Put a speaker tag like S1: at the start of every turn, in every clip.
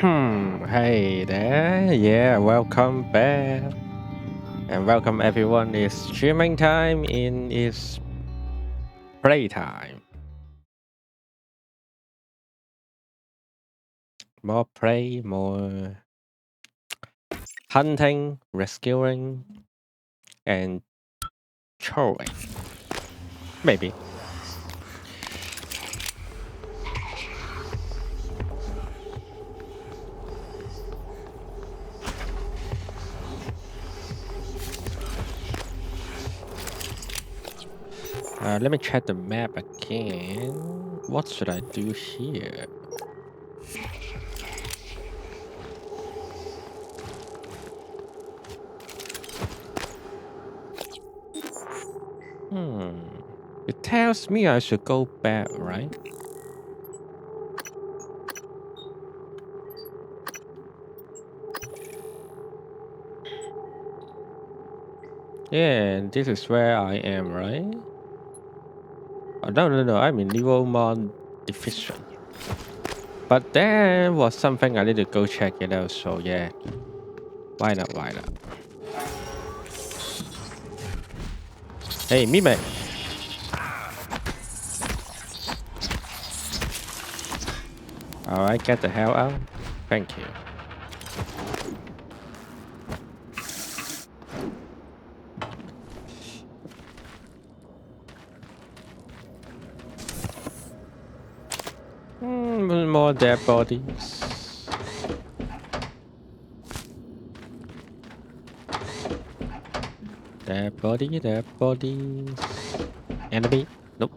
S1: Hey there, yeah, welcome back. And welcome everyone. It's streaming time in its playtime. More play, more hunting, rescuing, and trolling. Maybe. Let me check the map again. What should I do here? Hmm. It tells me I should go back, right? Yeah, this is where I am, right? Oh, no. I'm in Nivomon Division. But there was something I need to go check it out. So yeah, why not? Why not? Hey, Mime. All right, get the hell out. Thank you. More dead bodies. Dead bodies. Enemy? Nope.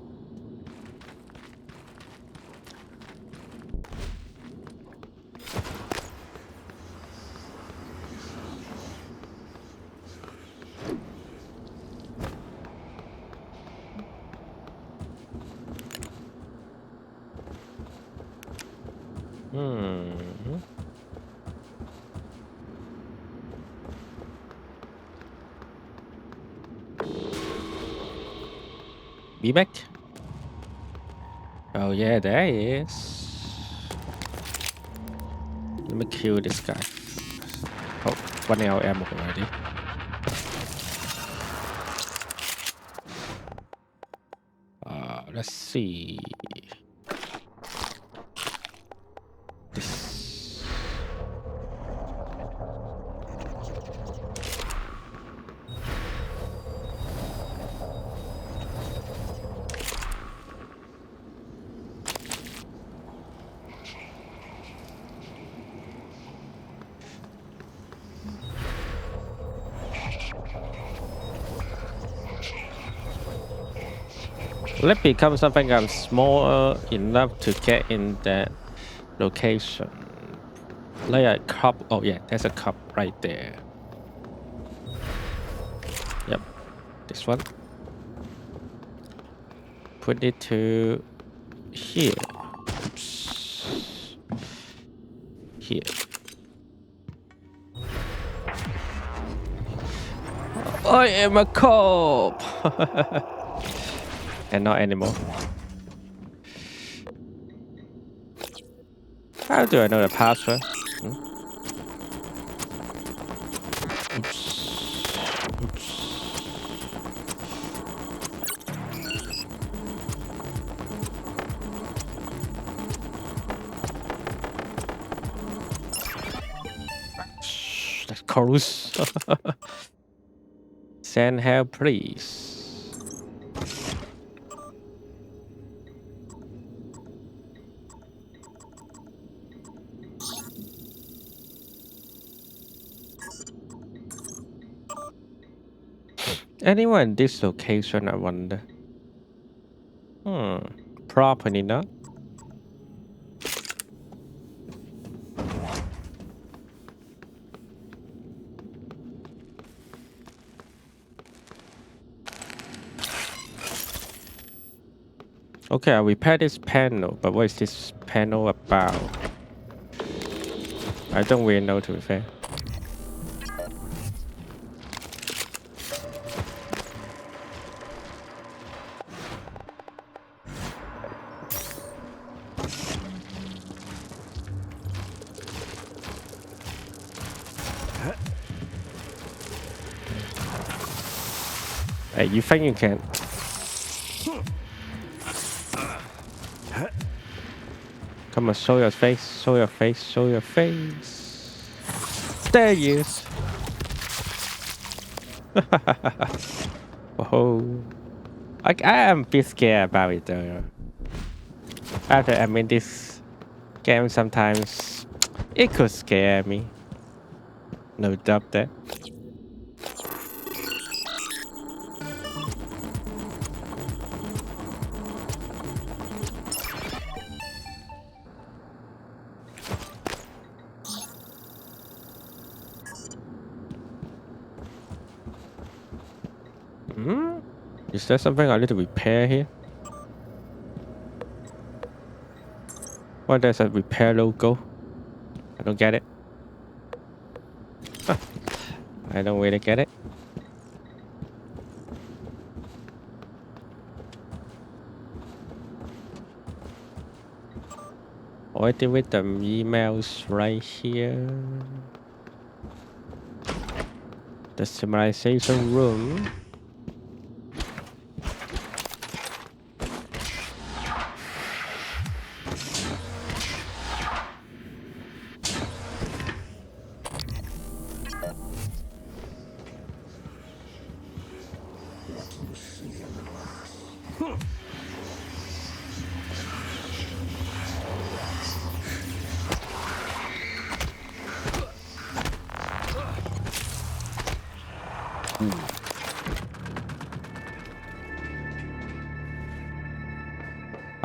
S1: Hmm. Be back. Oh yeah, there he is. Let me kill this guy. Oh, 1L ammo already. Let's see. This. Let become something I'm small enough to get in that location. Like a cup. Oh yeah, there's a cup right there. Yep, this one. Put it to here. Oops. Here. I am a cop. And not anymore. How do I know the password? Oops. Oops. Shh, that's close. Send help, please. Anyone in this location, I wonder. Probably not. Okay, I repair this panel, but what is this panel about? I don't really know, to be fair. Hey, you think you can? Come on, show your face, show your face, show your face. There he is. Whoa. I am a bit scared about it though. I have to admit this game sometimes it could scare me. No doubt that. Hmm? Is there something I need to repair here? Why there's a repair logo? I don't get it. Huh. I don't really get it. Oh, I deal with the emails right here. The civilization room.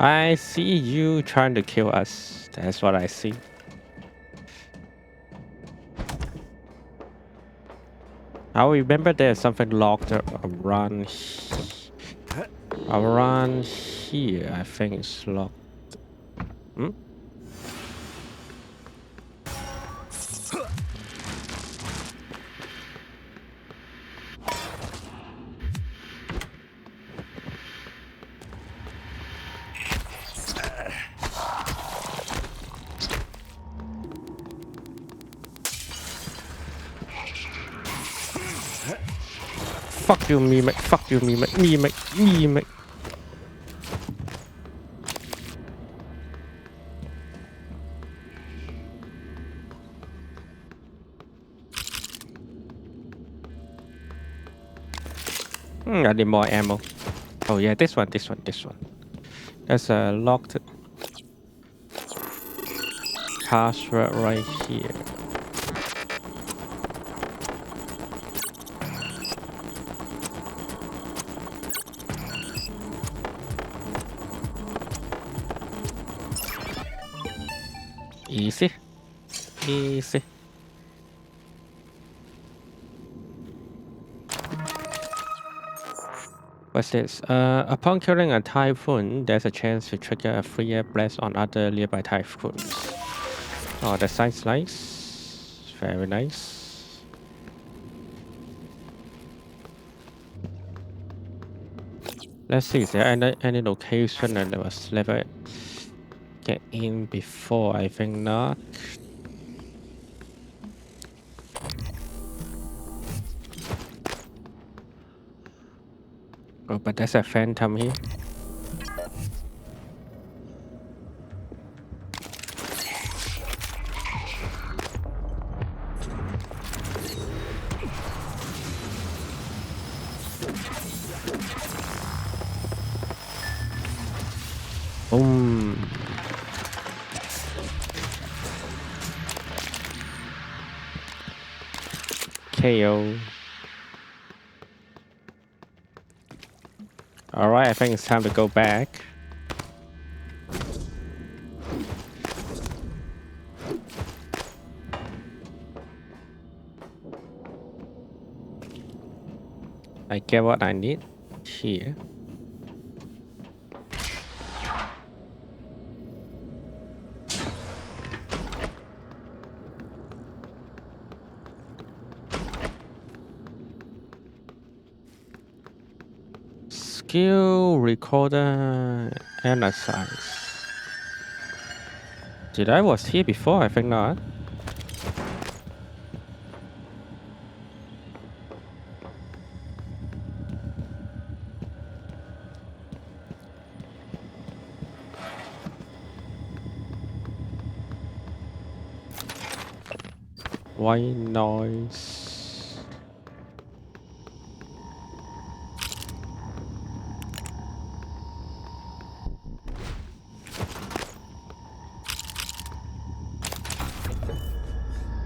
S1: I see you trying to kill us. That's what I see. I remember there's something locked around here. I think it's locked. Hmm? Fuck you, Mimic. Fuck you, Mimic. Mimic. I need more ammo. Oh yeah, this one. There's a locked password right here. Easy. What's this? Upon killing a typhoon, there's a chance to trigger a free blast on other nearby typhoons. Oh, that sounds nice. Very nice. Let's see, is there any location that was never get in before? I think not. Oh, but there's a phantom here. Boom. KO. Alright, I think it's time to go back. I get what I need here. Skill recorder analyze. Did I was here before? I think not. White noise.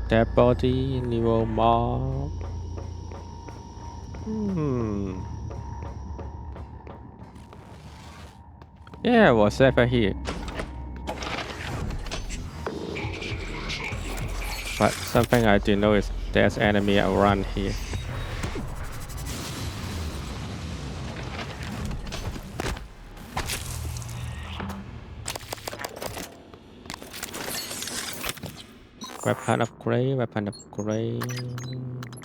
S1: Dead body, Neo mob. Yeah, it was ever here. But something I do know is there's enemy around here. Weapon upgrade, weapon upgrade.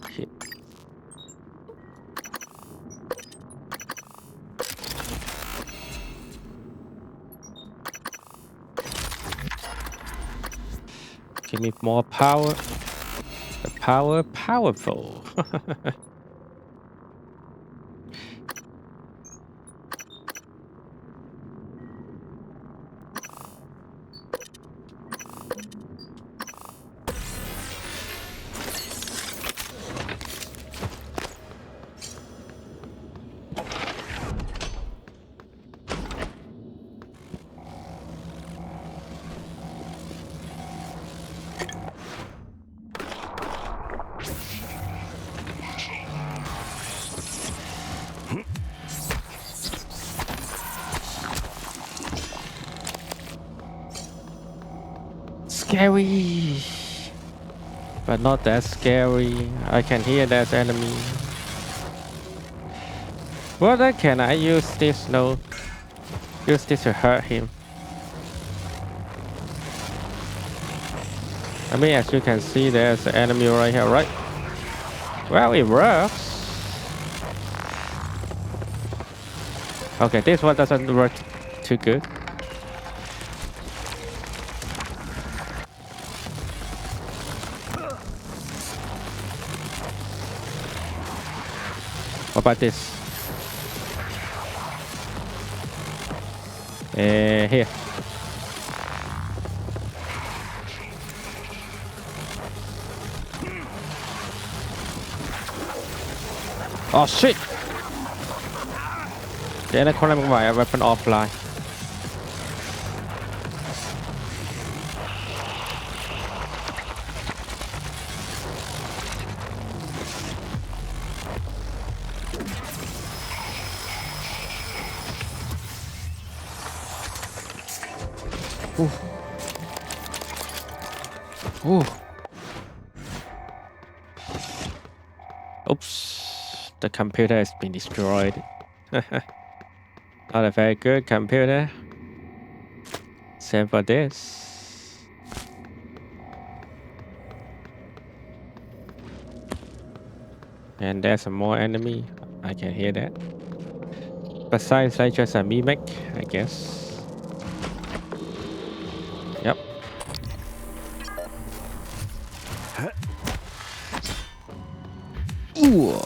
S1: Hit. Give me more power. The power, powerful. Scary. But not that scary. I can hear that enemy. What can I use this? No. Use this to hurt him. I mean, as you can see, there's an enemy right here, right? Well, it works. Okay, this one doesn't work too good. What about this? Here. Oh shit! Để nó không làm phải weapon offline. Oops, the computer has been destroyed. Not a very good computer. Same for this. And there's some more enemy. I can hear that. Besides, like just a mimic, I guess. Yep. Ooh.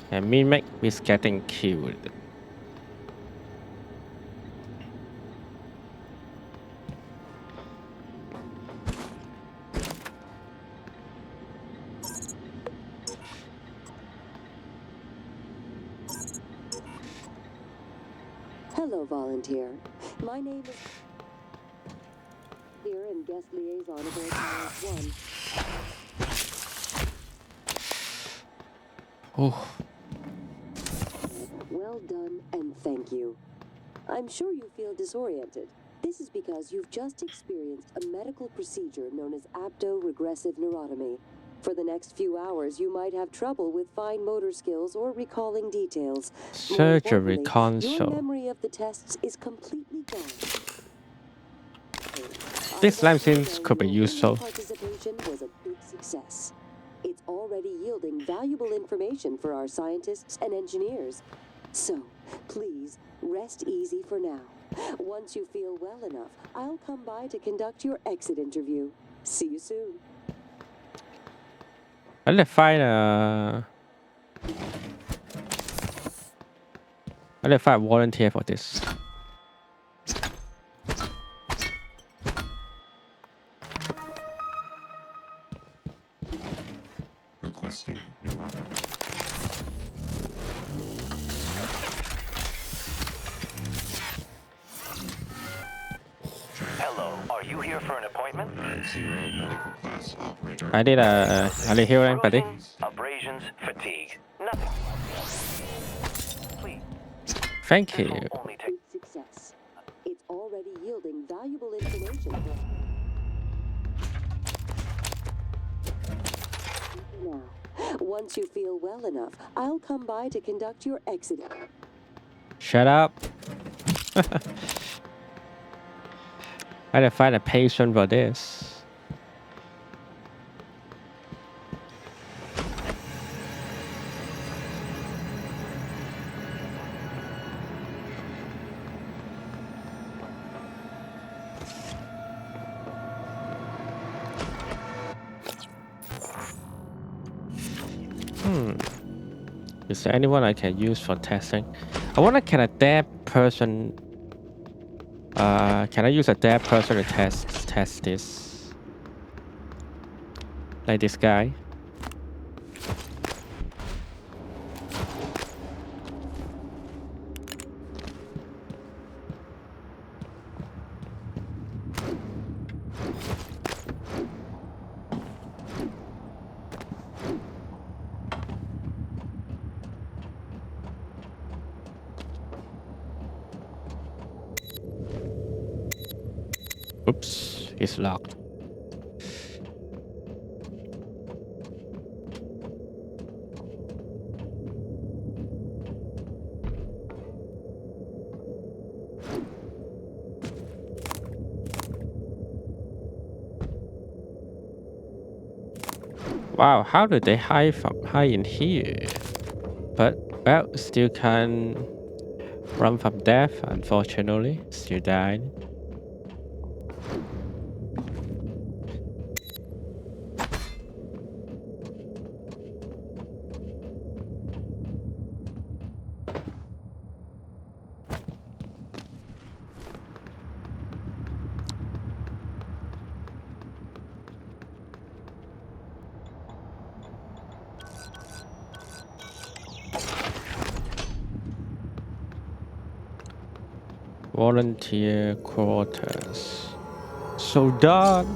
S1: And mimic is getting killed.
S2: Hello, volunteer. My name is here and guest liaison aboard Polaris 1.
S1: Oh.
S2: Well done and thank you. I'm sure you feel disoriented. This is because you've just experienced a medical procedure known as aptoregressive neurotomy. For the next few hours, you might have trouble with fine motor skills or recalling details.
S1: Surgery
S2: Your
S1: console.
S2: memory of the tests is completely gone.
S1: This slime seems could be useful.
S2: Participation was a big success. It's already yielding valuable information for our scientists and engineers. So, please, rest easy for now. Once you feel well enough, I'll come by to conduct your exit interview. See you soon.
S1: Let's find a volunteer for this.
S3: here for an appointment?
S1: I need a healing, buddy.
S3: Bruising, abrasions, fatigue. Nothing. Please.
S1: Thank
S3: This
S1: you.
S3: will only take.
S2: Big success. It's already yielding valuable information for us. Now, once you feel well enough, I'll come by to conduct your exit.
S1: Shut up. I gotta find a patient for this. Is there anyone I can use for testing? I wonder, can a dead person can I use a dead person to test this? Like this guy? Oops, it's locked. Wow, how did they hide in here? But well, still can't run from death, unfortunately. Still died. Volunteer quarters. So dark.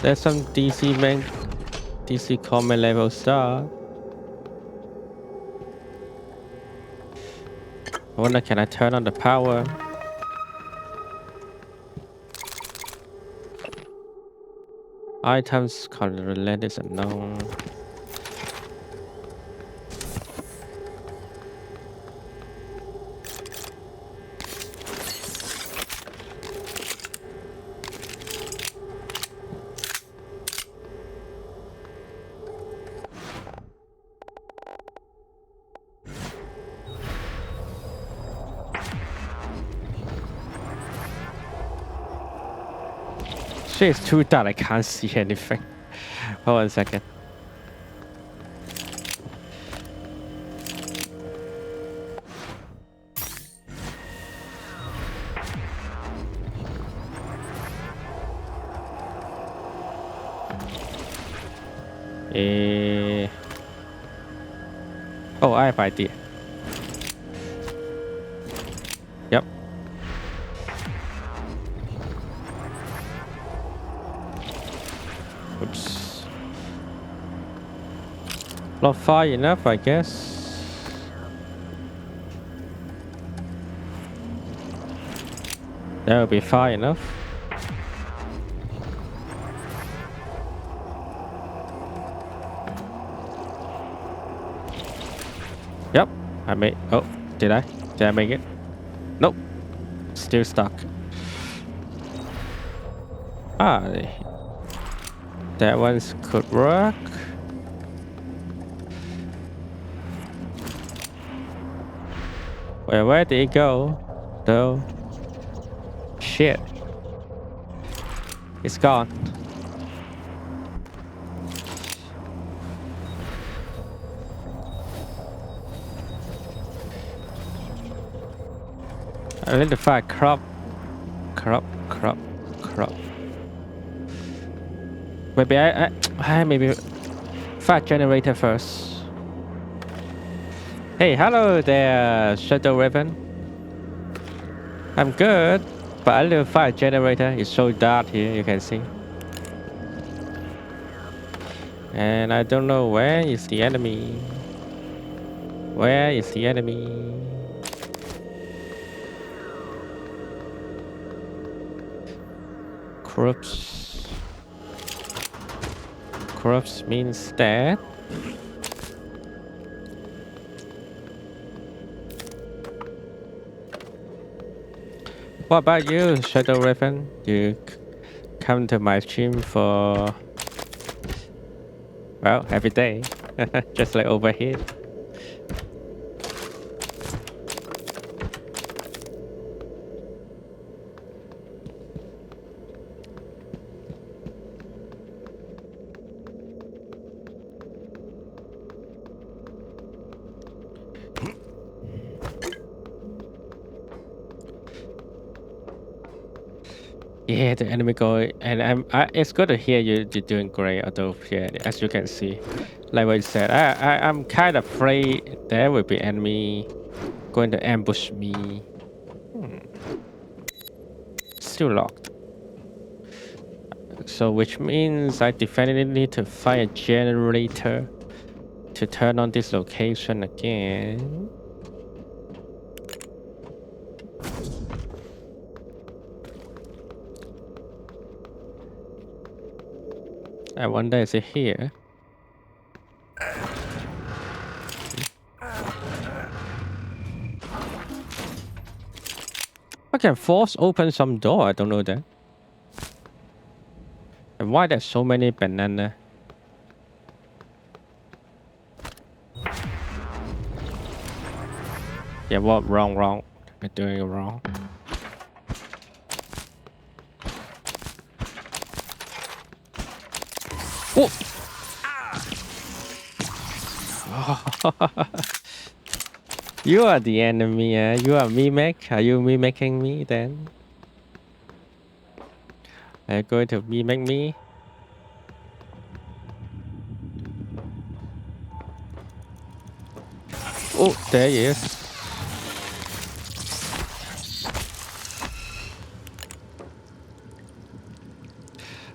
S1: There's some DC common level stuff. I wonder, can I turn on the power? Items color is unknown. Shit, it's too dark, I can't see anything. Hold on a second. Oh, I have idea. Yep. Oops. Not far enough, I guess. That will be far enough. Yep, I made. Oh, did I? Did I make it? Nope. Still stuck. Ah, that one could work. Well, where did it go? Though. Shit. It's gone. Identify crop. Maybe maybe fire generator first. Hey, hello there, Shadow Raven. I'm good. But a little fire generator is so dark here, you can see. And I don't know where is the enemy. Where is the enemy? Corpse. Corpse means dead. What about you, Shadow Raven? You come to my stream for, well, every day, just like over here. Yeah, the enemy go, and it's good to hear you're doing great. Although, yeah, as you can see, like what you said, I'm kind of afraid there will be enemy going to ambush me. Still locked. So, which means I definitely need to find a generator to turn on this location again. I wonder, is it here? I can force open some door. I don't know that. And why there's so many banana? Yeah, what? Wrong. I'm doing it wrong. Oh! You are the enemy, you are mimic. Are you mimicking me then? Are you going to mimic me? Oh, there he is.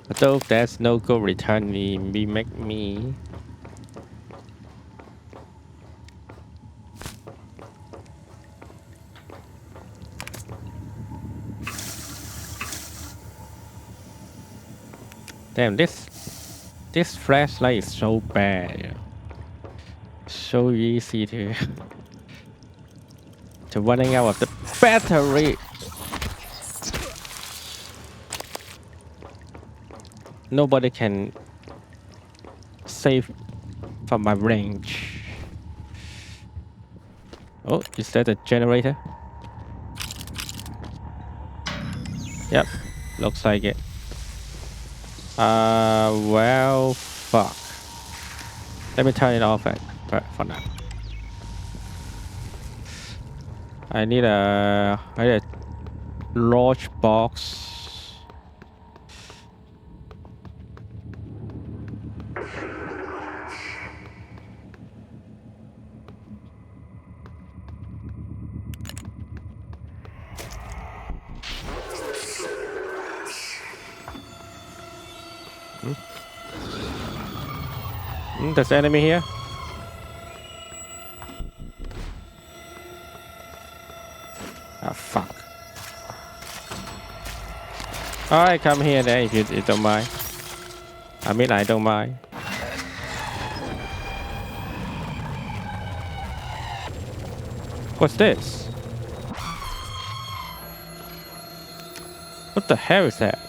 S1: Although there's no good return me, mimic me. Damn, this flashlight is so bad. So easy to running out of the battery. Nobody can save from my range. Oh, is that a generator? Yep, looks like it. Well, fuck. Let me turn it off for now. I need a large box. There's enemy here. Ah, fuck. Alright, come here then if you don't mind. I mean, I don't mind. What's this? What the hell is that?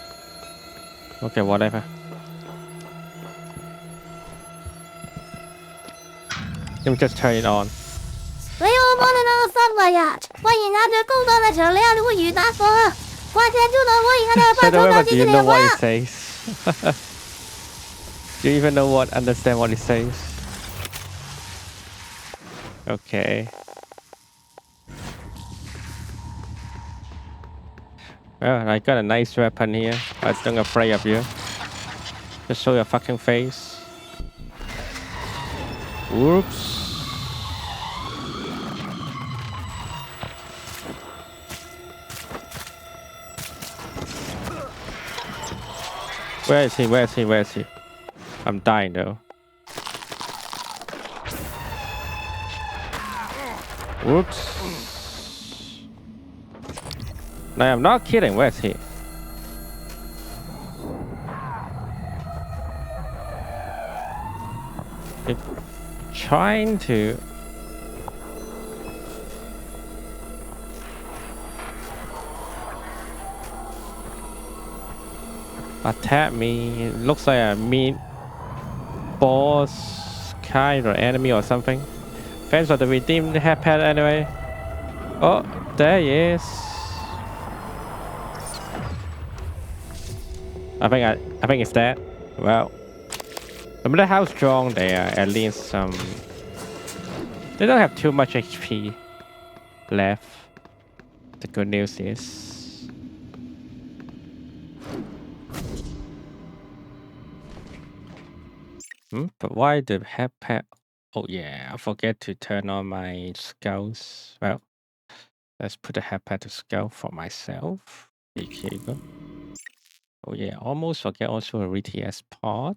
S1: Okay, whatever. Let me just turn it on.
S4: 没有我的那个三个呀，欢迎拿着更多的车辆入与大佛，花钱就能我赢的
S1: Shadow
S4: 半
S1: Raven,
S4: 头
S1: do
S4: 机
S1: you
S4: 器
S1: know
S4: 联
S1: what
S4: 盟。
S1: it says? Do you even know understand what it says? Okay. Well, I got a nice weapon here. I'm not afraid of you. Just show your fucking face. Whoops. Where is he? Where is he? Where is he? I'm dying though. Whoops. No, I'm not kidding. Where is he? If trying to attack me. It looks like a meat boss kind or enemy or something. Thanks for the redeemed headpad anyway. Oh, there he is. I think it's that. Well, no matter how strong they are, at least they don't have too much HP left. The good news is but why the headpad? Oh yeah, I forget to turn on my skulls. Well, let's put the headpad to skull for myself. Okay, go. Oh yeah, almost forget also a RTS pod.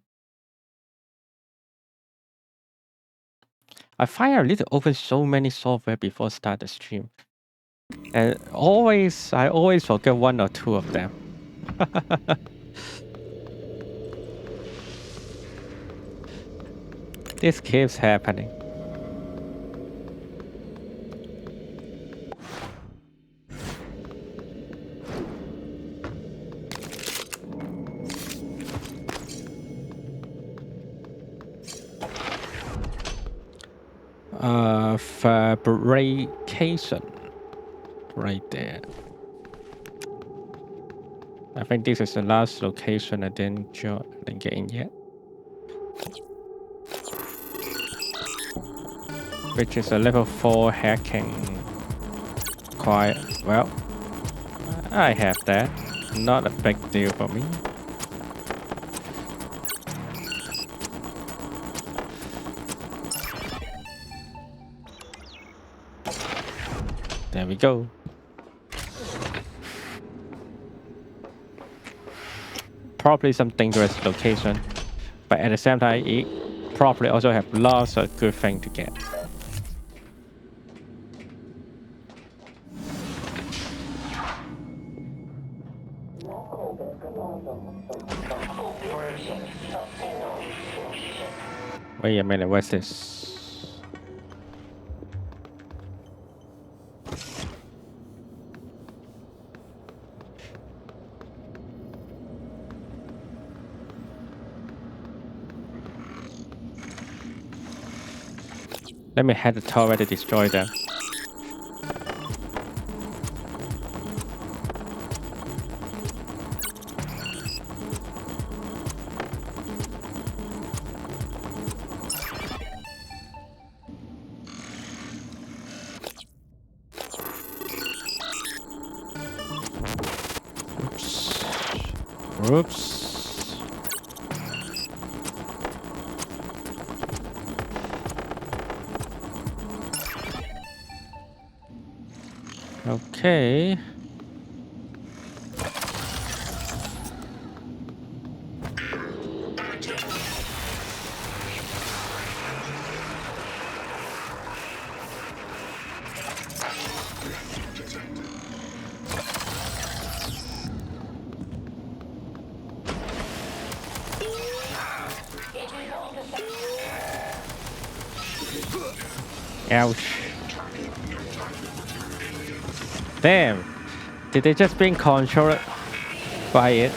S1: I find I need to open so many software before start the stream. And I always forget one or two of them. This keeps happening. Fabrication. Right there. I think this is the last location I didn't get in yet. Which is a level 4 hacking. Quite well. I have that. Not a big deal for me. There we go. Probably some dangerous location, but at the same time, it probably also have lots of good things to get. Wait a minute, what's this? Let me head the turret to destroy them. Oops. Oops. Okay. Ouch. Damn. Did they just being controlled by it?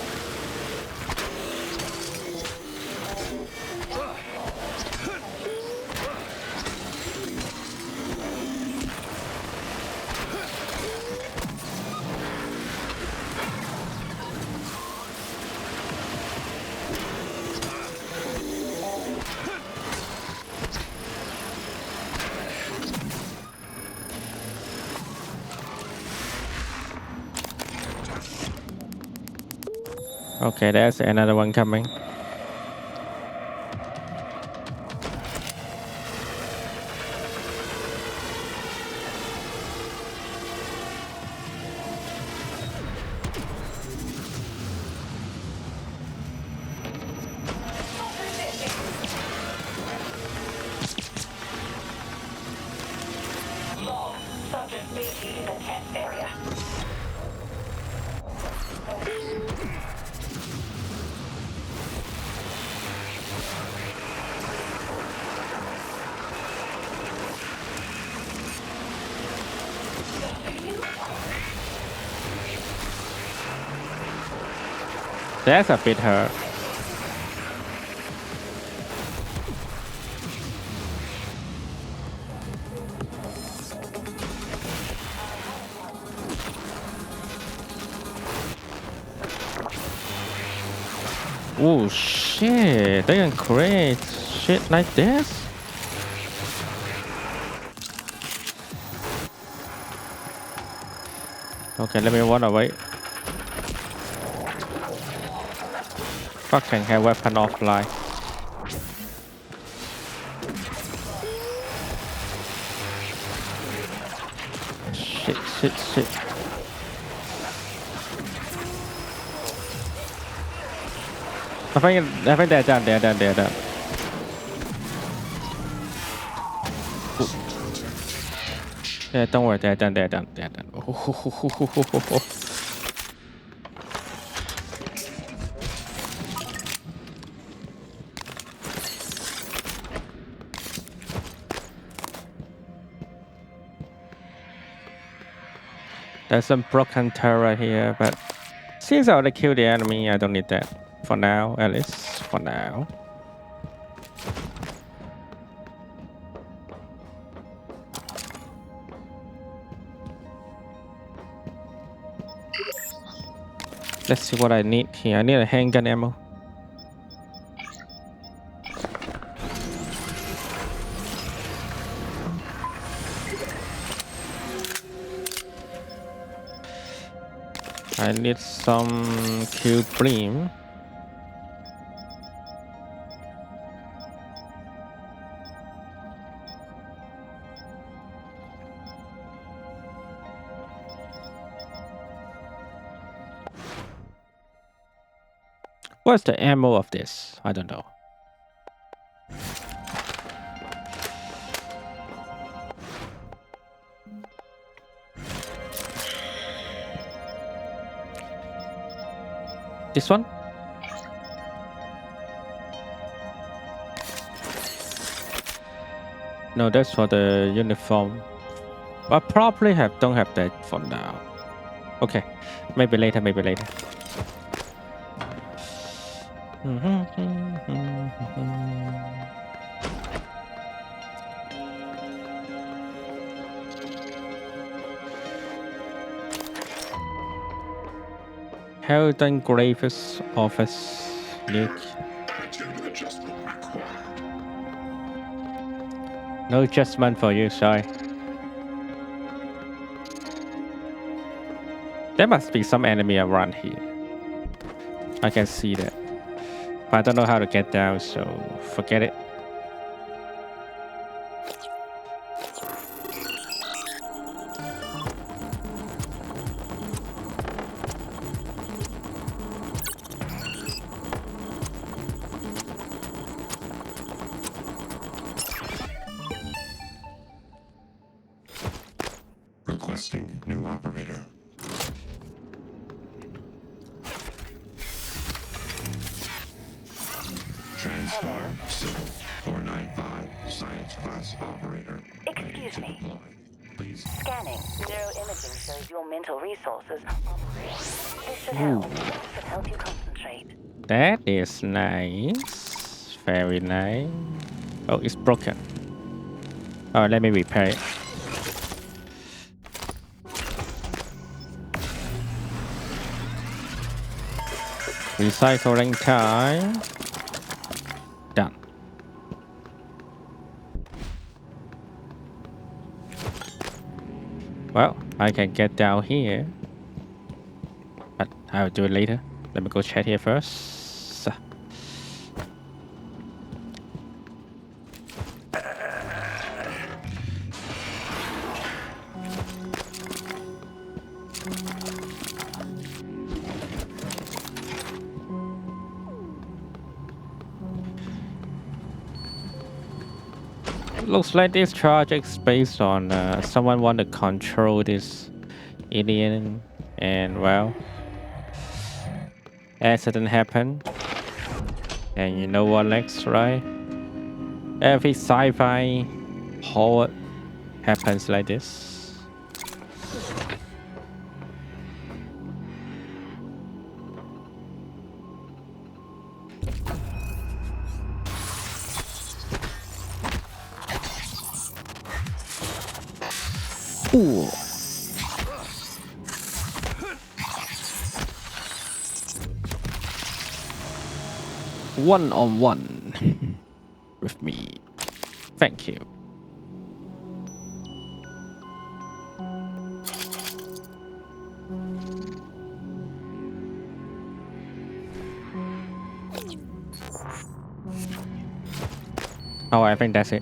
S1: Okay, there's another one coming.
S3: Vacating the test area.
S1: That's a bit hurt. Oh shit, they can create shit like this? Okay, let me run away. Fucking have weapon offline. Shit. I think they're done. Ooh. Yeah, don't worry, they're done. There's some broken turret here, but since I already killed the enemy, I don't need that. For now, at least. For now. Let's see what I need here. I need a handgun ammo. I need some Q beam. What's the ammo of this? I don't know. This one? No, that's for the uniform. I probably don't have that for now. Okay, maybe later. Helden Graves office. Nuke. No adjustment for you, sorry. There must be some enemy around here. I can see that. But I don't know how to get down, so forget it.
S5: Requesting new operator. Transtar Civil 495 Science Class Operator.
S3: Excuse me.
S5: Please.
S3: Scanning. Neuroimaging shows your mental resources. This should help you concentrate.
S1: That is nice. Very nice. Oh, it's broken. Oh, let me repair it. Recycling time. Done. Well, I can get down here. But I'll do it later. Let me go check here first. looks like this project is based on someone want to control this alien, and well, accident happened, and you know what next, right? Every sci-fi horror happens like this. Ooh. One-on-one with me. Thank you. Oh, I think that's it.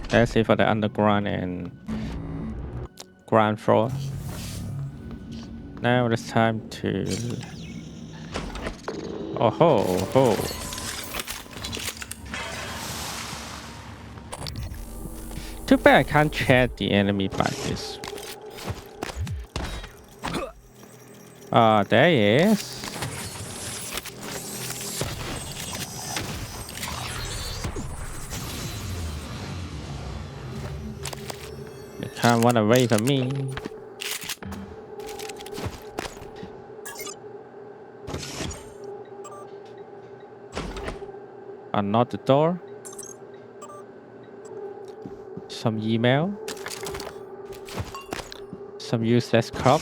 S1: That's it for the underground and ground floor. Now it's time to... Oh ho ho. Too bad I can't chat the enemy by this. Ah, there he is. You can't run away from me. Unlock the door. Some email. Some useless cop.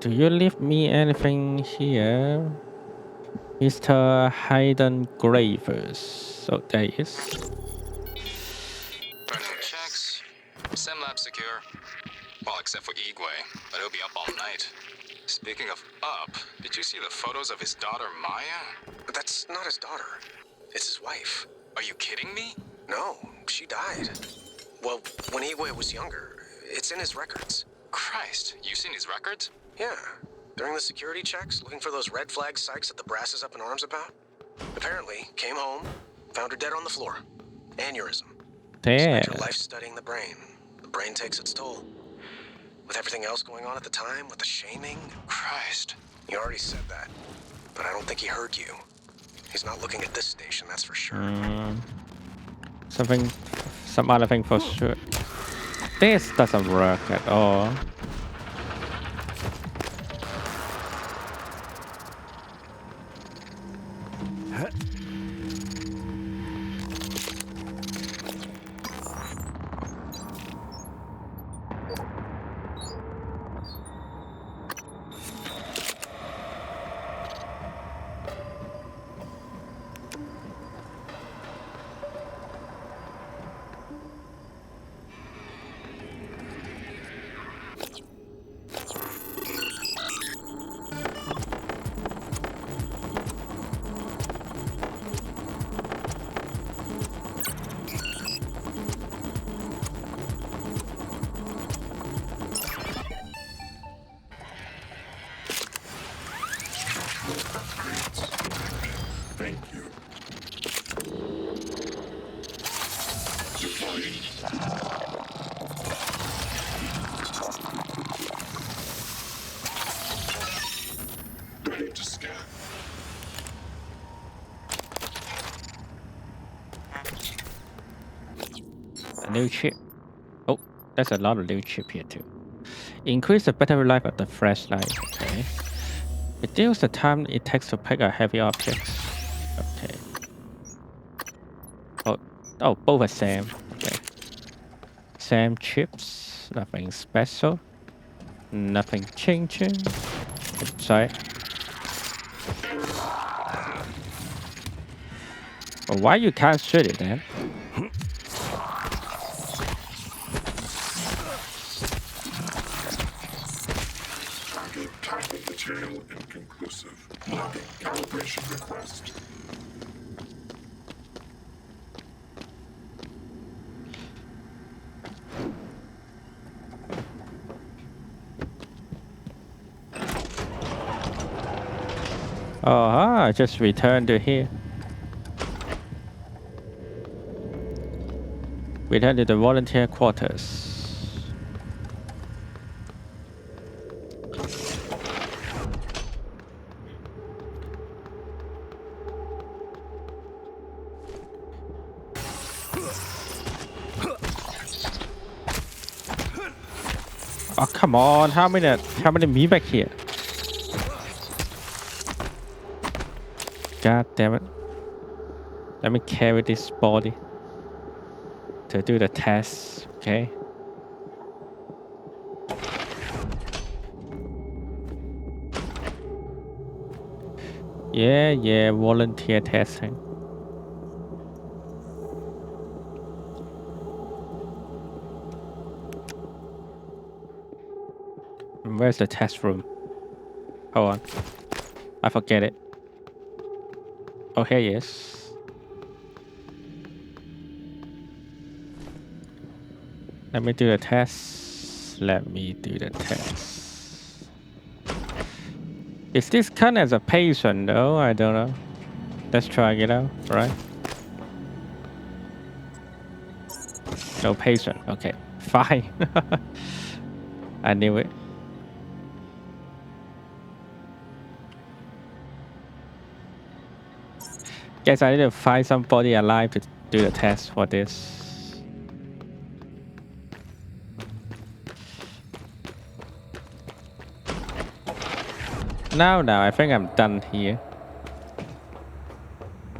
S1: Do you leave me anything here? Mr. Hayden Gravers. So there he is.
S6: Running checks. SimLab secure. Well, except for Igwe, but he'll be up all night. Speaking of up, did you see the photos of his daughter Maya?
S7: But that's not his daughter. It's his wife.
S6: Are you kidding me?
S7: No, she died. Well, when Igwe was younger. It's in his records.
S6: Christ, you seen his records?
S7: Yeah. During the security checks, looking for those red flag psychs that the brass is up in arms about. Apparently, came home, found her dead on the floor. Aneurysm.
S1: Damn.
S7: Spent her life studying the brain. The brain takes its toll. With everything else going on at the time, with the shaming.
S6: Christ.
S7: You already said that. But I don't think he heard you. He's not looking at this station, that's for sure.
S1: Some other thing for sure. This doesn't work at all.
S5: Thank you. Deploying. Ready to scan.
S1: A new chip. Oh, there's a lot of new chip here too. Increase the battery life of the flashlight. Okay. Reduce the time it takes to pick a heavy object. Okay. Oh, both are same. Okay. Same chips. Nothing special. Nothing changing. Sorry. Well, why you can't shoot it then?
S5: Target material inconclusive. Mission request.
S1: Oh, just return to here. Return to the volunteer quarters. Oh, come on. How many me back here? God damn it. Let me carry this body to do the test, okay? Yeah, volunteer testing. Where's the test room? Hold on. I forget it. Oh, here he is. Let me do the test. Let me do the test. Is this count as a patient though? I don't know. Let's try it out, right? No patient. Okay, fine. I knew it. Guess I need to find somebody alive to do the test for this. Now, I think I'm done here.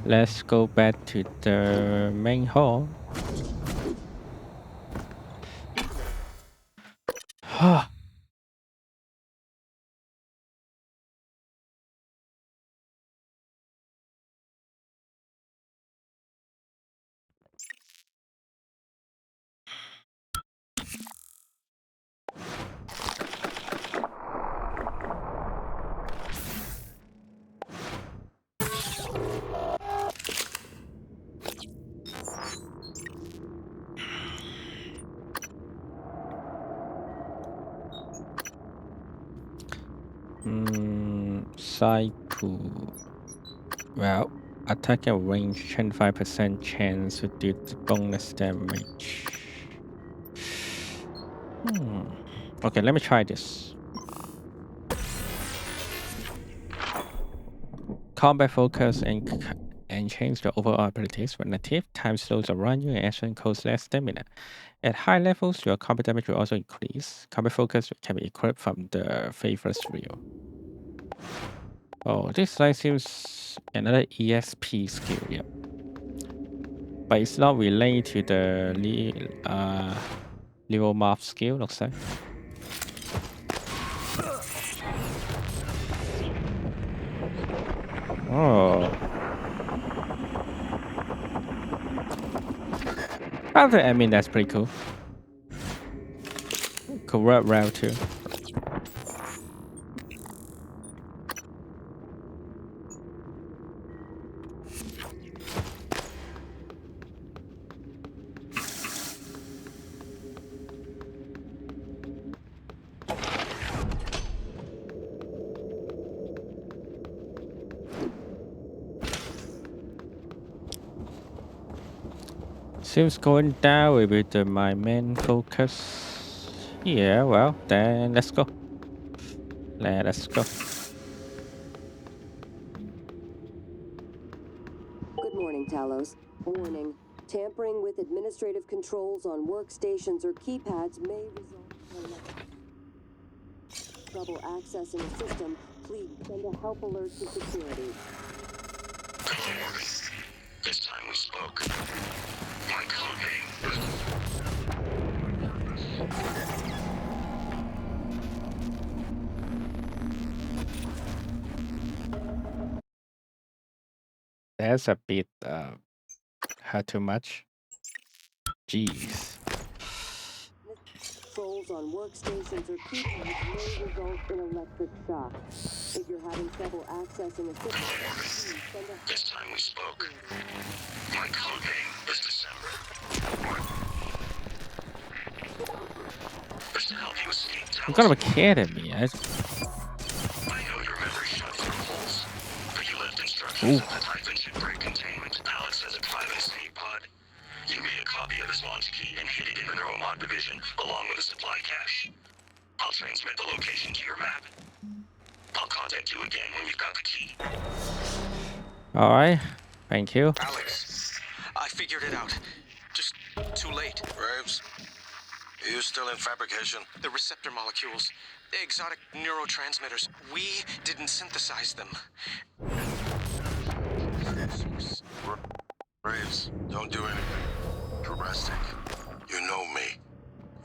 S1: Let's go back to the main hall. Psycho. Well, attack at range 25% chance to do the bonus damage. Okay, let me try this. Combat focus and change the overall abilities. When active, time slows around you and action costs less stamina. At high levels, your combat damage will also increase. Combat focus can be equipped from the Faithless Reel. Oh, this line seems another ESP skill, yep. But it's not related to the Levomorph skill, looks like. Oh. I mean, that's pretty cool. Corrupt route too. Seems going down will be my main focus. Yeah, well, then let's go. Let's go.
S2: Good morning, Talos. Warning. Tampering with administrative controls on workstations or keypads may result in trouble accessing a system. Please send a help alert to security.
S5: This time we spoke. My code name.
S1: That's a bit too much. Jeez.
S2: Controls cables on workstations or keypads may result in electric shock. If you're having trouble accessing a system, please send a...
S5: This time we spoke. My code name is December. Was to help you escape
S1: What kind of a kid at me?
S5: I know your memory shut through holes, but you left instructions that the Typhon should break containment. Alex has a private escape pod. You made a copy of his launch key and hid it in the Neuromod division, along with a supply cache. I'll transmit the location to your map. I'll contact you again when you've got the key.
S1: Alright, thank you.
S7: Alex, I figured it out. Just too late.
S8: Graves, are you still in fabrication?
S7: The receptor molecules, the exotic neurotransmitters, we didn't synthesize them.
S8: Graves, don't do anything drastic. You know me.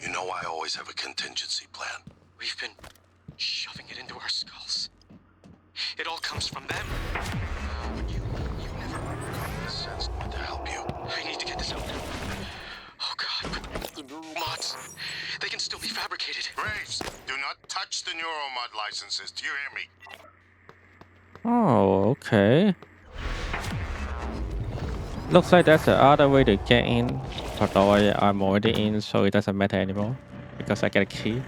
S8: You know I always have a contingency plan.
S7: We've been shoving it into our skulls. It all comes from them. But you never got the sense to help you. I need to get this out. Oh God, but the neuromods, they can still be fabricated.
S8: Graves, do not touch the Neuromod licenses. Do you hear me?
S1: Oh, okay. Looks like that's the other way to get in. Although I'm already in, so it doesn't matter anymore because I get a key.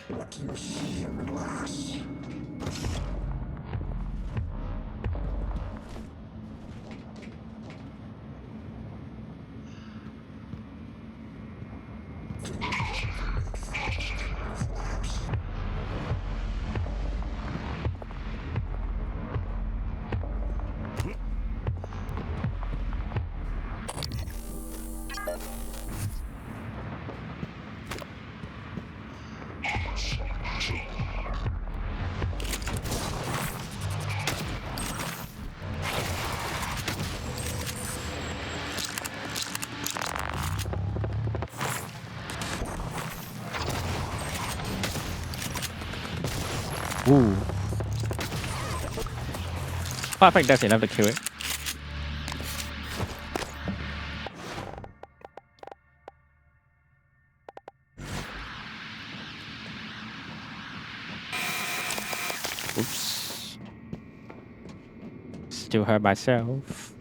S9: What you see in the glass.
S1: Ooh. I think that's enough to kill it. Oops. Still hurt myself.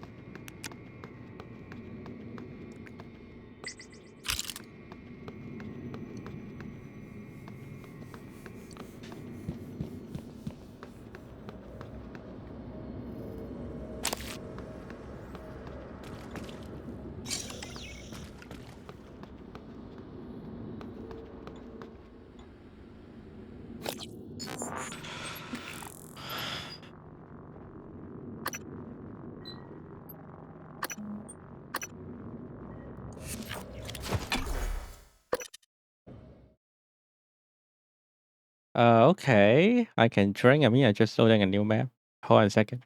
S1: Okay. I can drink. I mean, I just loading a new map. Hold on a second.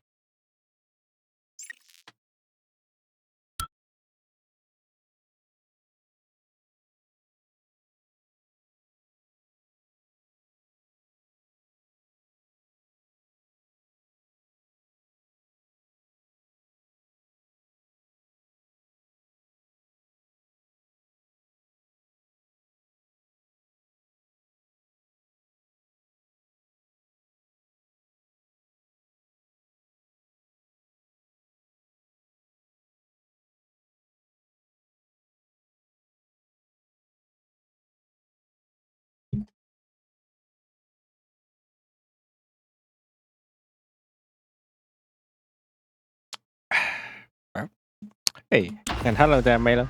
S1: Hey, and hello there, Mela.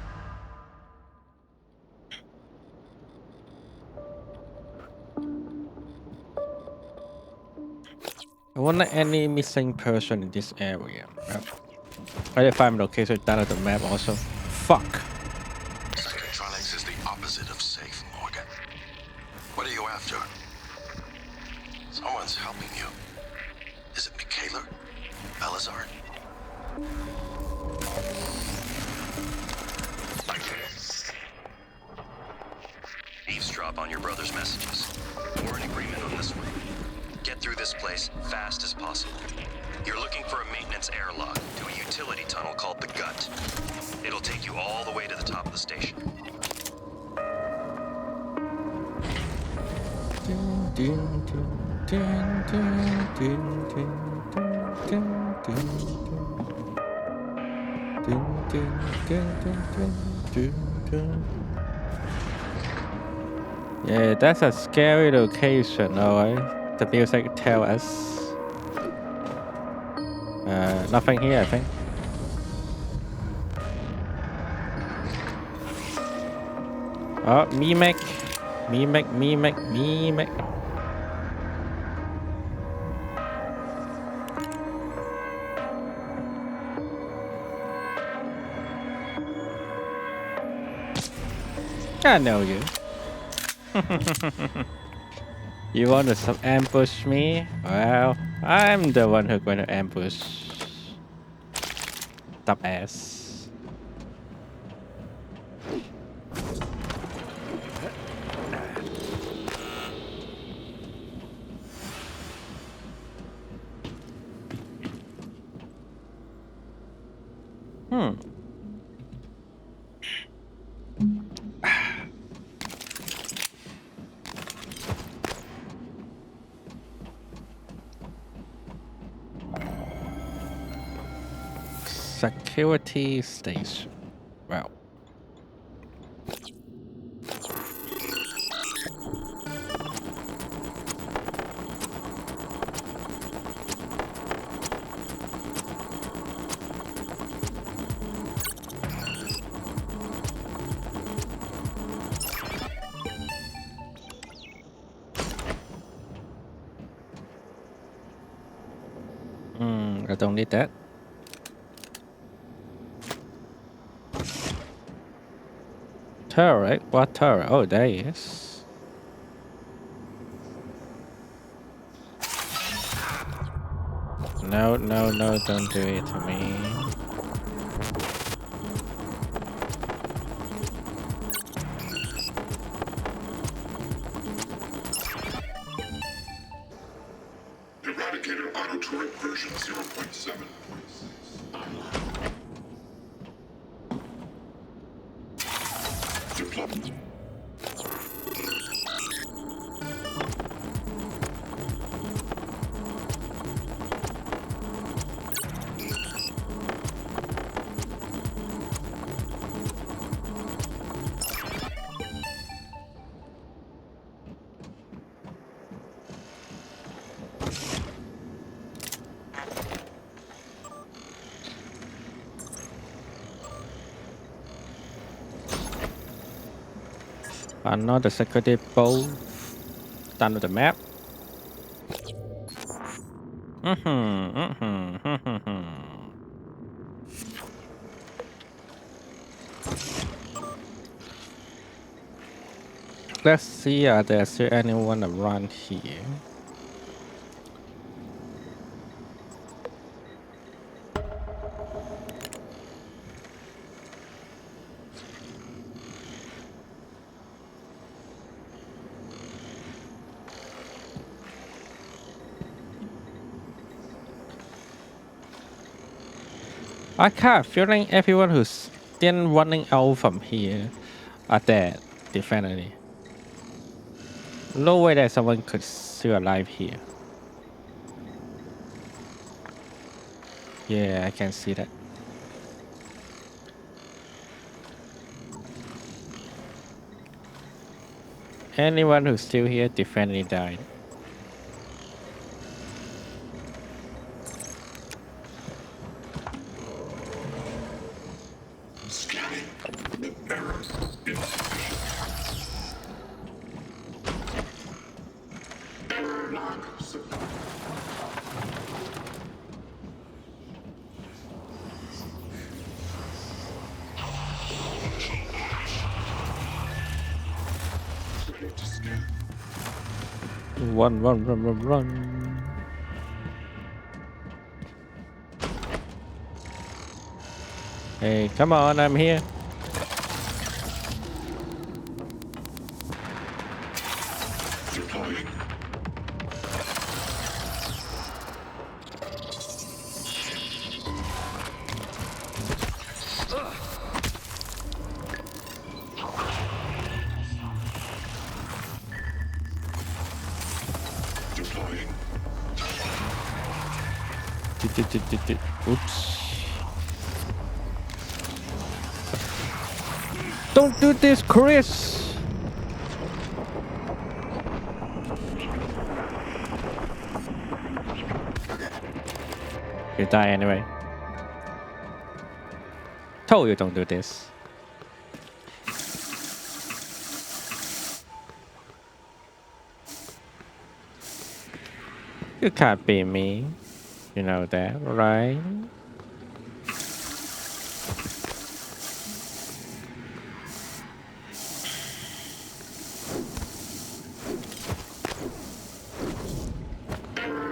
S1: I wonder any missing person in this area. I did find location down at the map also. Fuck.
S8: Psychotronics is the opposite of safe, Morgan. What are you after? Someone's helping you. Is it Michaela? Belazar?
S10: Eavesdrop on your brother's messages. We're in agreement on this one. Get through this place fast as possible. You're looking for a maintenance airlock to a utility tunnel called the Gut. It'll take you all the way to the top of the station.
S1: Yeah, that's a scary location, alright. The music tell us. Nothing here, I think. Oh, Mimic. I know you. You want to ambush me? Well, I'm the one who's going to ambush. Top ass. Security station. Wow. I don't need that. Turret? What turret? Oh, there he is. No, don't do it to me.
S9: Eradicator auto turret version 0.7. Deployment.
S1: Another security post. Done with the map. Let's see, are there still anyone around here? I can't feeling everyone who's still running out from here are dead, definitely. No way that someone could still alive here. Yeah, I can see that. Anyone who's still here definitely died.
S9: Scanning. Error. Insufficient. Error log supplied. Ready to scan.
S1: Run. Hey, come on, I'm here.
S9: Deploying.
S1: Oops. Don't do this, Chris. You die anyway. Told you don't do this. You can't beat me. You know that, right?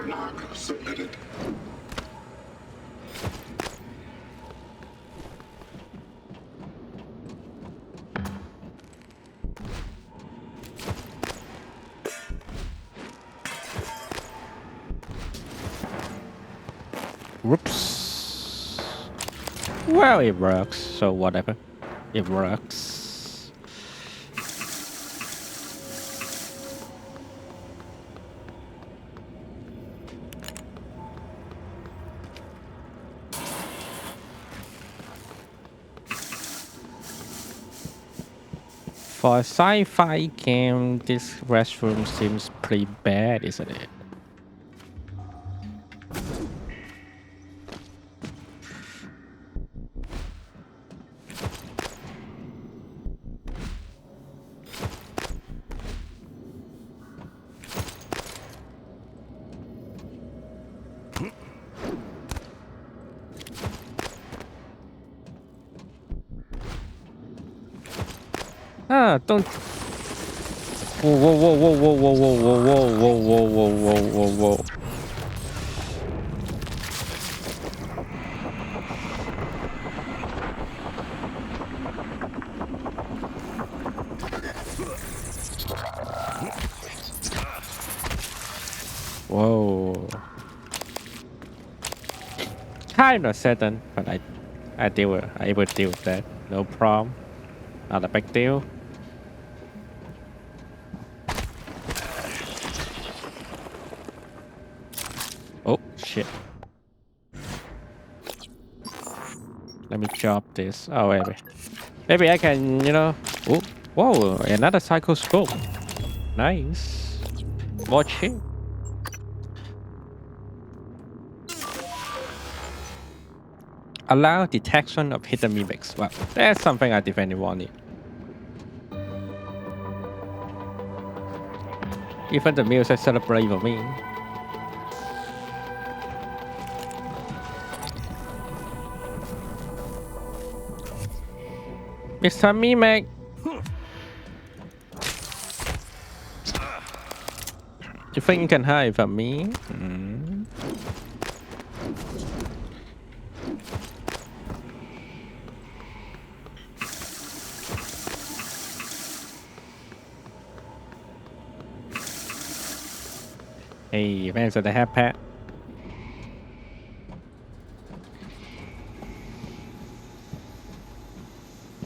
S9: Log submitted.
S1: Whoops. Well, it works, so whatever. It works. For a sci-fi game, this restroom seems pretty bad, isn't it? Don't. Whoa, whoa, whoa, whoa, whoa, whoa, whoa, whoa, whoa, whoa, whoa, whoa, whoa, whoa. Whoa. Kind of sudden, but I able to deal with that. No problem. Not a big deal. Oh shit. Let me drop this. Oh wait. Maybe I can, you know. Oh, whoa! Another cycle scope. Nice. More chip. Allow detection of hidden mimics. Well, that's something I definitely wanted. Even the music celebrate for me. Mr. Mimic. You think you can hide from me? Hey, thanks for the hat pat.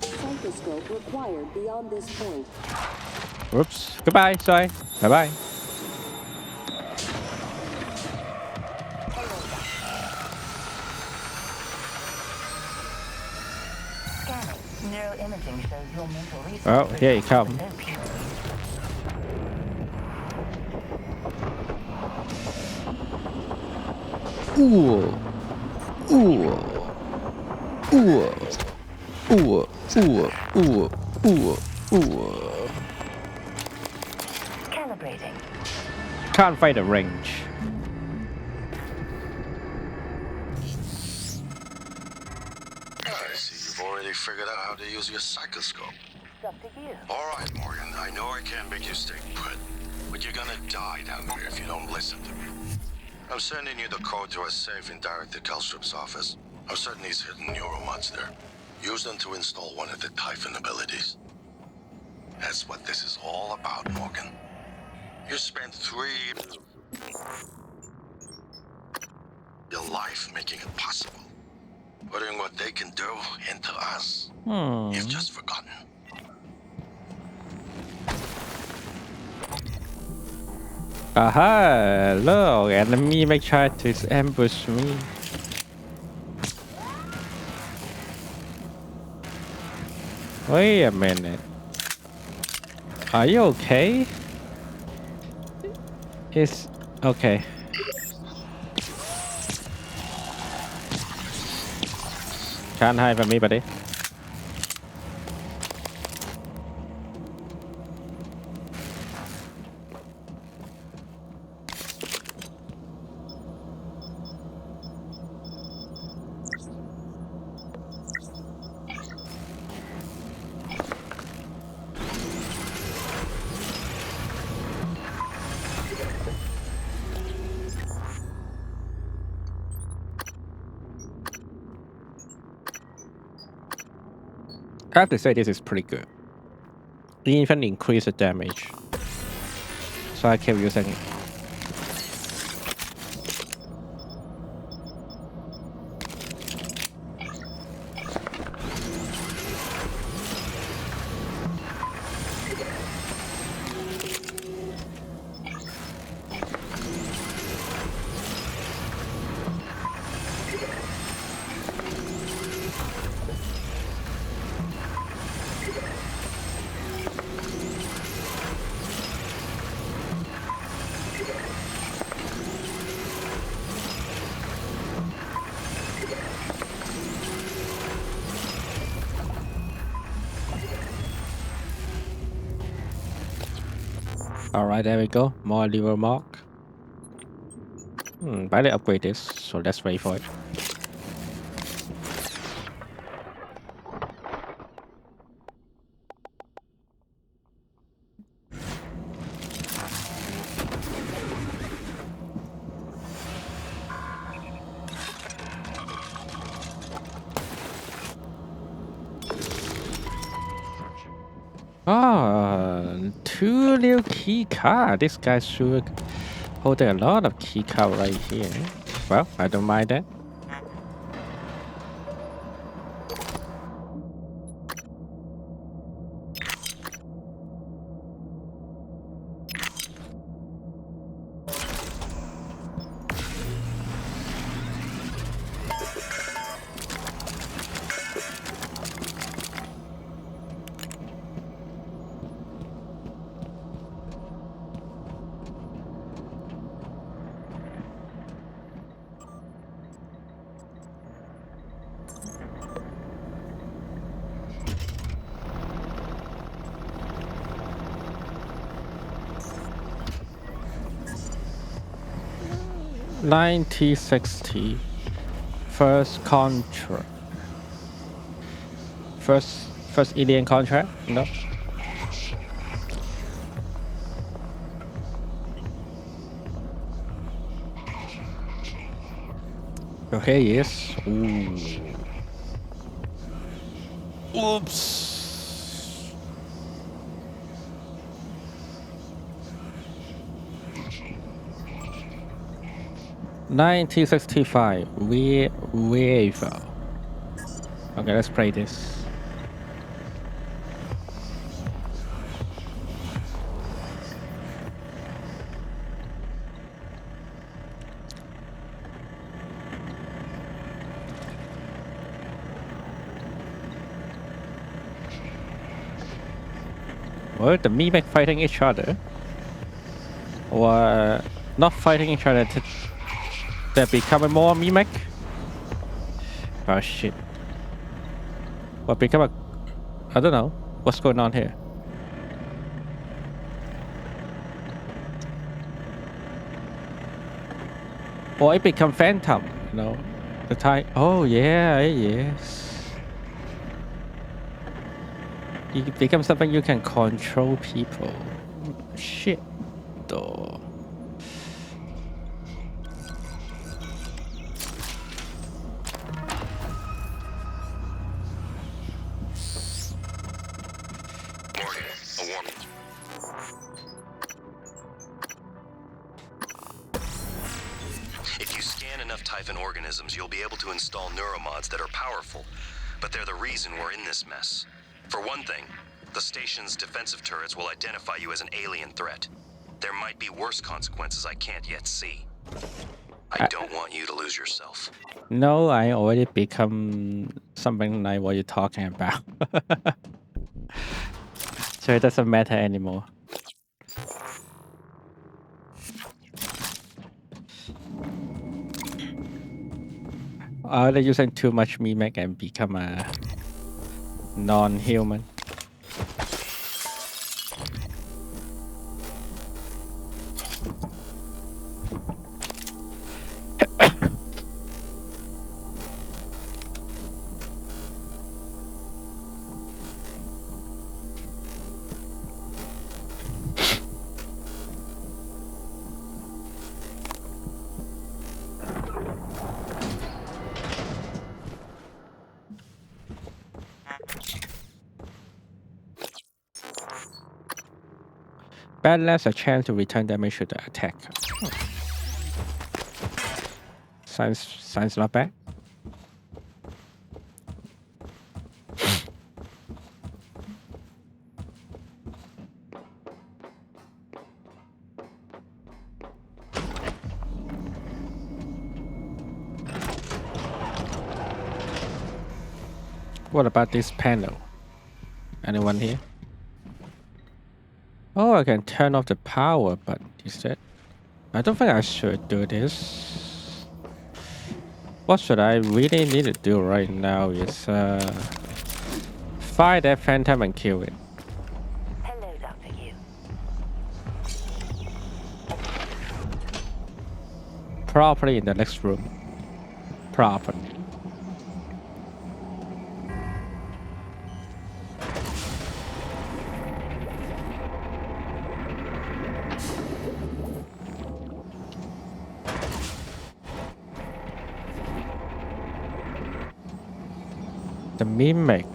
S2: Psychoscope required beyond this point.
S1: Whoops. Goodbye. Sorry. Bye bye.
S3: Scanning. Neuroimaging shows your mental resources.
S1: Oh, here you come. Ooh. Ooh. Ooh. Ooh. Ooh. Ooh. Ooh. Ooh.
S3: Calibrating.
S1: Can't find the range.
S8: I see you've already figured out how to use your psychoscope.
S3: It's up to you.
S8: All right, Morgan. I know I can't make you stay put, but you're gonna die down here if you don't listen to me. I'm sending you the code to a safe in Director Kelstrup's office. I'm certain he's hidden neuromods there. Use them to install one of the Typhon abilities. That's what this is all about, Morgan. You spent your life making it possible. Putting what they can do into us. You've just forgotten.
S1: Aha! Look, enemy may try to ambush me. Wait a minute. Are you okay? It's okay. Can't hide from me, buddy. I have to say this is pretty good. It even increase the damage. So I keep using it. Alright, there we go. More lever mark. But I did upgrade this, so let's wait for it. Two new key card. This guy should hold a lot of key card right here. Well, I don't mind that. $90.60 first contract. First alien contract? No. Oh, here he is. Ooh. Oops. $1965 waiver. Okay, let's play this. Well, the mimic fighting each other, or not fighting each other. They're becoming more mimic. Oh shit. What become a... I don't know. What's going on here? Or it become phantom, you know. The type... Oh yeah, yes. It becomes something you can control people. Shit though.
S10: You'll be able to install neuromods that are powerful, but they're the reason we're in this mess. For one thing, the station's defensive turrets will identify you as an alien threat. There might be worse consequences I can't yet see. I don't want you to lose yourself.
S1: No, I already become something like what you're talking about. So it doesn't matter anymore. They're using too much mimic and become a non-human. Bad less a chance to return damage to the attack. Sounds not bad. What about this panel? Anyone here? Oh, I can turn off the power, but instead, I don't think I should do this. What should I really need to do right now is find that phantom and kill it.
S3: Hello, Dr. Yu.
S1: Probably in the next room. Probably. The mimic.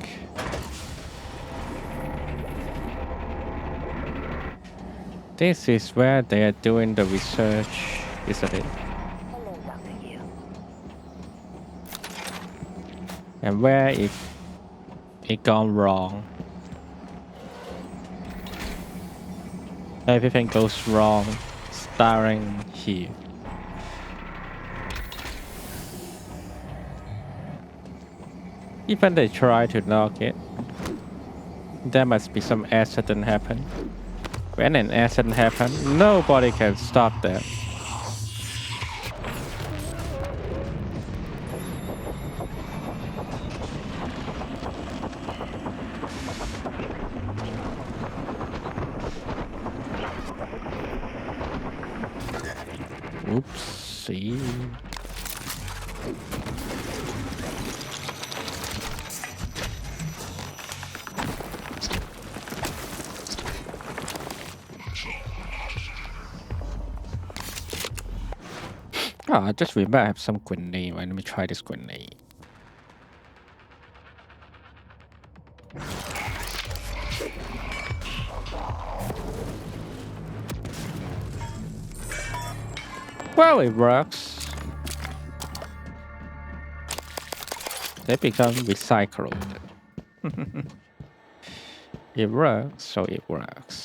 S1: This is where they are doing the research, isn't it?
S3: Hello, Dr. Yu.
S1: And where it gone wrong. Everything goes wrong starting here. Even they try to knock it, there must be some accident happen. When an accident happens, nobody can stop that. Oopsie. Oh, I just remember I have some grenade. Right, let me try this grenade. Well, it works. They become recycled. It works, so it works.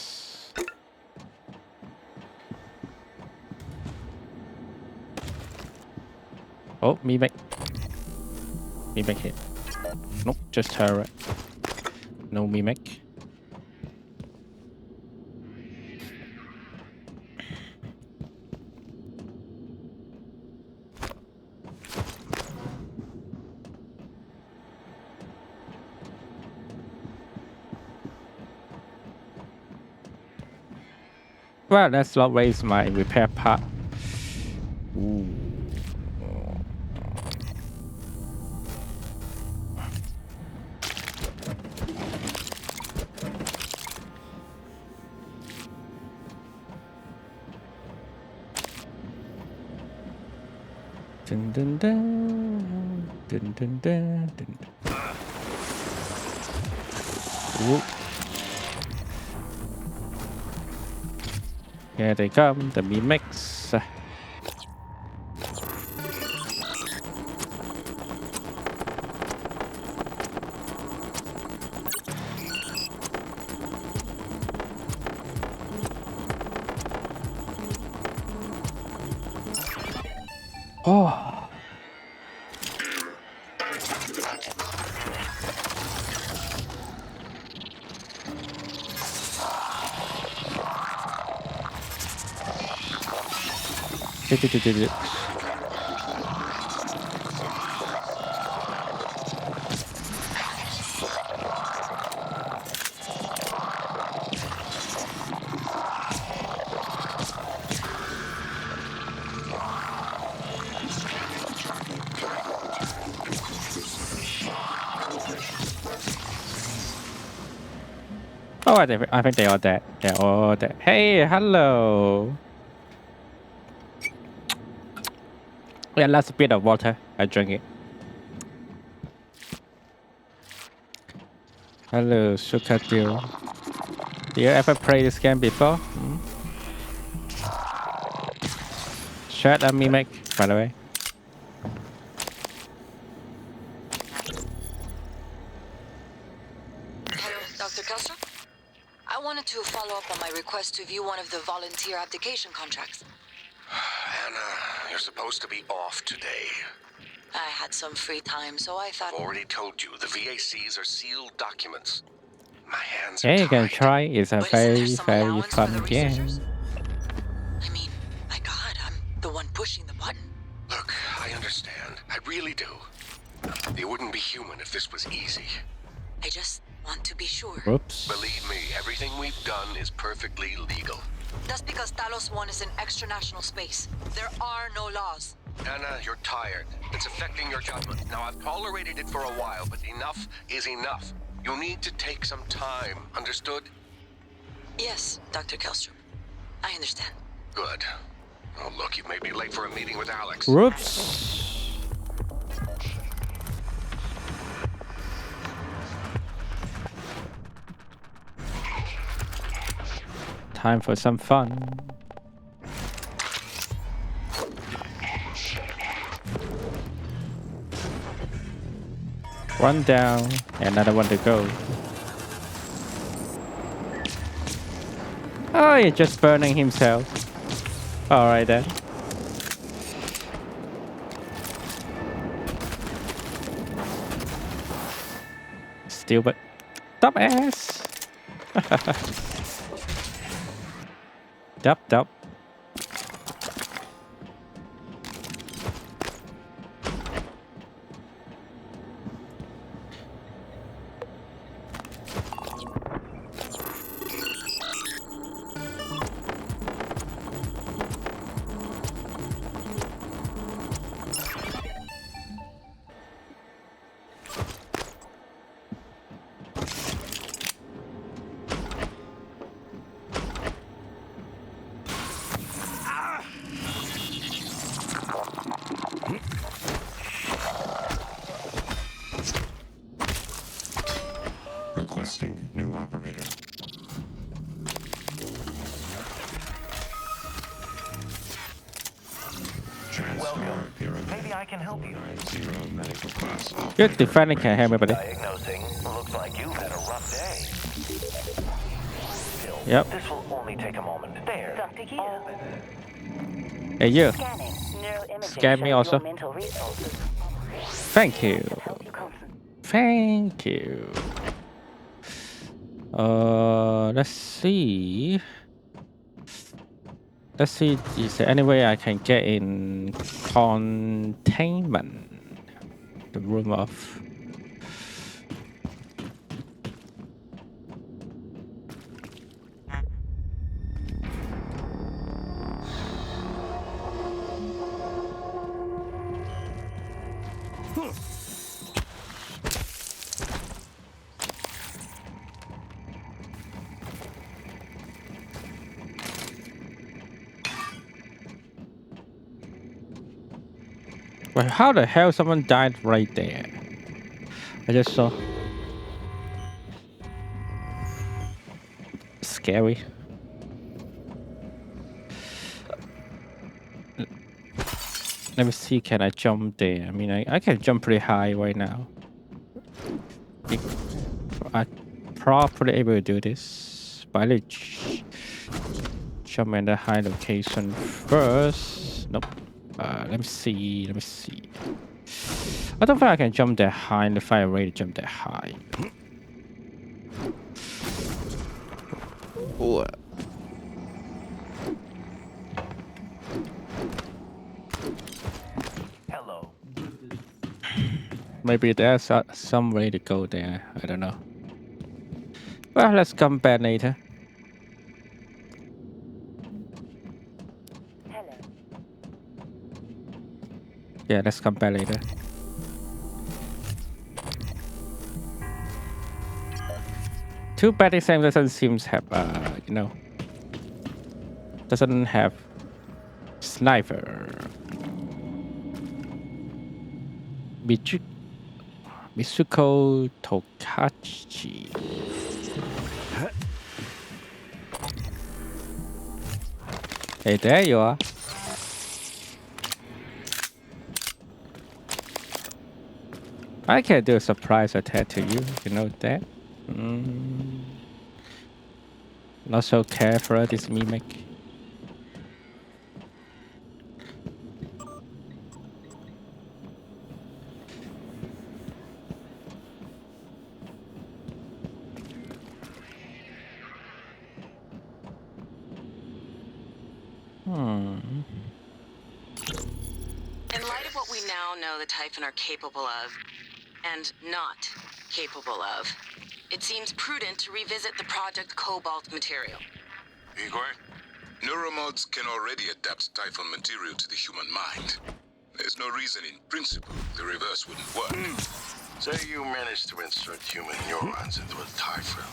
S1: Oh, mimic. Mimic hit. Nope, just turret. No mimic. Well, let's not waste my repair part. Ooh. Dun dun dun dun dun dun dun. Ooh. Here they come, the mimics. Oh. Oh, I think they are dead. They're all dead. Hey, hello. Yeah, last bit of water. I drink it. Hello, Sukadil. Do you ever play this game before? Chat a mimic, by the way.
S11: Hello, Dr. Kelstrup? I wanted to follow up on my request to view one of the volunteer abdication contracts.
S8: Anna, you're supposed to be off today.
S11: I had some free time, so I thought...
S8: I've already told you, the VACs are sealed documents. My hands are
S1: Yeah, you can
S8: tied.
S1: try. It's a very fun game.
S11: I mean, my God, I'm the one pushing the button.
S8: Look, I understand. I really do. It wouldn't be human if this was easy.
S11: I just want to be sure.
S1: Whoops.
S8: Believe me, everything we've done is perfectly legal.
S11: That's because Talos 1 is in extra-national space. There are no laws.
S8: Anna, you're tired. It's affecting your judgment. Now, I've tolerated it for a while, but enough is enough. You need to take some time, understood?
S11: Yes, Dr. Kelstrup. I understand.
S8: Good. Oh, look, you may be late for a meeting with Alex.
S1: Whoops. Time for some fun. One down, another one to go. Oh, he's just burning himself. Alright then. Stupid. Dumbass. Dup.
S9: Requesting new operator. Transfer pyramid.
S10: Maybe I can help you.
S9: 0 medical class off.
S1: Good defending can help me, buddy.
S10: Diagnosing. Looks like you've had a rough day. Still,
S1: Yep.
S10: this will only take a moment. There.
S3: Dr. Gill.
S1: Hey, you.
S3: Scanning. Neuroimaging
S1: Scan me
S3: shows
S1: also.
S3: your mental resources.
S1: Thank you.
S3: Help you concentrate.
S1: Thank you. Let's see. Let's see, is there any way I can get in containment? The room of... Wait, how the hell someone died right there? I just saw. Scary. Let me see, can I jump there? I mean, I can jump pretty high right now. I'm probably able to do this. But I need to jump in the high location first. Nope. Let me see. Let me see. I don't think I can jump that high in the fire rate to jump that high. Oh.
S12: Hello.
S1: Maybe there's some way to go there. I don't know. Well, let's come back later.
S3: Hello.
S1: Yeah, let's come back later. Too bad this game doesn't seem to have, you know, doesn't have sniper. Mitsuko Tokachi. Hey, there you are. I can do a surprise attack to you. You know that? Not so careful, this mimic.
S11: In light of what we now know the Typhon are capable of, and not capable of, it seems prudent to revisit the Project Cobalt material.
S6: Igor? Neuromods can already adapt Typhon material to the human mind. There's no reason in principle the reverse wouldn't work.
S8: Say you managed to insert human neurons into a Typhon.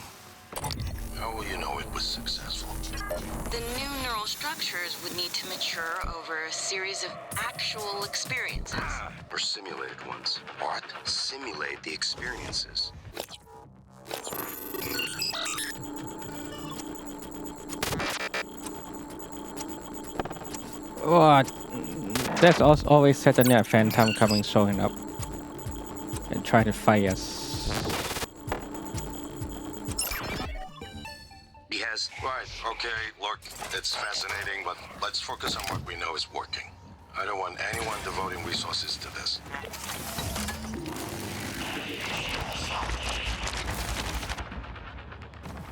S8: How will you know it was successful?
S11: The new neural structures would need to mature over a series of actual experiences.
S10: Or simulated ones. What? Simulate the experiences.
S1: What? There's always suddenly a phantom showing up and try to fight us.
S8: He has... Right, okay, look, it's fascinating, but let's focus on what we know is working. I don't want anyone devoting resources to this.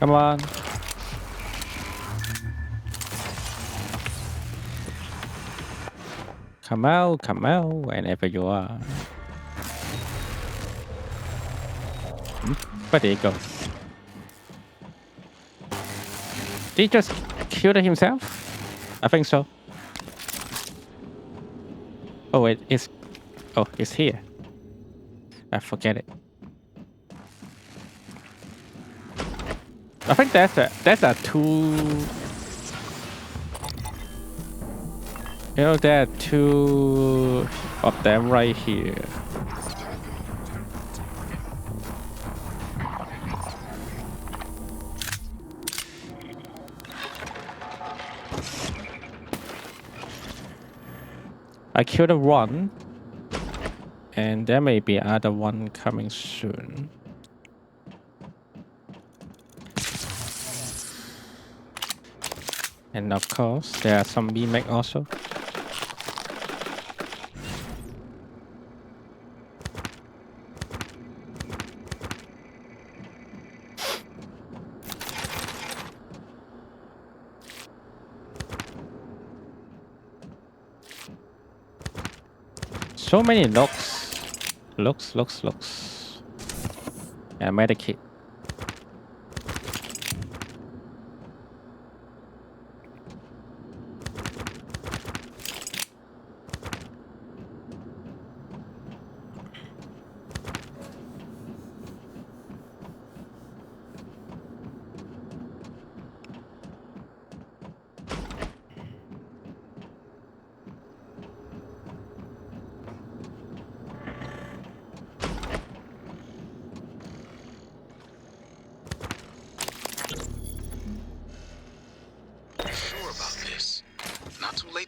S1: Come on. Come out, whenever you are. But there you go. Did he just kill himself? I think so. Oh wait, it's here. I forget it. I think that's a two. You know, there are two of them right here. I killed one, and there may be another one coming soon. And of course, there are some mimic also. So many looks. Yeah, medikit.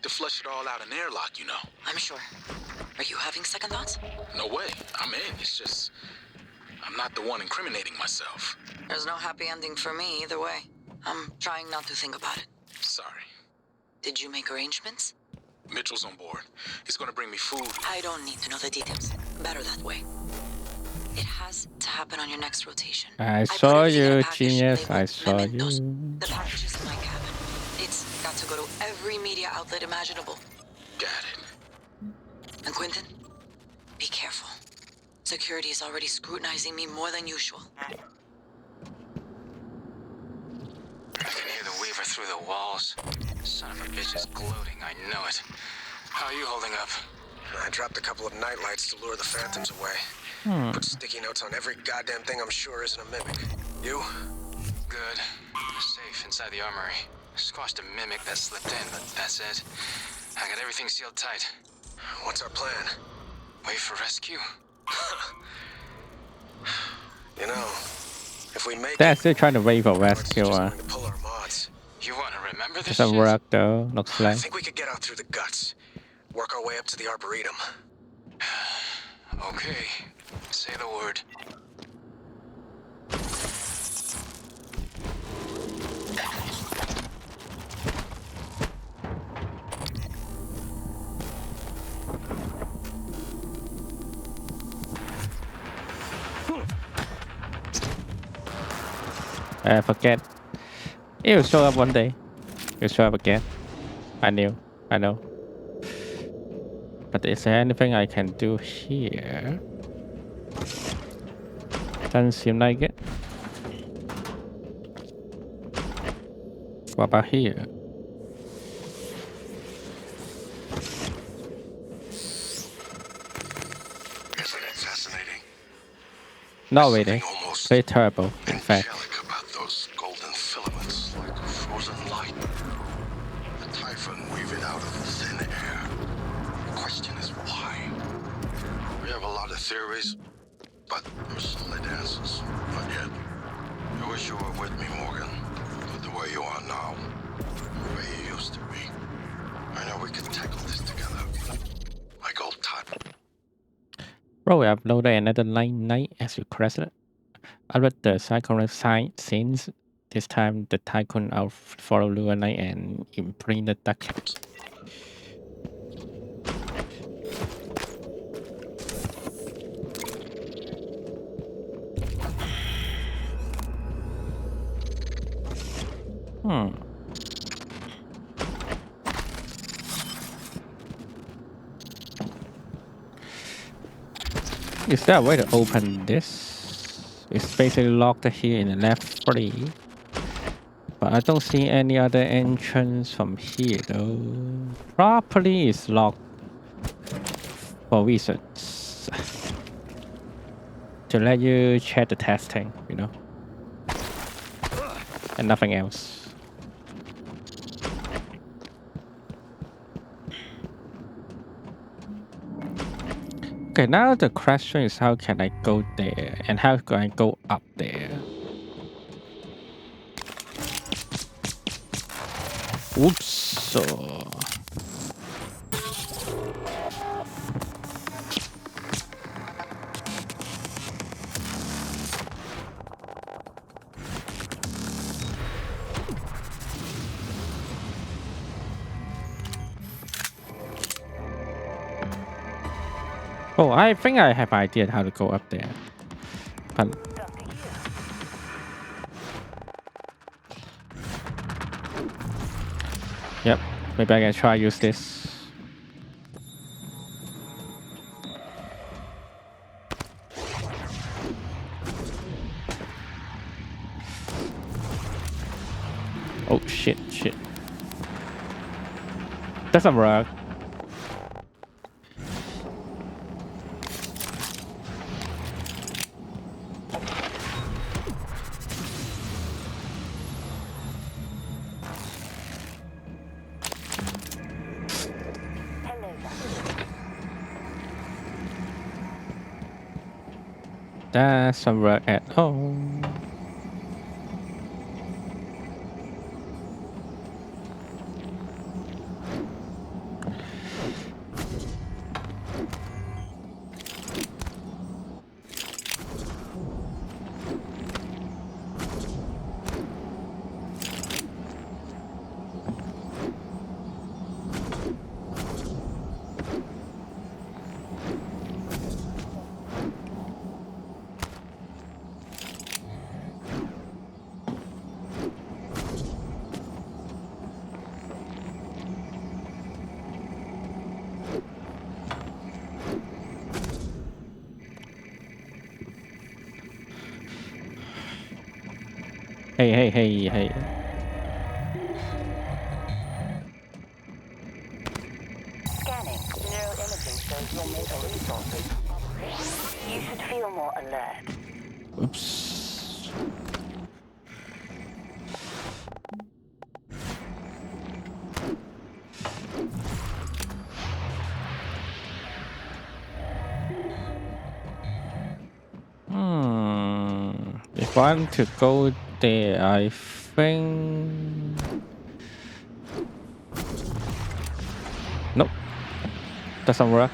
S6: Flush it all out in airlock, you know.
S11: I'm sure. Are you having second thoughts?
S6: No way. I'm in. It's just... I'm not the one incriminating myself.
S11: There's no happy ending for me either way. I'm trying not to think about it.
S6: Sorry.
S11: Did you make arrangements?
S6: Mitchell's on board. He's gonna bring me food.
S11: I don't need to know the details. Better that way. It has to happen on your next rotation.
S1: I
S11: put
S1: saw
S11: everything in a
S1: you,
S11: package
S1: genius. I
S11: labeled
S1: saw
S11: mementos.
S1: you.
S11: The package is in my cabin. It's got to go to every media outlet imaginable.
S6: Got it.
S11: And Quentin, be careful. Security is already scrutinizing me more than usual.
S6: I can hear the Weaver through the walls. Son of a bitch is gloating, I know it. How are you holding up?
S7: I dropped a couple of nightlights to lure the phantoms away. Put sticky notes on every goddamn thing I'm sure isn't a mimic. You?
S6: Good. Safe inside the armory. Squashed a mimic that slipped in, but that's it. I got everything sealed tight.
S7: What's our plan?
S6: Wait for rescue?
S7: You know, if we make
S1: They're still trying to wait for
S7: it's
S1: rescue.
S7: just going to pull our mods.
S6: You wanna remember this
S1: Doesn't
S6: shit?
S1: work though. Looks
S7: I
S1: like.
S7: think we could get out through the guts. Work our way up to the Arboretum.
S6: Okay. Say the word.
S1: Forget. It will show up one day. It will show up again. I know. But is there anything I can do here? Doesn't seem like it. What about here?
S8: Isn't it fascinating?
S1: Not really.
S8: Something almost
S1: Very terrible, in fact.
S8: angelic about those golden filaments, like frozen light. The Typhon weave it out of the thin air. The question is why? We have a lot of theories, but no solid answers. Not yet. I wish you were with me, Morgan. Not the way you are now. The way you used to be. I know we can tackle this together. Like old times.
S1: Bro, we uploaded another night as requested. Upload the synchronous scenes. This time the tycoon out follow Lua Knight and imprint the duck. Is there a way to open this? It's basically locked here in the left 3. But I don't see any other entrance from here though. Probably it's locked for reasons. To let you check the testing, you know. And nothing else. Okay, now the question is how can I go there and how can I go up there? Oops. So oh, I think I have an idea how to go up there. But yep, maybe I can try use this. Oh shit. Doesn't work. Doesn't work at all. Hey.
S3: Scanning. Neuroimaging shows your mental resources. You should feel more alert.
S1: Oops. If I want to go there, I think. Nope. Doesn't work.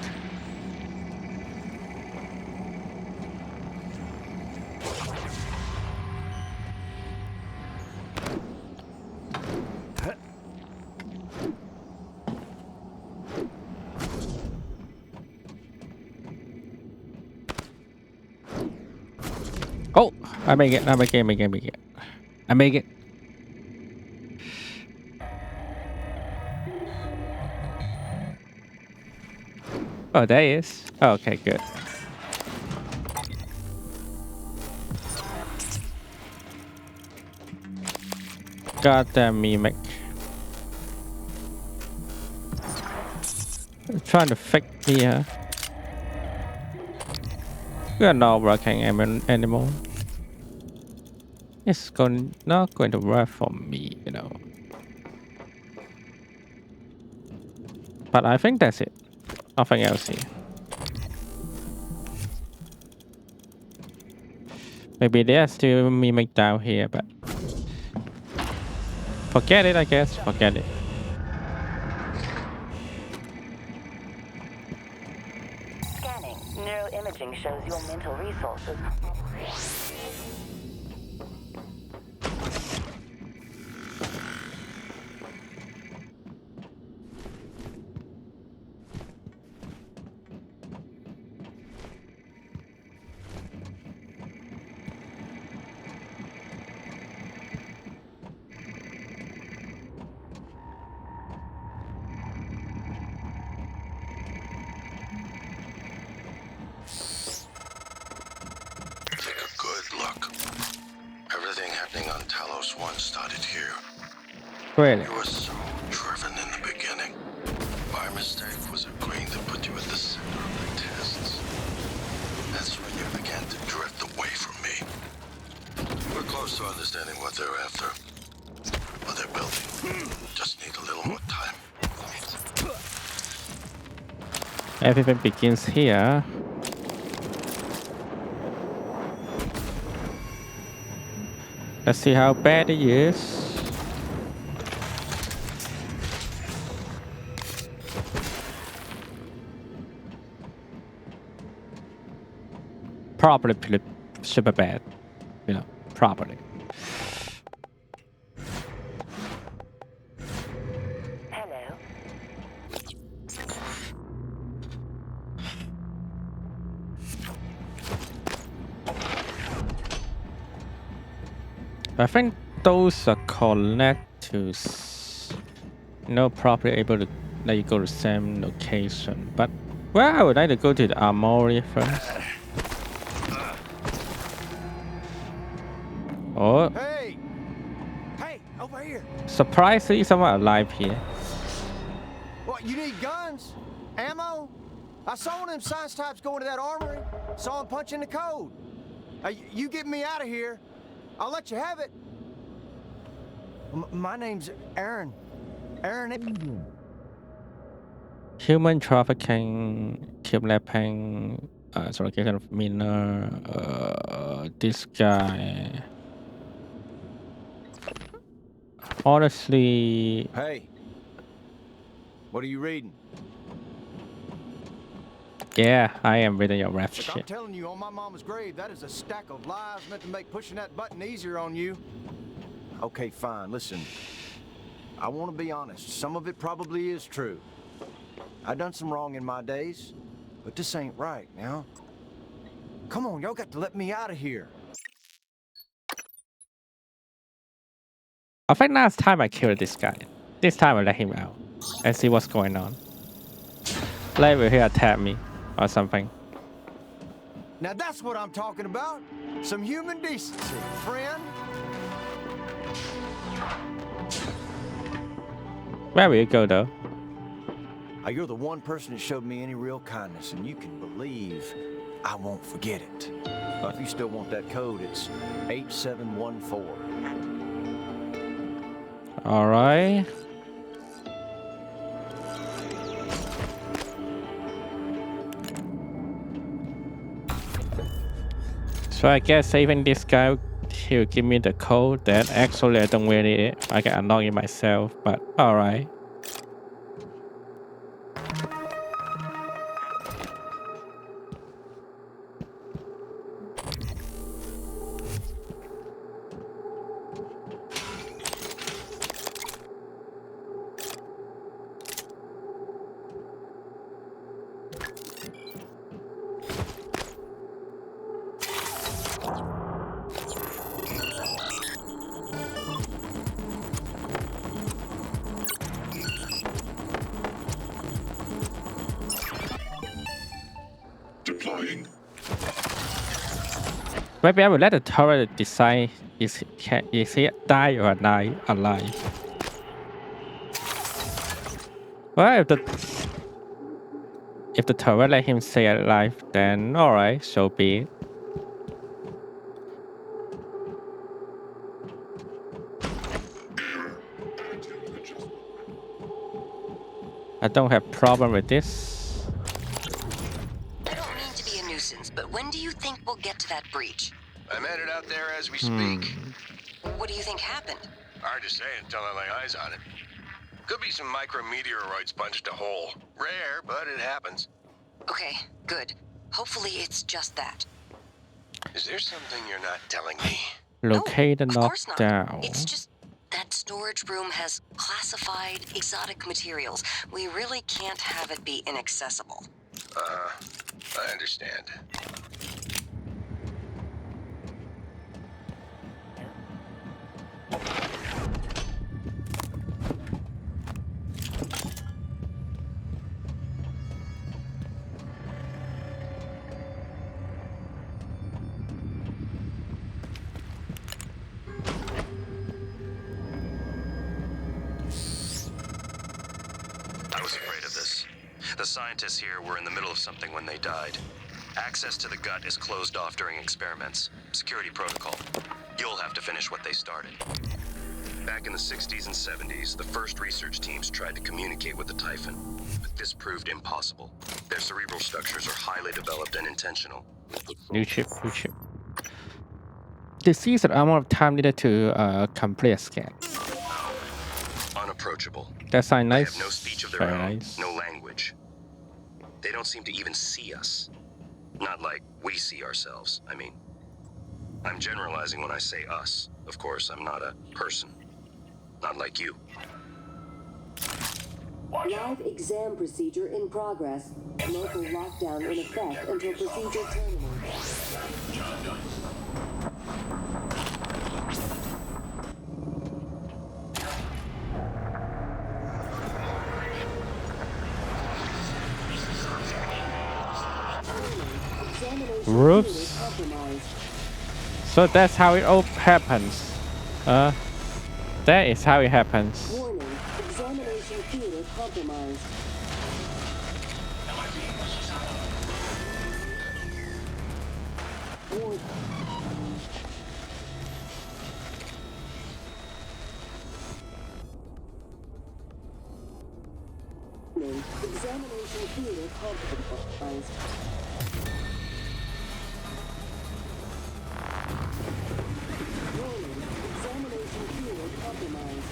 S1: Oh, I make it. I make it. I make it. Oh, there he is. Oh, okay, good. Goddamn mimic. Trying to fake me, huh? We are not working anymore. It's not going to work for me, you know. But I think that's it. Nothing else here. Maybe there's still mimic down here, but forget it, I guess. Forget it.
S3: Scanning. Neuroimaging shows your mental resources.
S8: Take a good look. Everything happening on Talos 1 started here.
S1: Really?
S8: You were so driven in the beginning. My mistake was agreeing to put you at the center of the tests. That's when you began to drift away from me. We're close to understanding what they're after. What they're building. Just need a little more time.
S1: Everything begins here. Let's see how bad it is. Probably super bad. You know, probably.
S3: Hello.
S1: I think those are connect to, probably able to let you go to the same location. But well, I would like to go to the armory first. Oh,
S12: Hey, over here.
S1: surprisingly, someone alive here.
S12: What, you need guns? Ammo? I saw one of them science types go into that armory. Saw him punching the code. You get me out of here, I'll let you have it. My name's Aaron.
S1: Human trafficking, kidnapping, location of Miner, this guy. Honestly,
S12: Hey, what are you reading?
S1: yeah, I am reading your rap
S12: Look, I'm
S1: shit.
S12: telling you, on my mama's grave, that is a stack of lies meant to make pushing that button easier on you. Okay, fine, listen. I want to be honest. Some of it probably is true. I done some wrong in my days, but this ain't right now. Come on, y'all got to let me out of here.
S1: I think last time I killed this guy. This time I let him out and see what's going on. Later he'll attack me or something.
S12: Now that's what I'm talking about. Some human decency, friend.
S1: Where will you go though?
S12: You're the one person that showed me any real kindness, and you can believe I won't forget it. If you still want that code, it's 8714.
S1: All right. So I guess even this guy, he'll give me the code that actually I don't really, I can unlock it myself, but all right.
S5: Deploying.
S1: Maybe I will let the turret decide is he die or alive. Well, if the turret let him stay alive, then alright, so be it. I don't have problem with this.
S13: I don't mean to be a nuisance, but when do you think we'll get to that breach?
S8: I'm headed out there as we speak.
S13: What do you think happened?
S8: Hard to say until I lay eyes on it. Could be some micrometeoroids punched a hole. Rare, but it happens.
S13: Okay, good. Hopefully it's just that.
S8: Is there something you're not telling me?
S1: Locate the
S13: Of course not.
S1: knockdown.
S13: It's just that storage room has classified exotic materials. We really can't have it be inaccessible.
S8: I understand.
S10: I was afraid of this. The scientists here were in the middle of something when they died. Access to the gut is closed off during experiments. Security protocol. You'll have to finish what they started. Back in the 60s and 70s, the first research teams tried to communicate with the Typhon, but this proved impossible. Their cerebral structures are highly developed and intentional.
S1: New chip. This is the amount of time needed to complete a scan.
S10: Unapproachable.
S1: That's
S10: They
S1: nice.
S10: have no speech of their
S1: Very
S10: own,
S1: nice.
S10: no language. They don't seem to even see us. Not like we see ourselves, I mean. I'm generalizing when I say us. Of course, I'm not a person. Not like you.
S2: Live exam procedure in progress. Local lockdown in effect until procedure terminates.
S1: Whoops. So that's how it all happens. That is how it happens.
S2: Warning, examination theater compromised. Warning. Examination theater compromised. Warning, examination theater compromised.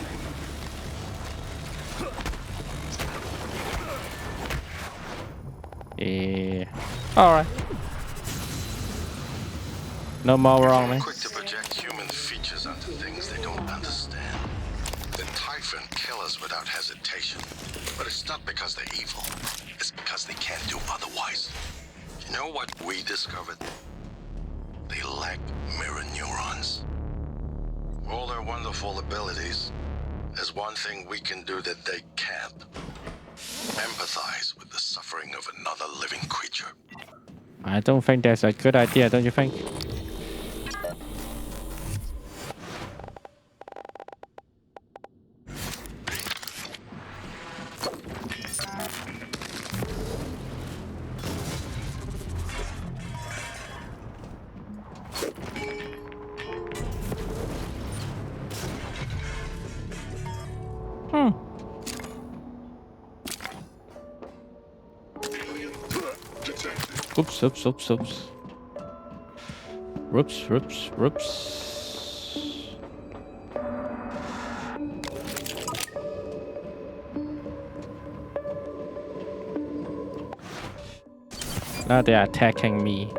S1: Yeah. Alright. No more wrong, man.
S8: Quick to project human features onto things they don't understand. The Typhon kill us without hesitation. But it's not because they're evil. It's because they can't do otherwise. You know what we discovered? They lack mirror neurons. All their wonderful abilities, there's one thing we can do that they can't. Empathize with the suffering of another living creature.
S1: I don't think that's a good idea, don't you think? Oops, oops, oops, oops. Whoops, whoops, whoops. Now they are attacking me.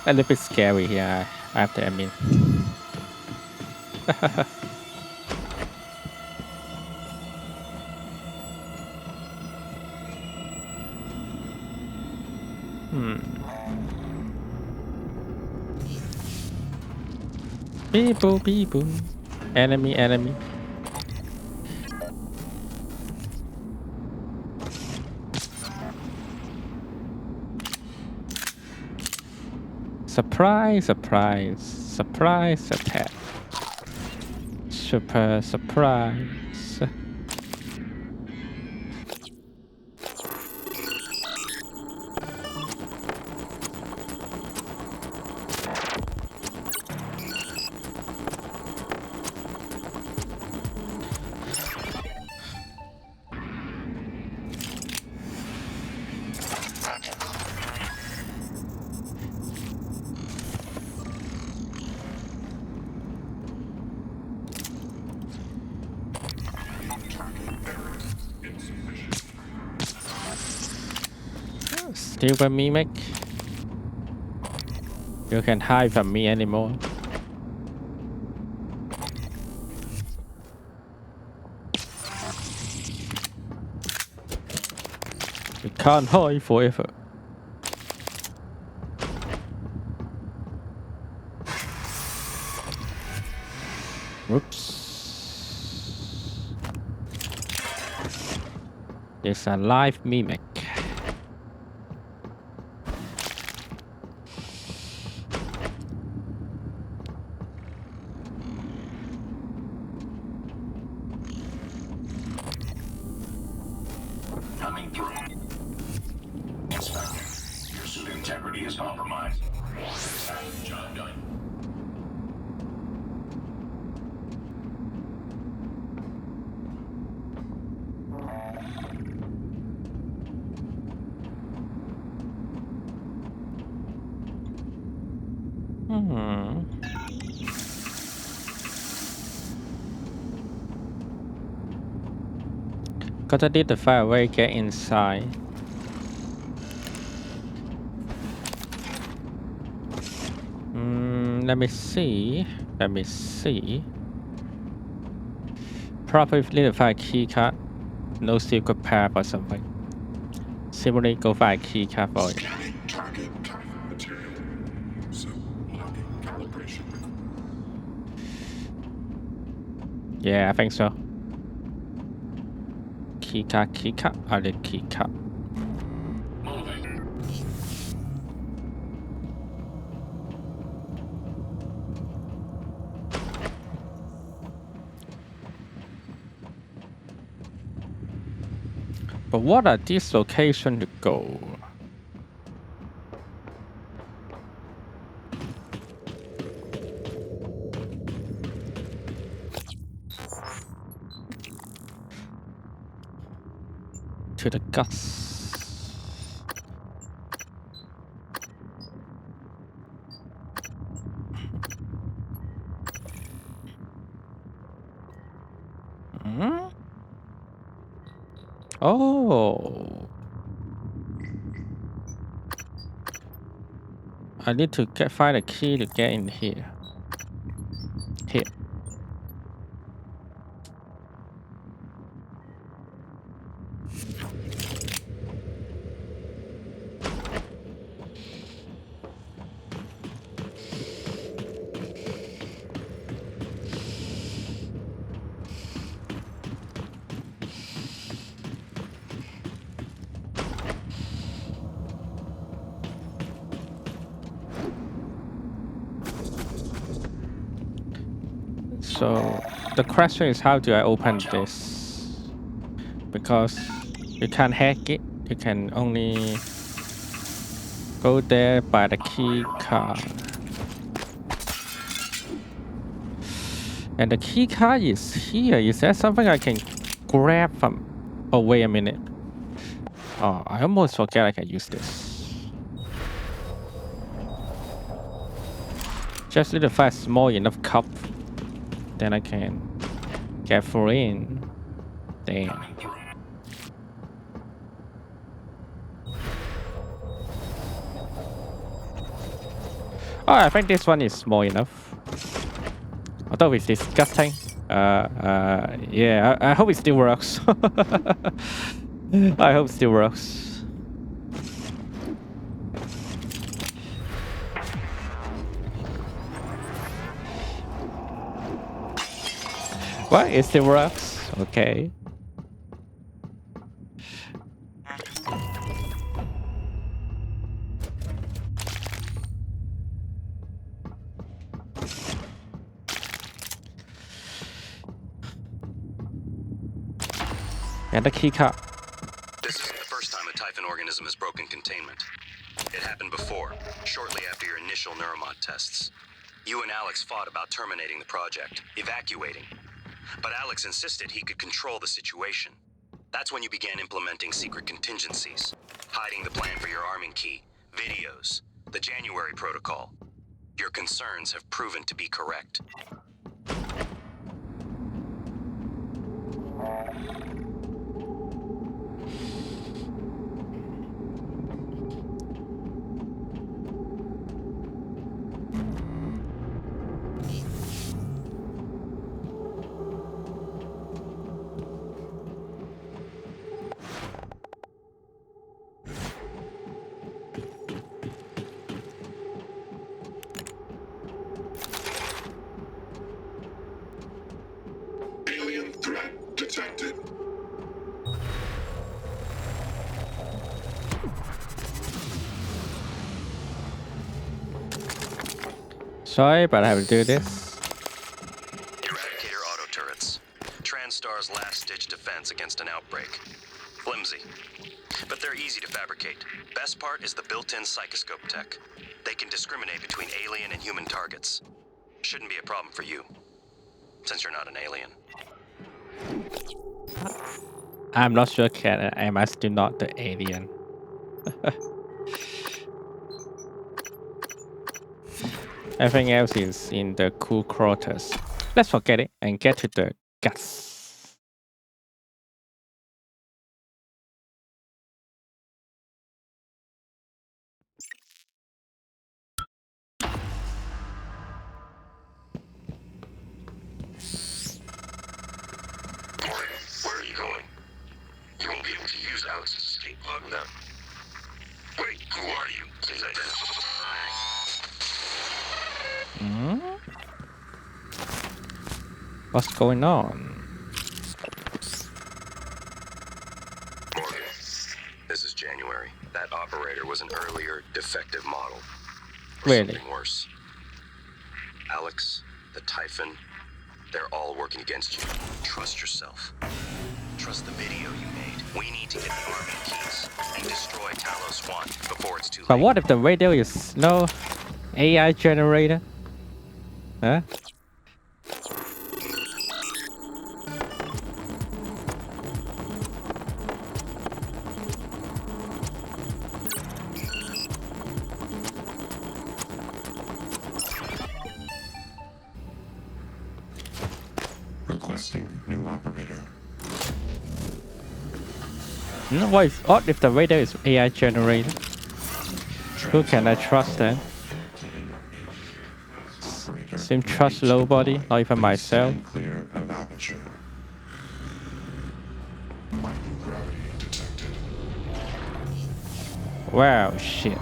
S1: A little bit scary here, I have to admit. People, people. Enemy, enemy. Surprise, surprise, surprise attack. Super surprise. Still a mimic. You can't hide from me anymore. You can't hide forever. Whoops. It's a live mimic.
S9: Coming through. Inspector, your suit integrity is compromised. Job done.
S1: Gotta need the fire away, get inside. Let me see. Let me see. Probably need to find a key card. No secret path or something. Simply go find a key card for it.
S9: Target material. So, locking calibration.
S1: Yeah, I think so. Key card, or the key card. But what are these locations to go? To the guts. Oh, I need to find a key to get in here. Here. So the question is, how do I open this? Because you can't hack it. You can only go there by the key card. And the key card is here. Is there something I can grab from? Oh, wait a minute. Oh, I almost forget I can use this. Just need to find a small enough cup. Then I can get for in. Damn. Oh, I think this one is small enough. Although it's disgusting. Yeah, I hope it still works. I hope it still works. What? It still works? Okay. And the key card.
S10: This isn't the first time a Typhon organism has broken containment. It happened before, shortly after your initial neuromod tests. You and Alex fought about terminating the project, evacuating. But Alex insisted he could control the situation. That's when you began implementing secret contingencies, hiding the plan for your arming key, videos, the January protocol. Your concerns have proven to be correct.
S9: Alien threat detected.
S1: Sorry, but I have to do this.
S10: Eradicator auto turrets. TranStar's last-ditch defense against an outbreak. Flimsy. But they're easy to fabricate. Best part is the built-in psychoscope tech. They can discriminate between alien and human targets. Shouldn't be a problem for you, since you're not an alien.
S1: I'm not sure, am I still not the alien? Everything else is in the cool quarters. Let's forget it and get to the guts.
S5: Where are you going? You won't be able to use Alex's escape pod without... Wait, who are you? Please identify.
S1: Hmm? What's going on?
S10: Morgan, this is January. That operator was an earlier, defective model. Or
S1: Really?
S10: something worse. Alex, the Typhon, they're all working against you. Trust yourself. Trust the video you made. We need to get the army keys and destroy Talos 1 before it's too late.
S1: But what if the radio is no AI generator? Huh?
S9: Requesting new operator.
S1: No, what if the radio is AI generated? Who can I trust then? Seem trust nobody, not even myself.
S9: Clear of aperture. Microgravity detected.
S1: Wow, shit.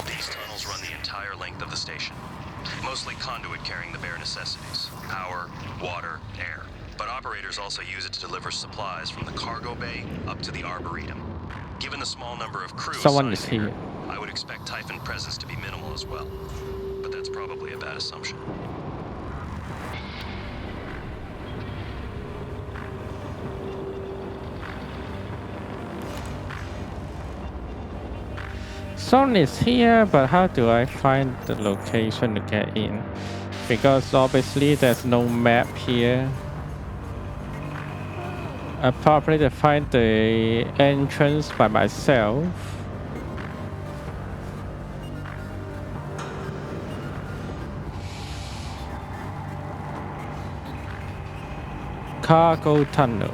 S10: These tunnels run the entire length of the station. Mostly conduit carrying the bare necessities. Power, water, air. But operators also use it to deliver supplies from the cargo bay up to the Arboretum. Given the small number of crew
S1: Someone is
S10: assigned
S1: here.
S10: I would expect Typhon presence to be minimal as well. But that's probably a bad assumption.
S1: Someone is here, but how do I find the location to get in? Because obviously there's no map here. I probably to find the entrance by myself. Cargo tunnel.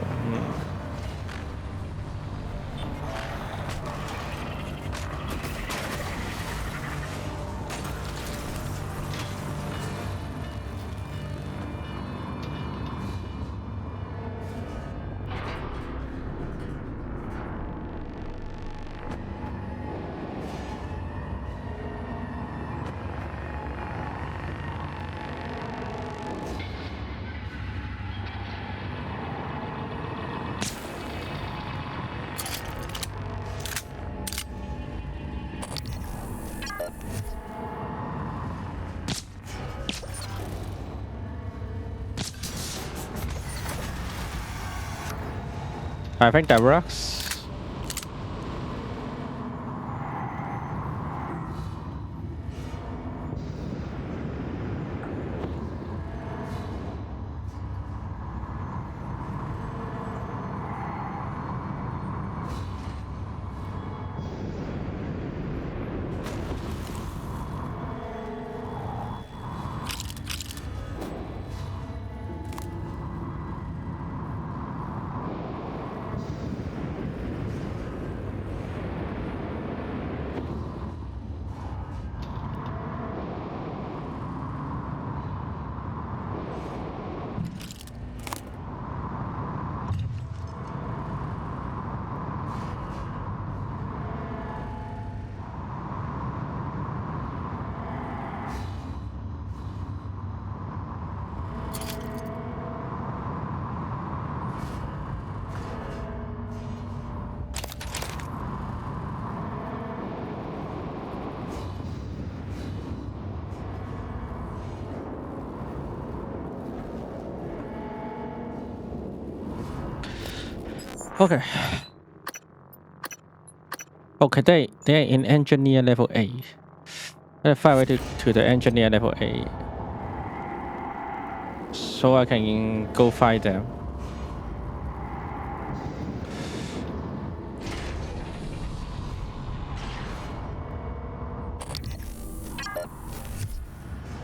S1: I think that works. Okay. Okay, they're in engineer level A. Let's find a way to the engineer level A. So I can go find them.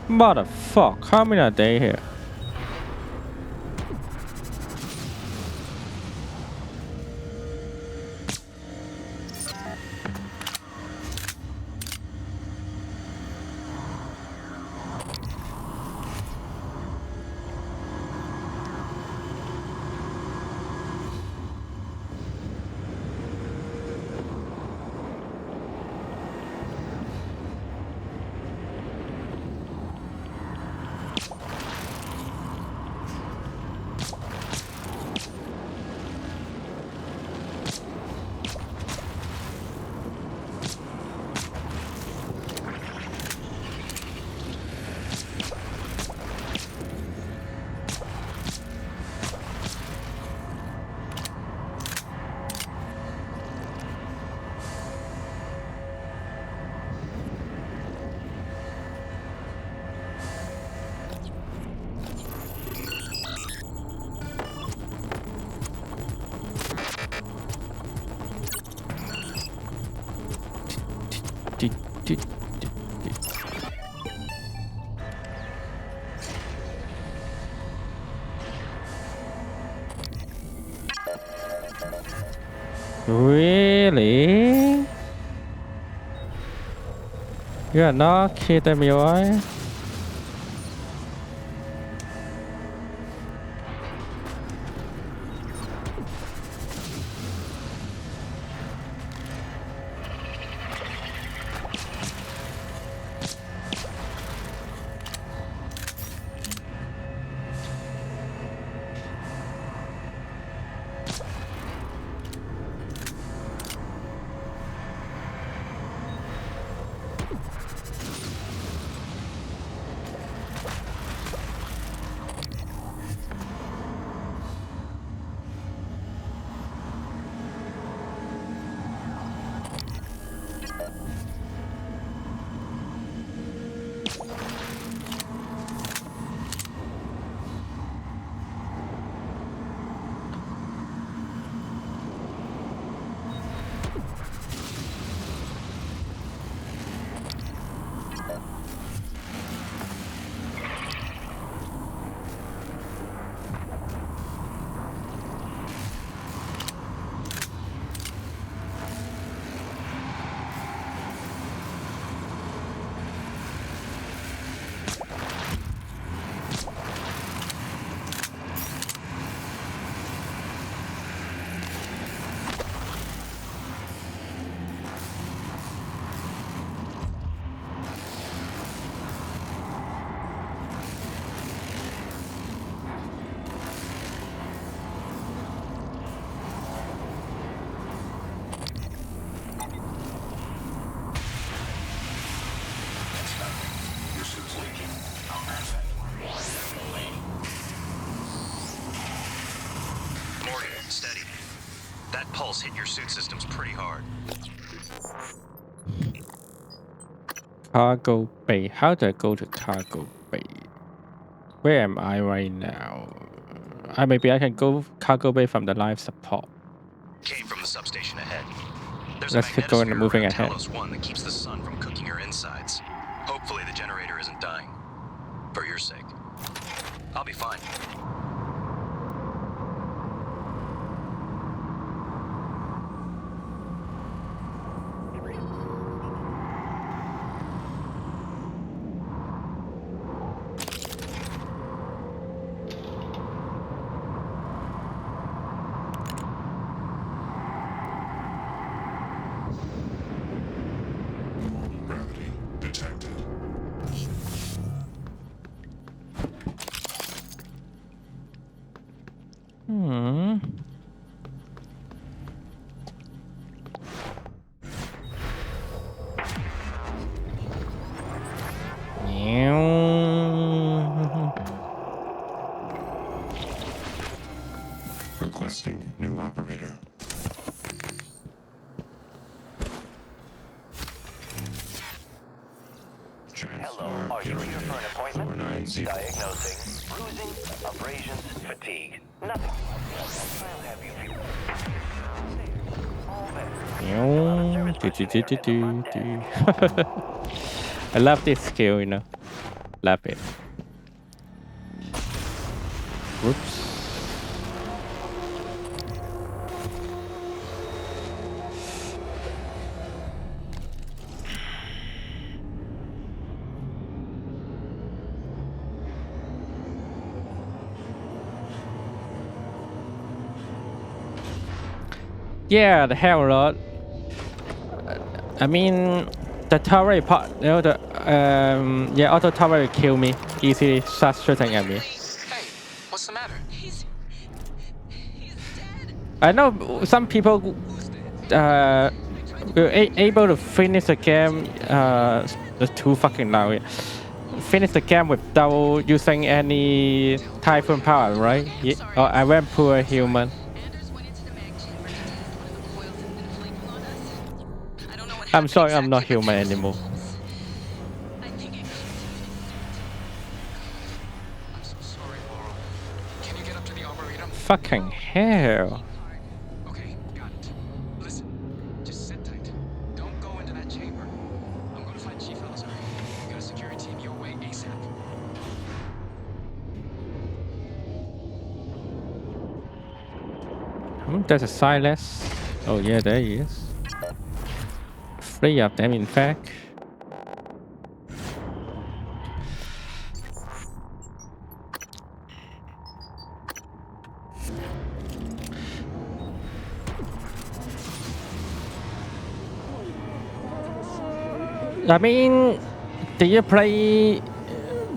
S1: Motherfuck, how many are they here? Really? You're not kidding me, right?
S10: particles hit your suit systems pretty hard.
S1: Cargo bay. How do I go to cargo bay? Where am I right now? Maybe I can go cargo bay from the life support.
S10: Came from the substation ahead. There's
S1: Let's
S10: a
S1: keep going and
S10: magnetosphere
S1: moving
S10: around
S1: ahead.
S10: Talos 1 that keeps the sun from cooking your insides. Hopefully the generator isn't dying. For your sake. I'll be fine.
S9: Gravity detected. Requesting new operator.
S5: Hello, are you here for an appointment? Diagnosing, bruising, abrasions, fatigue. Nothing. I'll have you feel.
S1: I love this skill, you know. Love it. Whoops. Yeah, the hell lot. I mean, the turret part, you know, the yeah, auto turret will kill me easily. Start shooting at me.
S6: Hey, what's the matter?
S1: I know some people were able to finish the game. It's too fucking loud. Finish the game without using any typhoon power, right? Yeah. Oh, I went poor human. I'm sorry, I'm not human anymore.
S6: I'm so sorry, Laurel. Can you get up to the arboretum?
S1: Fucking hell.
S6: Okay, got it. Listen, just sit tight. Don't go into that chamber. I'm gonna find Chief Elzar. Get a security team your way ASAP.
S1: There's a Silas. Oh yeah, there he is. 3 of them, in fact. I mean, do you play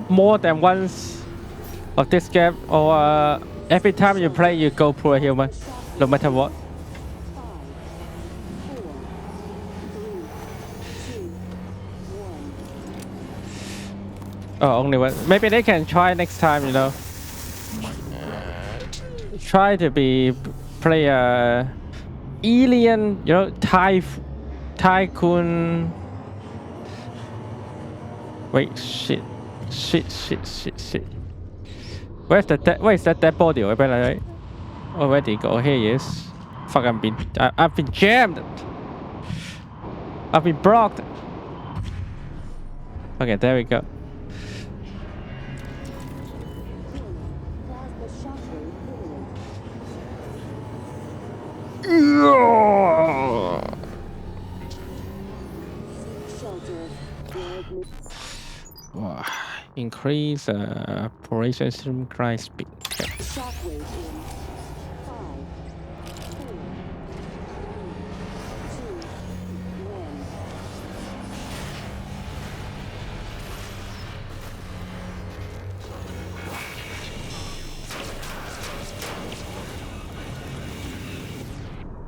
S1: more than once of this game, or every time you play you go pro human, no matter what? Oh, only one. Maybe they can try next time, you know. Try to play alien, you know, tycoon. Wait, shit. Where's that dead body? Right? Oh, where did he go? Here he is. Fuck, I've been jammed. I've been blocked. Okay, there we go. Wow. Increase operation stream cry speed. Okay.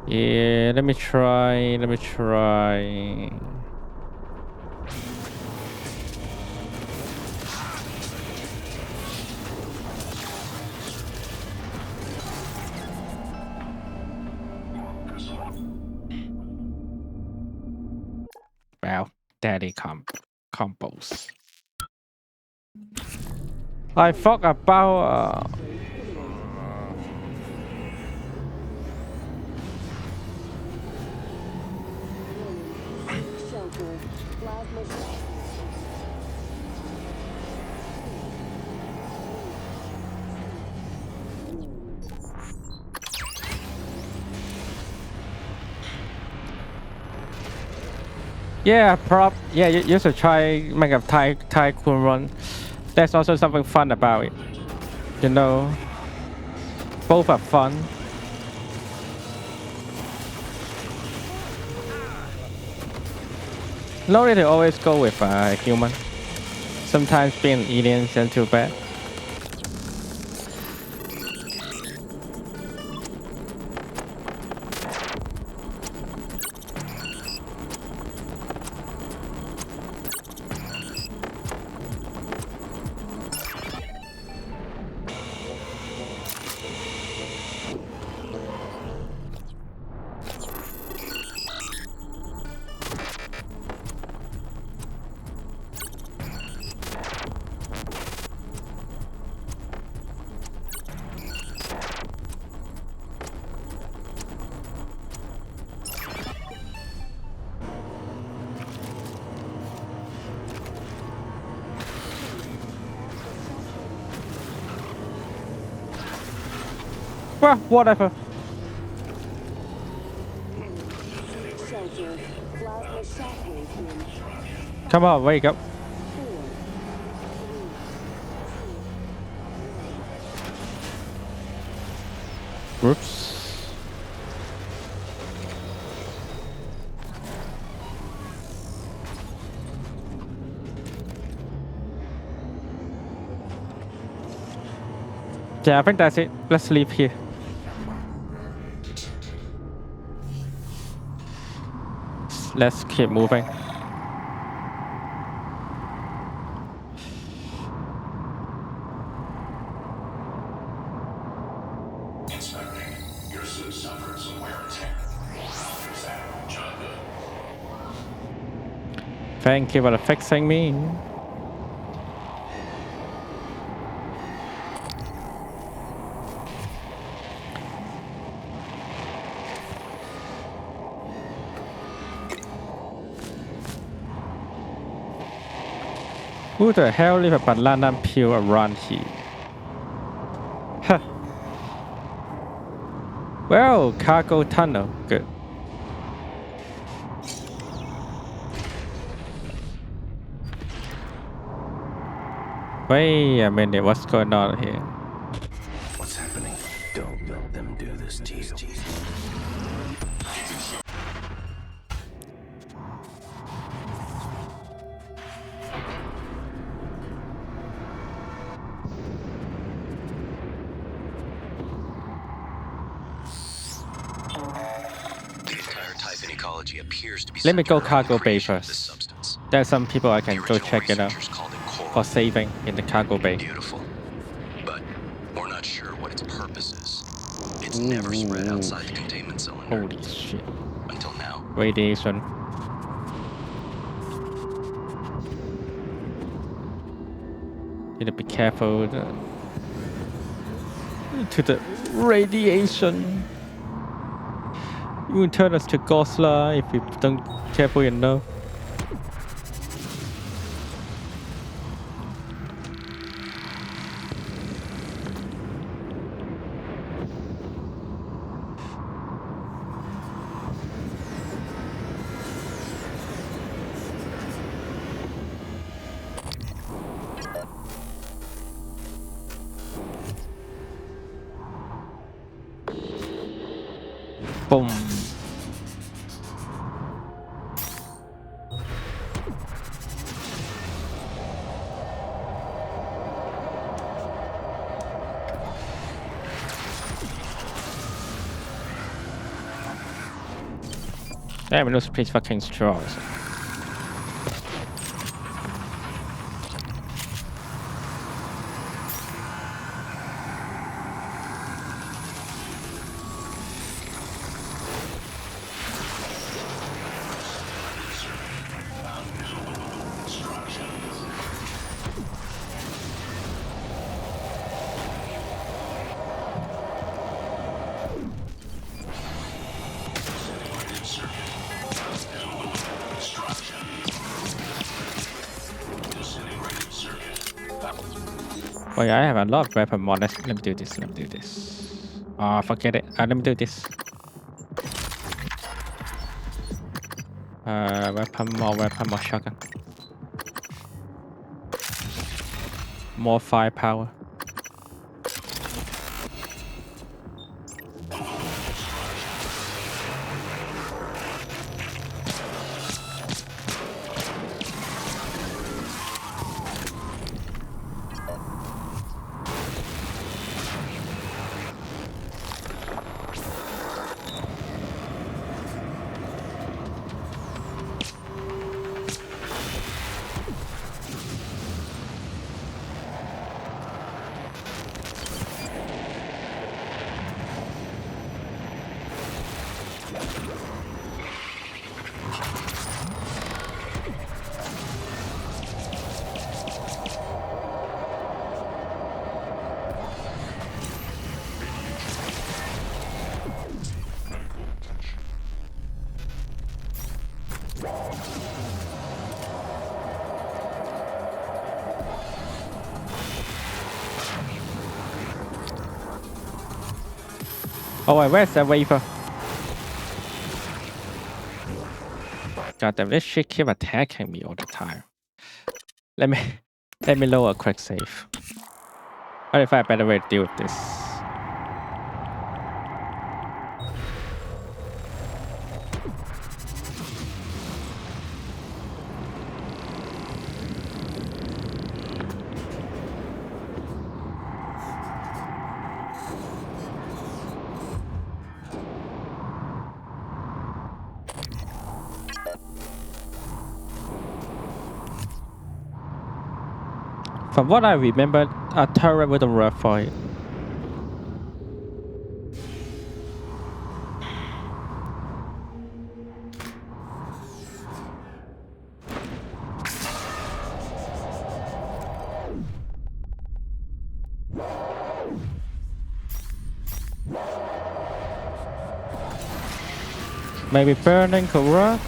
S1: Yeah, let me try. about daddy combos. I thought about
S2: Shelter. Plasma shelter.
S1: yeah, you should try make a tycoon run. There's also something fun about it. You know, both are fun. No need to always go with a human. Sometimes being an alien isn't too bad. Well, whatever.
S2: Shelter. Plasma shockwave beam.
S1: Come on, wake up.
S2: 4,
S1: Whoops. Yeah, I think that's it. Let's leave here. Let's keep moving.
S9: Inspecting. Your suit suffered some wear and tear. Is that John Good?
S1: Thank you for fixing me. Who the hell leave a banana peel around here? Huh. Well, cargo tunnel. Good. Wait a minute, what's going on here?
S8: What's happening? Don't let them do this to you.
S10: The entire type in ecology appears to be
S1: Let me go
S10: centered around the
S1: cargo bay
S10: creation of this
S1: first.
S10: substance.
S1: There's some people I can
S10: The
S1: go
S10: original
S1: check it out
S10: researchers called it coral.
S1: for saving in the cargo bay.
S10: Beautiful, but we're not sure what its purpose is. It's never spread outside the containment cylinder
S1: Holy shit.
S10: until now.
S1: Radiation. Need to be careful to the radiation. You will turn us to Goslar if you don't careful enough. Boom. Damn, it looks pretty fucking strong. Oh yeah, I have a lot of weapon mod. Let me do this. Oh, forget it. Let me do this. Weapon more shotgun. More firepower. Oh, wait, where's the wafer? God damn, this shit keep attacking me all the time. Let me lower a quick save. What if I have a better way to deal with this? From what I remember, a turret wouldn't work for it. Maybe burning could work.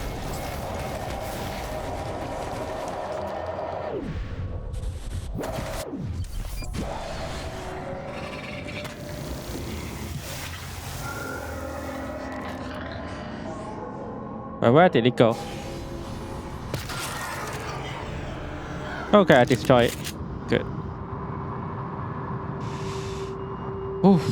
S1: But where did it go? Okay, I destroyed it. Good. Oof.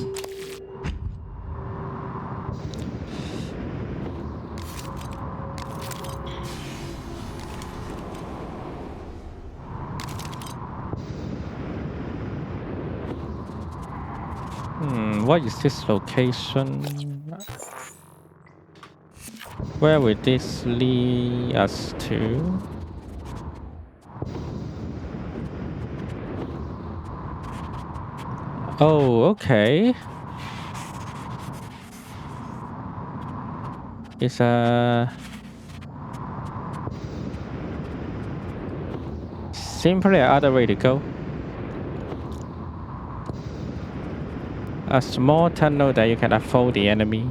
S1: What is this location? Where will this lead us to? Oh, okay. It's simply another way to go. A small tunnel that you can avoid the enemy.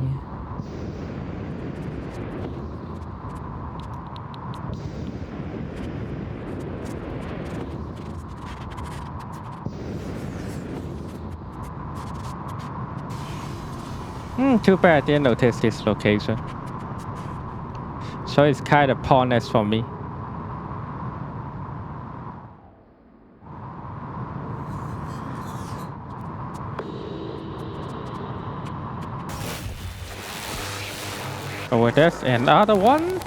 S1: Too bad I didn't notice this location. So it's kind of pointless for me. Oh, there's another one.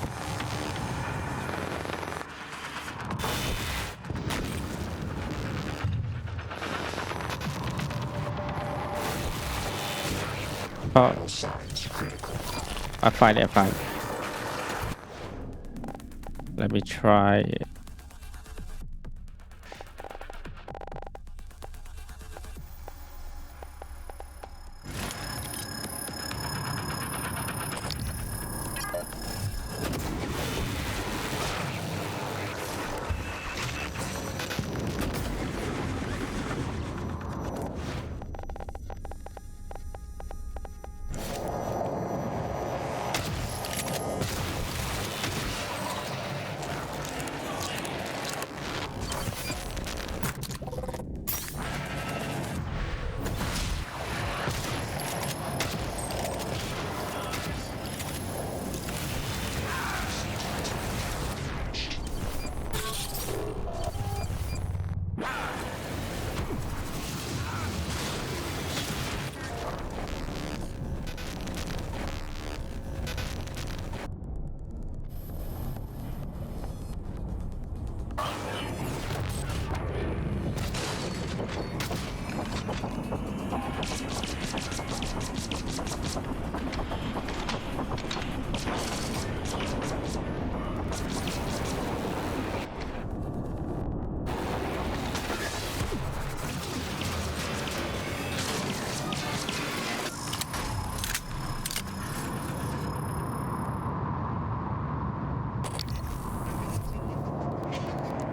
S1: Oh, I find it. Let me try it.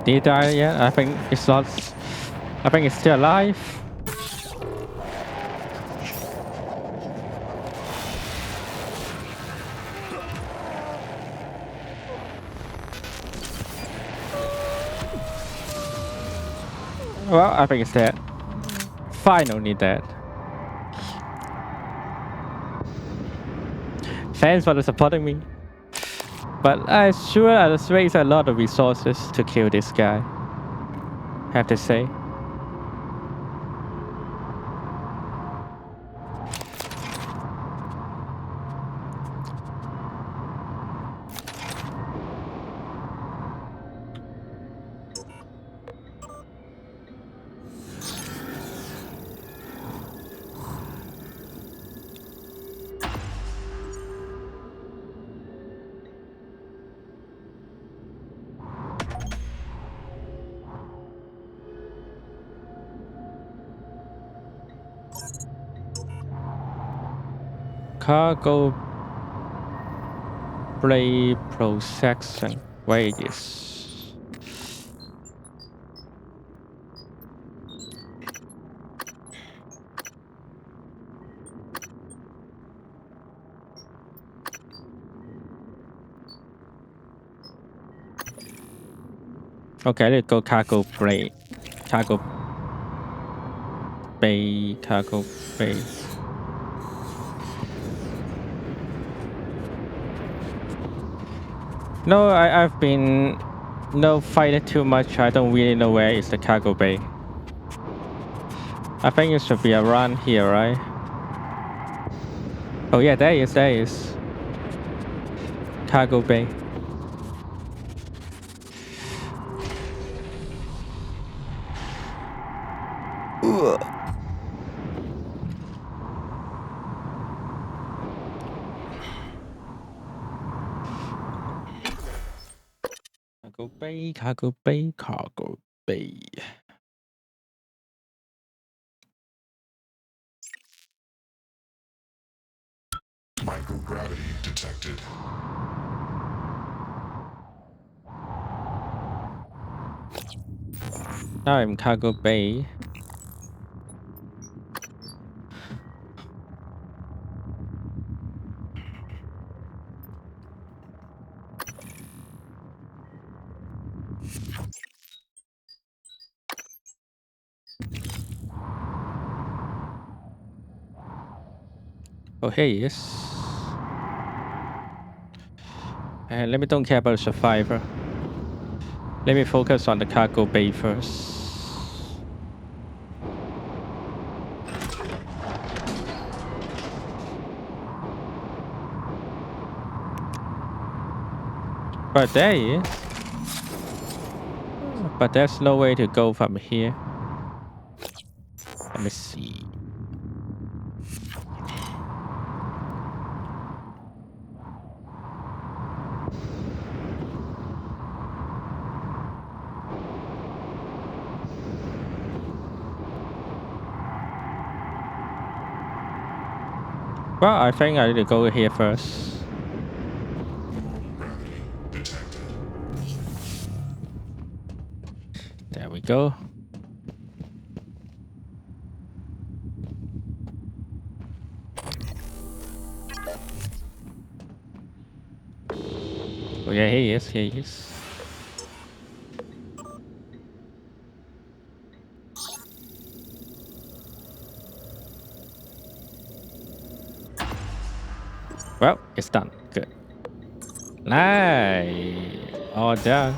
S1: Did he die yet? I think it's not. I think it's still alive. Well, I think it's dead. Finally dead. Thanks for supporting me. But I sure I'll waste a lot of resources to kill this guy. Have to say. Cargo blade protection wages. Okay, let's go cargo blade. Cargo bay. Cargo bay. No, I've been fighting too much. I don't really know where is the cargo bay. I think it should be around here, right? Oh yeah, there is. Cargo bay. Cargo bay.
S9: Microgravity detected.
S1: Now I'm cargo bay. Oh, here he is. And let me don't care about the survivor. Let me focus on the cargo bay first. But there he is. But there's no way to go from here. Let me see. Well, I think I need to go here first. There we go. Oh yeah, here he is. Well, it's done. Good. Nice. All done.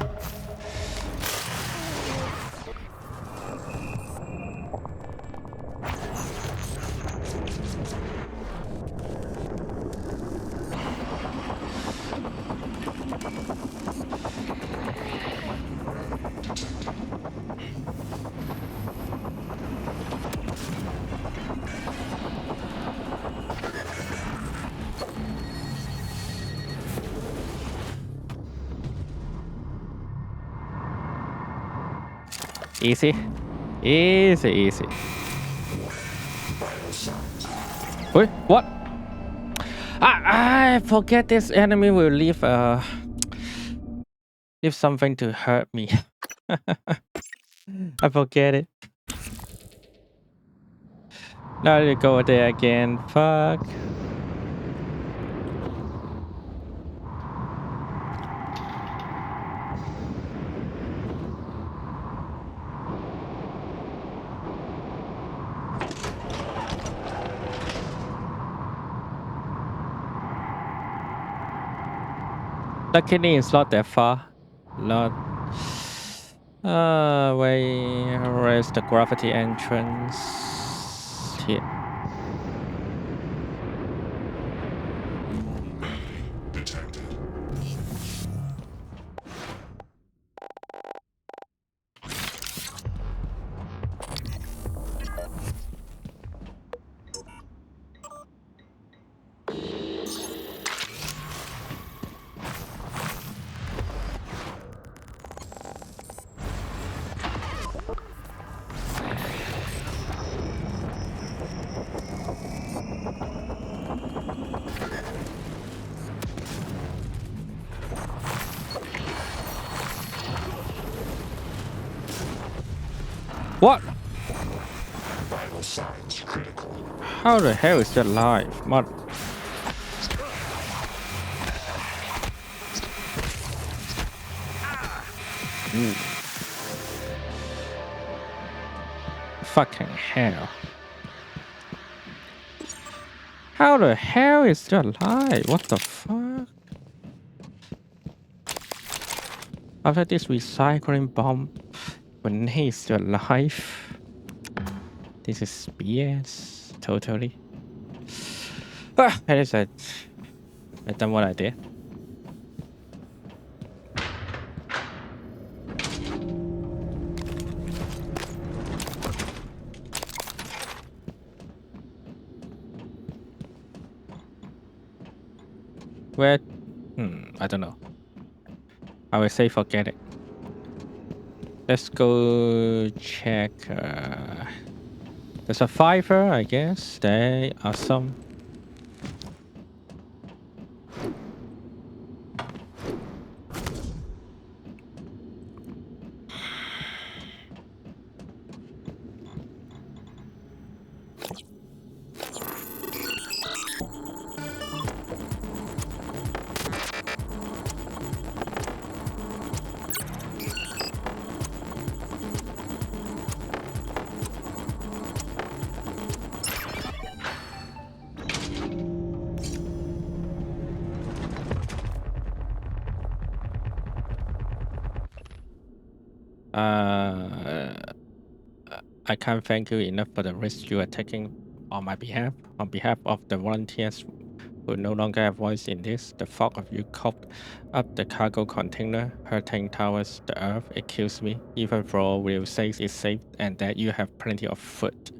S1: Easy. Easy. Wait, what? I forget this enemy will leave something to hurt me. I forget it. Now I go there again. Fuck. Luckily, it's not that far. Not. Where's the gravity entrance? Here. What?
S9: Vital signs critical.
S1: How the hell is that alive? What? Ooh. Fucking hell. How the hell is that alive? What the fuck? After this recycling bomb, when he's still alive. This is BS. Totally. That is it. I done what I did. Where? I don't know. I will say forget it. Let's go check the survivor, I guess. There are some. I can't thank you enough for the risk you are taking on my behalf. On behalf of the volunteers who no longer have voice in this, the thought of you caught up the cargo container hurtling towards the earth, it kills me. Even though we'll say it's safe and that you have plenty of food.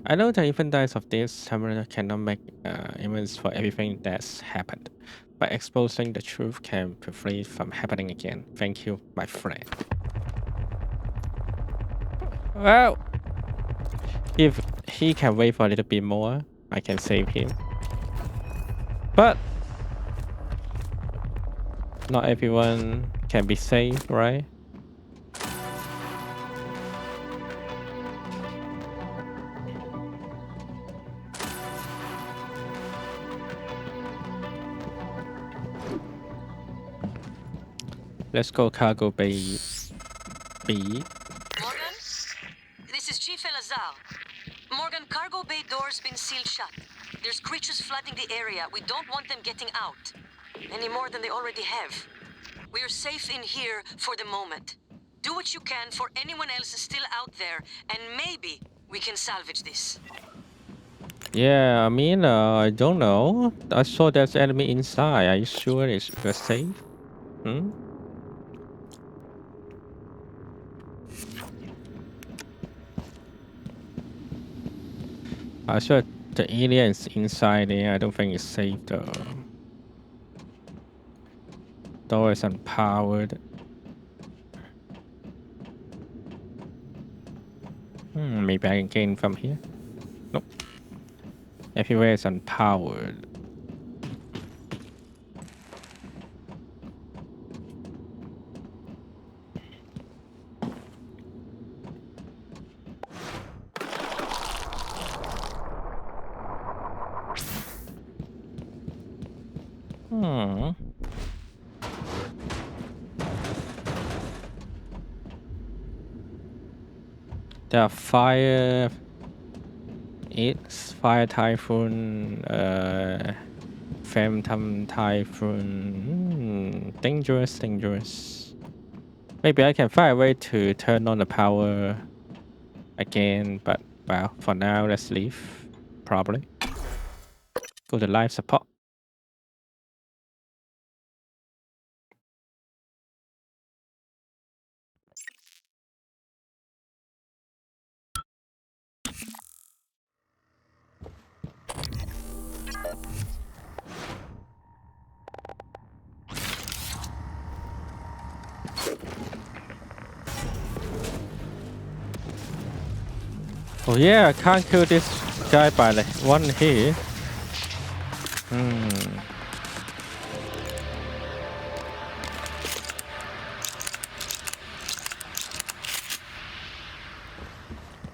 S1: I know that even dies of this, Tamara cannot make amends for everything that's happened. But exposing the truth can prevent it from happening again. Thank you, my friend. Well, if he can wait for a little bit more, I can save him. But not everyone can be saved, right? Let's go cargo bay B.
S11: Morgan? This is Chief Elazar. Morgan, cargo bay doors been sealed shut. There's creatures flooding the area. We don't want them getting out. Any more than they already have. We're safe in here for the moment. Do what you can for anyone else still out there, and maybe we can salvage this.
S1: Yeah, I mean, I don't know. I saw there's enemy inside. Are you sure we're safe? I saw the aliens inside there. I don't think it's safe though. Door is unpowered. Maybe I can gain from here. Nope. Everywhere is unpowered. The fire. It's fire typhoon. Phantom typhoon. Dangerous. Maybe I can find a way to turn on the power again, but well, for now, let's leave. Probably. Go to life support. Oh yeah, I can't kill this guy by like one hit.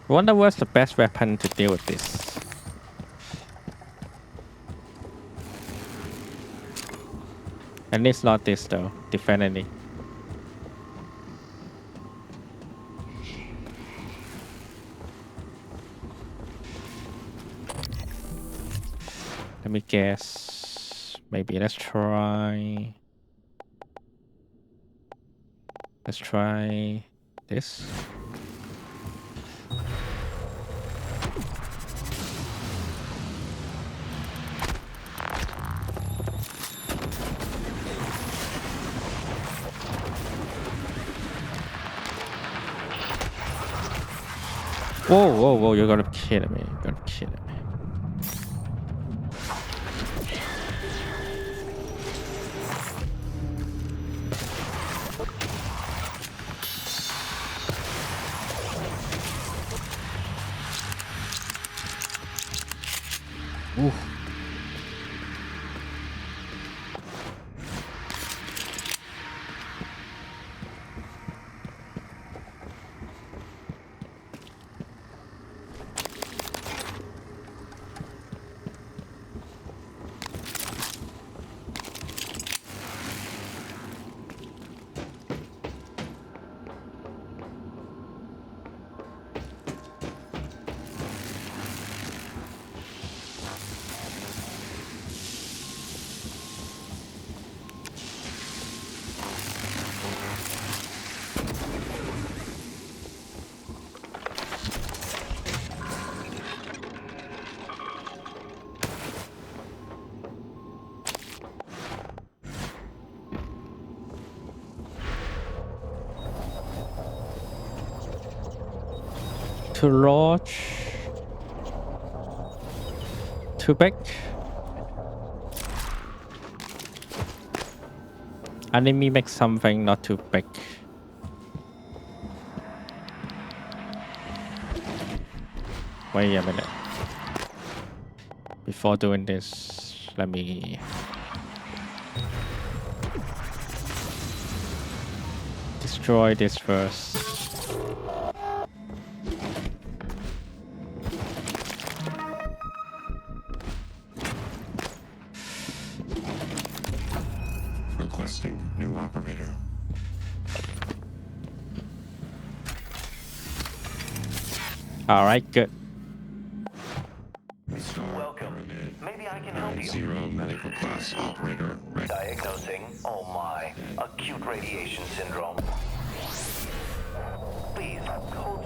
S1: Wonder what's the best weapon to deal with this. And it's not this though, definitely. Let me guess. Maybe let's try this. Whoa, you're gonna be kidding me. Ooh. To launch, too big. Enemy make something not too big. Wait a minute. Before doing this, let me destroy this first.
S9: New operator.
S1: All right, good.
S9: Welcome. Maybe I can help you. Zero medical class operator. Diagnosing. Oh my, acute radiation syndrome. Please hold.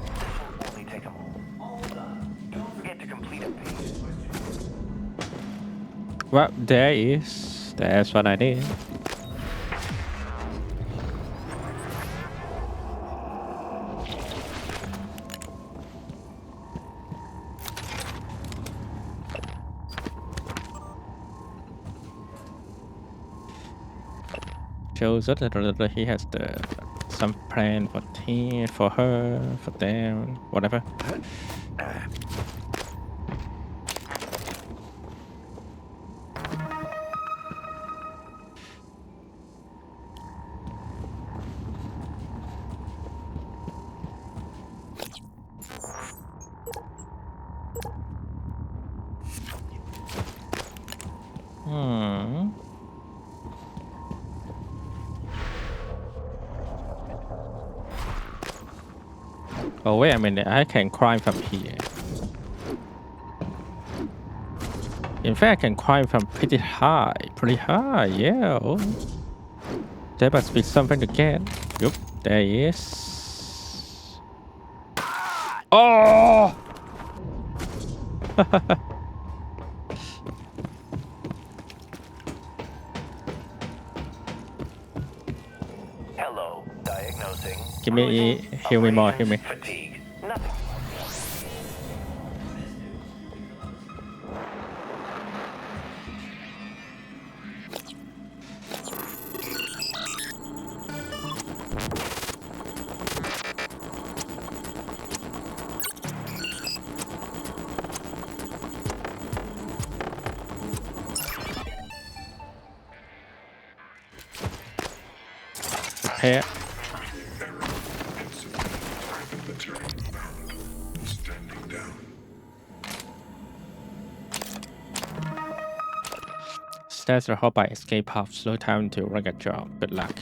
S9: This will only take a moment. Hold on. Don't forget to complete a page.
S1: Well, that's what I did. Shows us that he has some plan for her, for them, whatever. Hmm. Oh wait a minute, I can climb from here. In fact, I can climb from pretty high. Yeah. Oh. There must be something to get. Yup, there is. Oh!
S9: Hello, diagnosing.
S1: Give me, heal me more, heal me.
S9: Fatigue. Nothing.
S1: Repair. Stairs are held by escape path. Slow time to run a job. Good luck.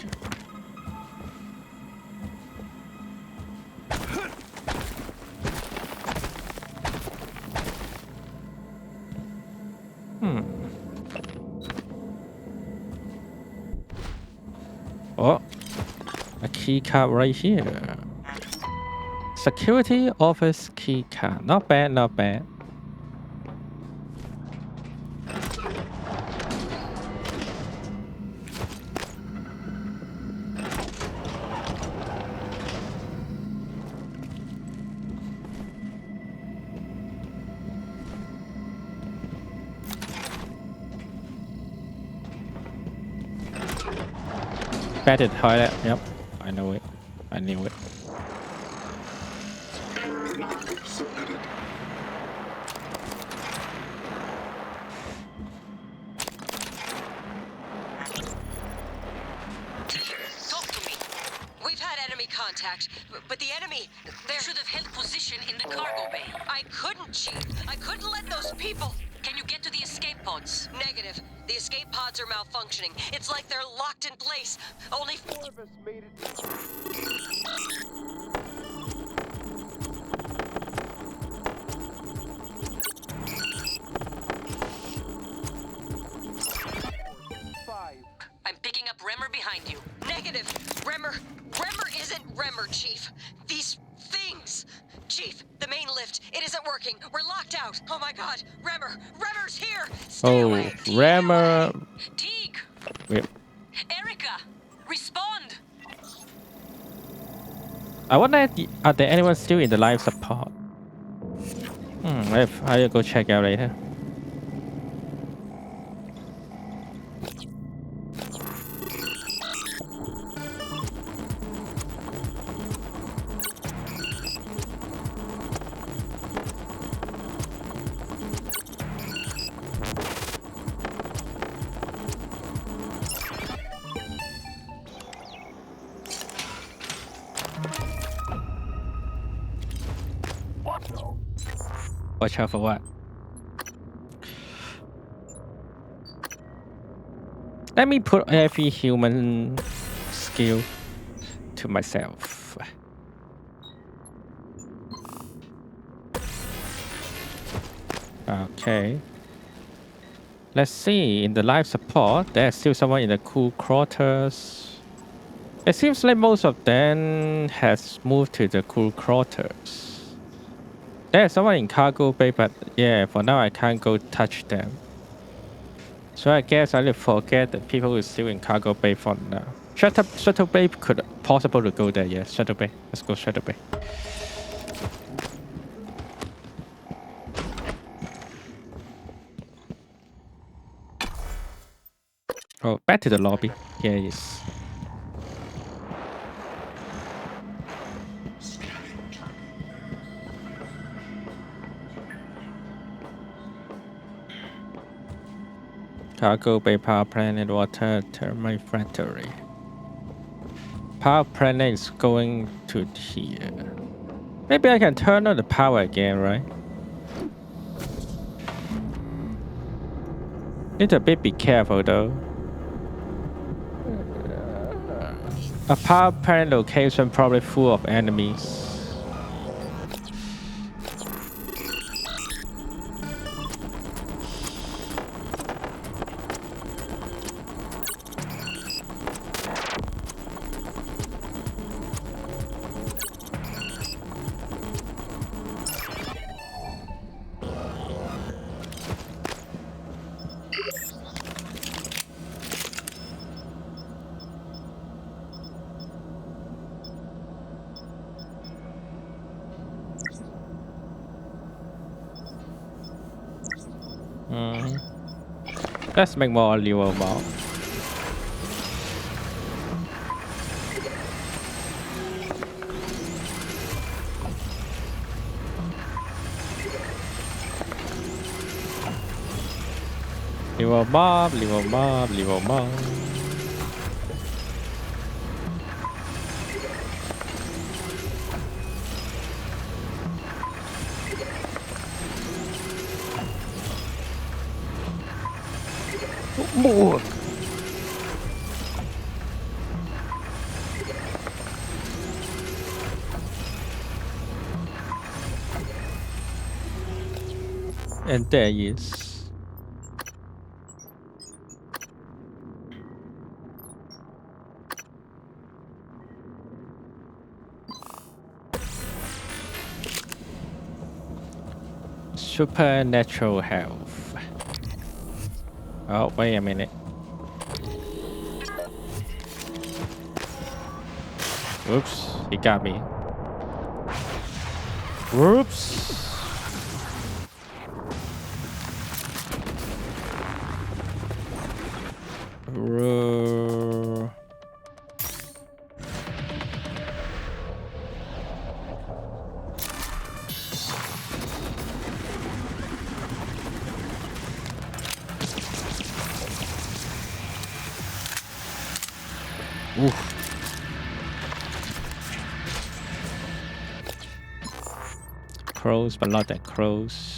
S1: Oh, a key card right here. Security office key card. Not bad, not bad. Batted toilet. Yep, I know it. I knew it.
S11: Talk to me. We've had enemy contact, but the enemy, they should have held position in the cargo bay. I couldn't, Chief. I couldn't let those people. Can you get to the escape pods? Negative. The escape pods are malfunctioning. It's like they're locked in place. Only 4 of us made it. I'm picking up Remmer behind you. Negative. Remmer isn't Remmer, Chief. These things. Chief, the main lift. It isn't working. We're locked out. Oh my God. Remmer's here. Stay away.
S1: Remmer.
S11: Teague.
S1: Yep.
S11: Erica, respond.
S1: I wonder, are there anyone still in the life support? I'll go check out later. Watch out for what? Let me put every human skill to myself. Okay. Let's see. In the life support, there's still someone in the cool quarters. It seems like most of them has moved to the cool quarters. There's someone in cargo bay, but yeah, for now I can't go touch them. So I guess I will forget the people who are still in cargo bay for now. Shuttle bay could possible to go there. Yeah, shuttle bay. Let's go shuttle bay. Oh, back to the lobby. Here it is. Cargo bay, power plant, and water thermal factory. Power plant is going to here. Maybe I can turn on the power again, right? Need to be careful though. A power plant location probably full of enemies. Let's make more olive more. Liver mob, liver mob, liver mob. More. And there he is. Supernatural health. Oh, wait a minute. Oops, he got me. Whoops. Oof. Close, but not that close.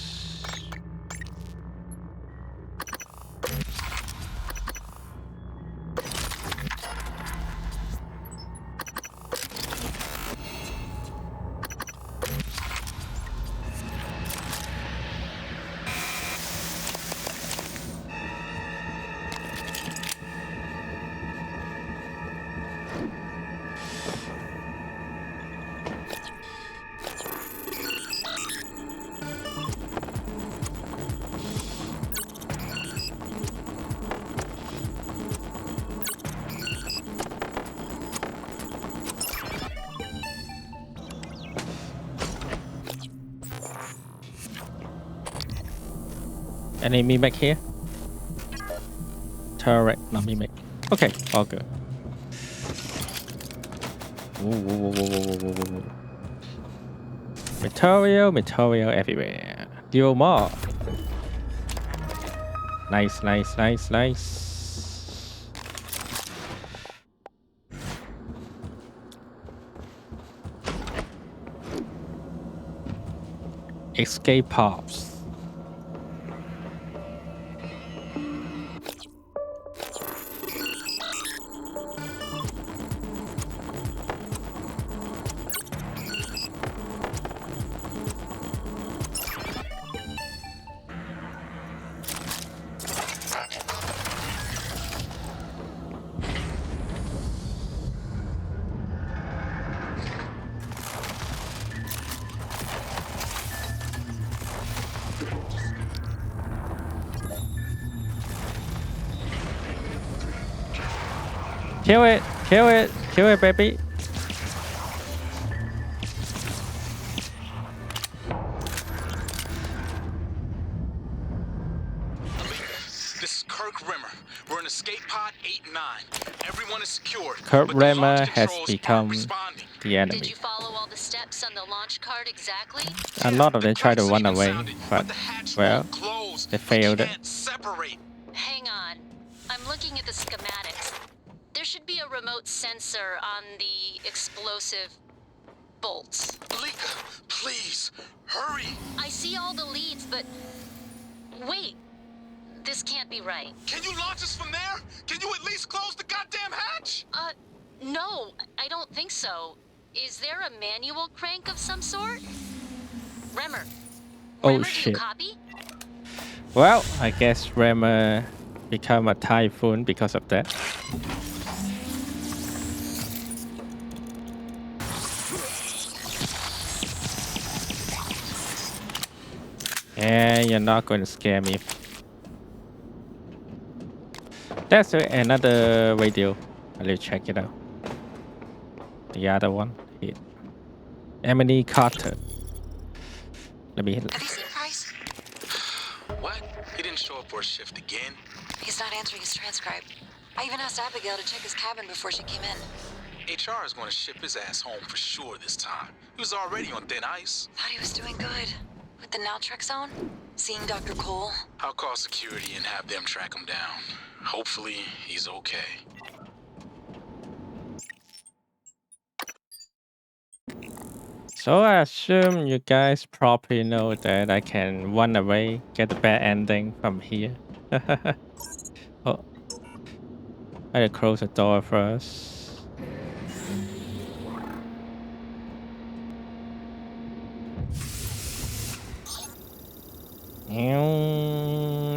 S1: Any mimic here? Turret, not mimic. Okay, all good. Whoa. Material everywhere. Deal more. Nice. Escape pops. Kill it, baby.
S6: This is Kirk Rimmer. We're in escape pod 8 and 9. Everyone is secured.
S1: Kirk Rimmer has become the enemy.
S11: Did you follow all the steps on the launch card exactly?
S1: A lot of them try to run away, but well, they failed it.
S11: Hang on. I'm looking at the schematics. There should be a remote sensor on the explosive bolts.
S6: Lika, please, hurry!
S11: I see all the leads, but... Wait. This can't be right.
S7: Can you launch us from there? Can you at least close the goddamn hatch?
S11: No, I don't think so. Is there a manual crank of some sort? Remmer.
S1: Oh
S11: Remmer, do
S1: shit.
S11: you copy?
S1: Well, I guess Remmer become a typhoon because of that. And you're not going to scare me. That's another radio. I'll check it out. The other one here. Emily Carter. Let me.
S13: Have you seen Price?
S7: What? He didn't show up for a shift again?
S13: He's not answering his transcribe. I even asked Abigail to check his cabin before she came in.
S7: HR is going to ship his ass home for sure this time. He was already on thin ice.
S13: Thought he was doing good. With the naltrexone? Seeing Dr. Cole?
S7: I'll call security and have them track him down. Hopefully, he's okay.
S1: So I assume you guys probably know that I can run away, get a bad ending from here. Oh, I'll close the door first.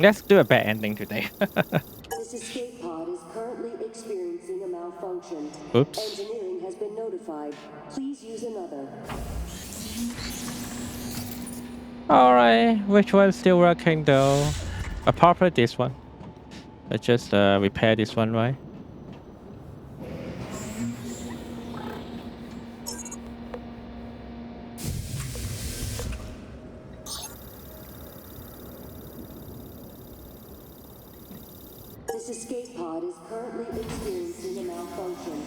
S1: Let's do a bad ending today.
S2: This escape pod is currently experiencing a malfunction.
S1: Oops.
S2: Engineering has been notified. Please use another.
S1: Alright, which one's still working though? Apart from this one. Let's just repair this one, right?
S2: This escape pod is currently experiencing a malfunction.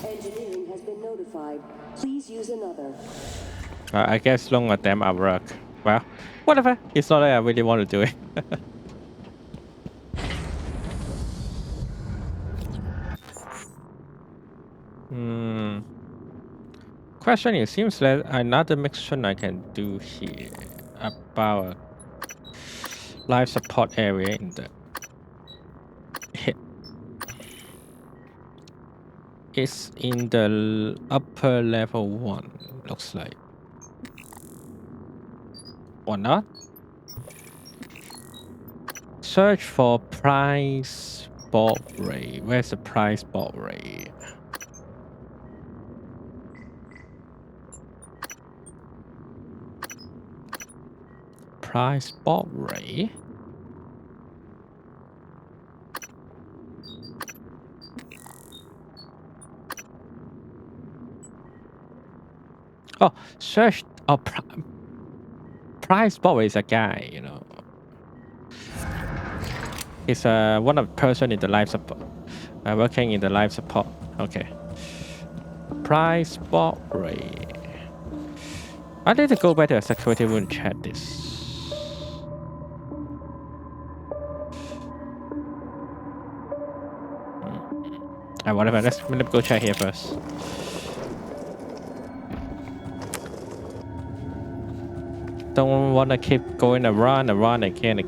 S2: Engineering has been notified. Please use another.
S1: I guess none of them are work. Well, whatever. It's not like I really want to do it. Question is, seems that another mission I can do here about life support area in the hit. It's in the upper level 1, looks like. Or not? Search for price board rate. Where's the price board rate? Price board rate. Oh, search. Oh, price board is a guy, you know. He's one of the person in the life support, working in the life support. Okay. Price board rate. I need to go back to the security room and check this. Whatever. Let me go check here first. Don't want to keep going around again.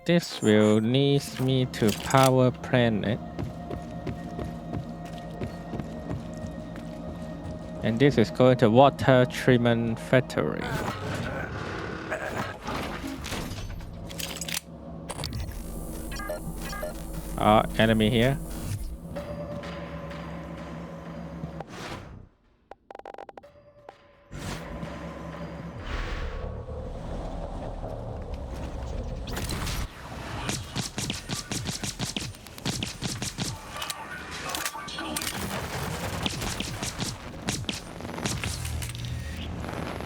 S1: This will need me to power plant it. And this is going to water treatment factory. Enemy here.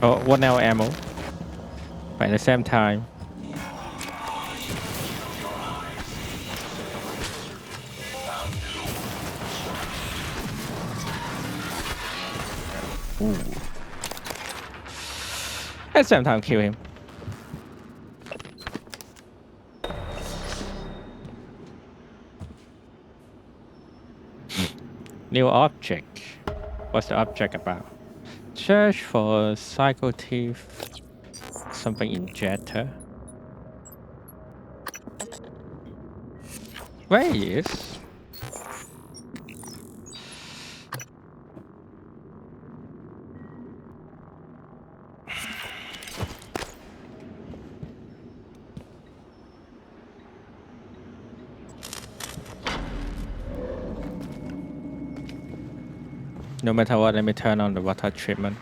S1: Oh, 1 hour ammo. But at the same time. Ooh. At the same time, kill him. New object. What's the object about? Search for Psycho Thief. Something injector. Where he is? No matter what, let me turn on the water treatment.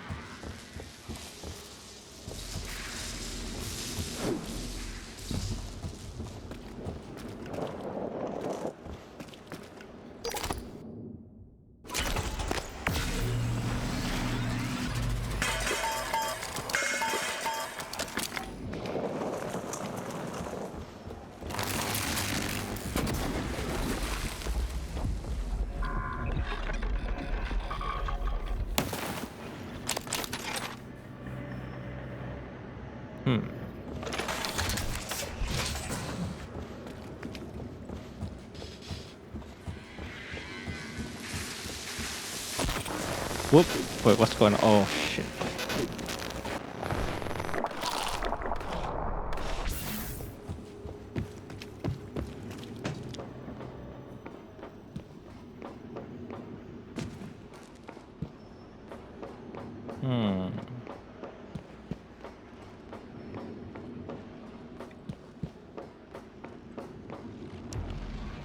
S1: Whoop! Wait, what's going on? Oh shit!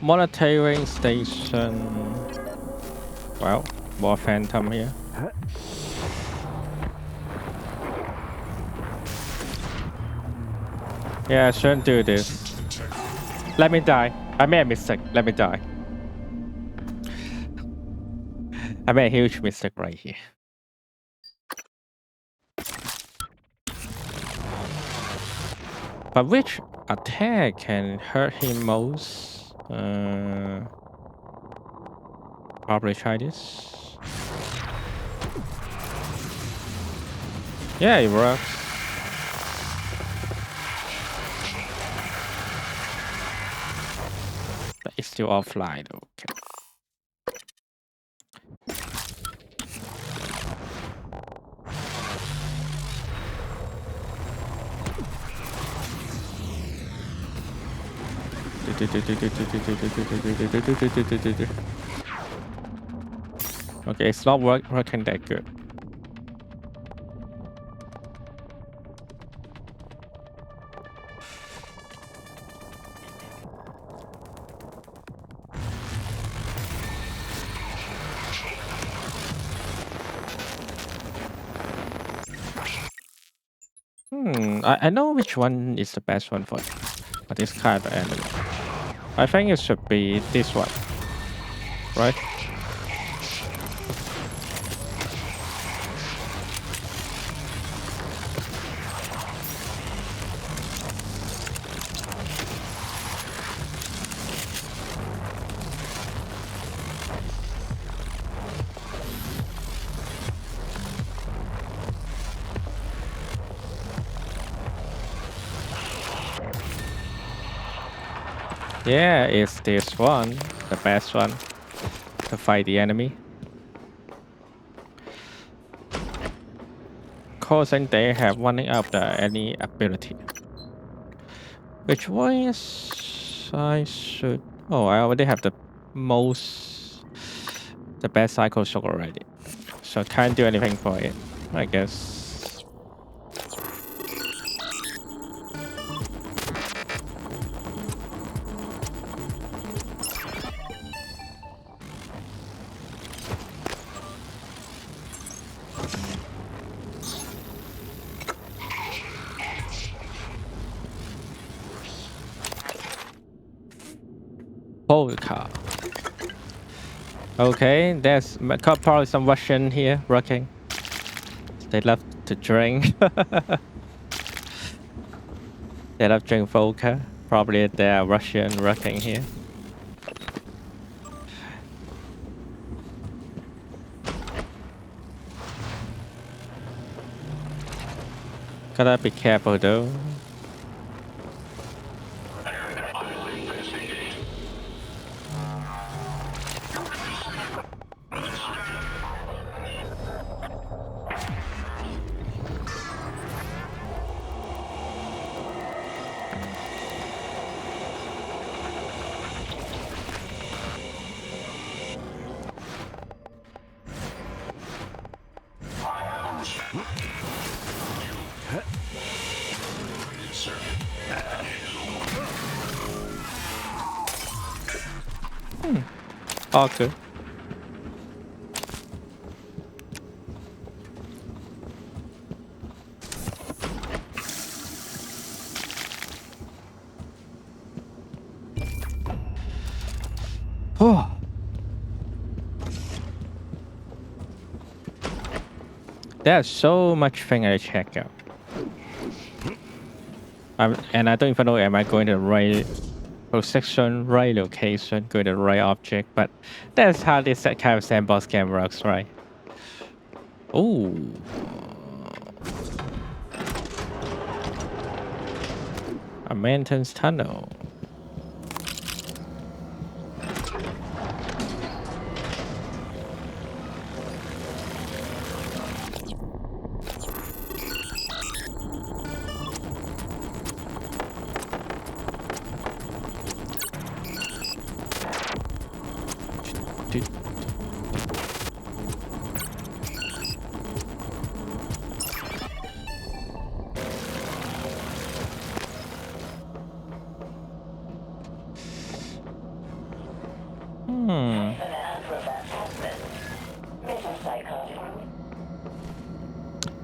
S1: Monitoring station. Well, more phantom here. Yeah, I shouldn't do this. Let me die. I made a mistake. Let me die. I made a huge mistake right here. But which attack can hurt him most? Probably try this. Yeah, it works. But it's still offline. Okay. Okay, it's not working that good. I know which one is the best one for this kind of enemy. I think it should be this one, right? Yeah, it's this one, the best one to fight the enemy. Causing they have running up the any ability. Which voice I should? Oh, I already have the best Psycho Shock already, so can't do anything for it, I guess. Polka. Okay, there's probably some Russian here working. They love to drink. They love drink vodka. Probably they're Russian working here. Gotta be careful though. Okay. Oh. There's so much thing I check out. And I don't even know am I going to the right position, right location, going to the right object, but that's how this kind of sandbox game works, right? Oh. A maintenance tunnel.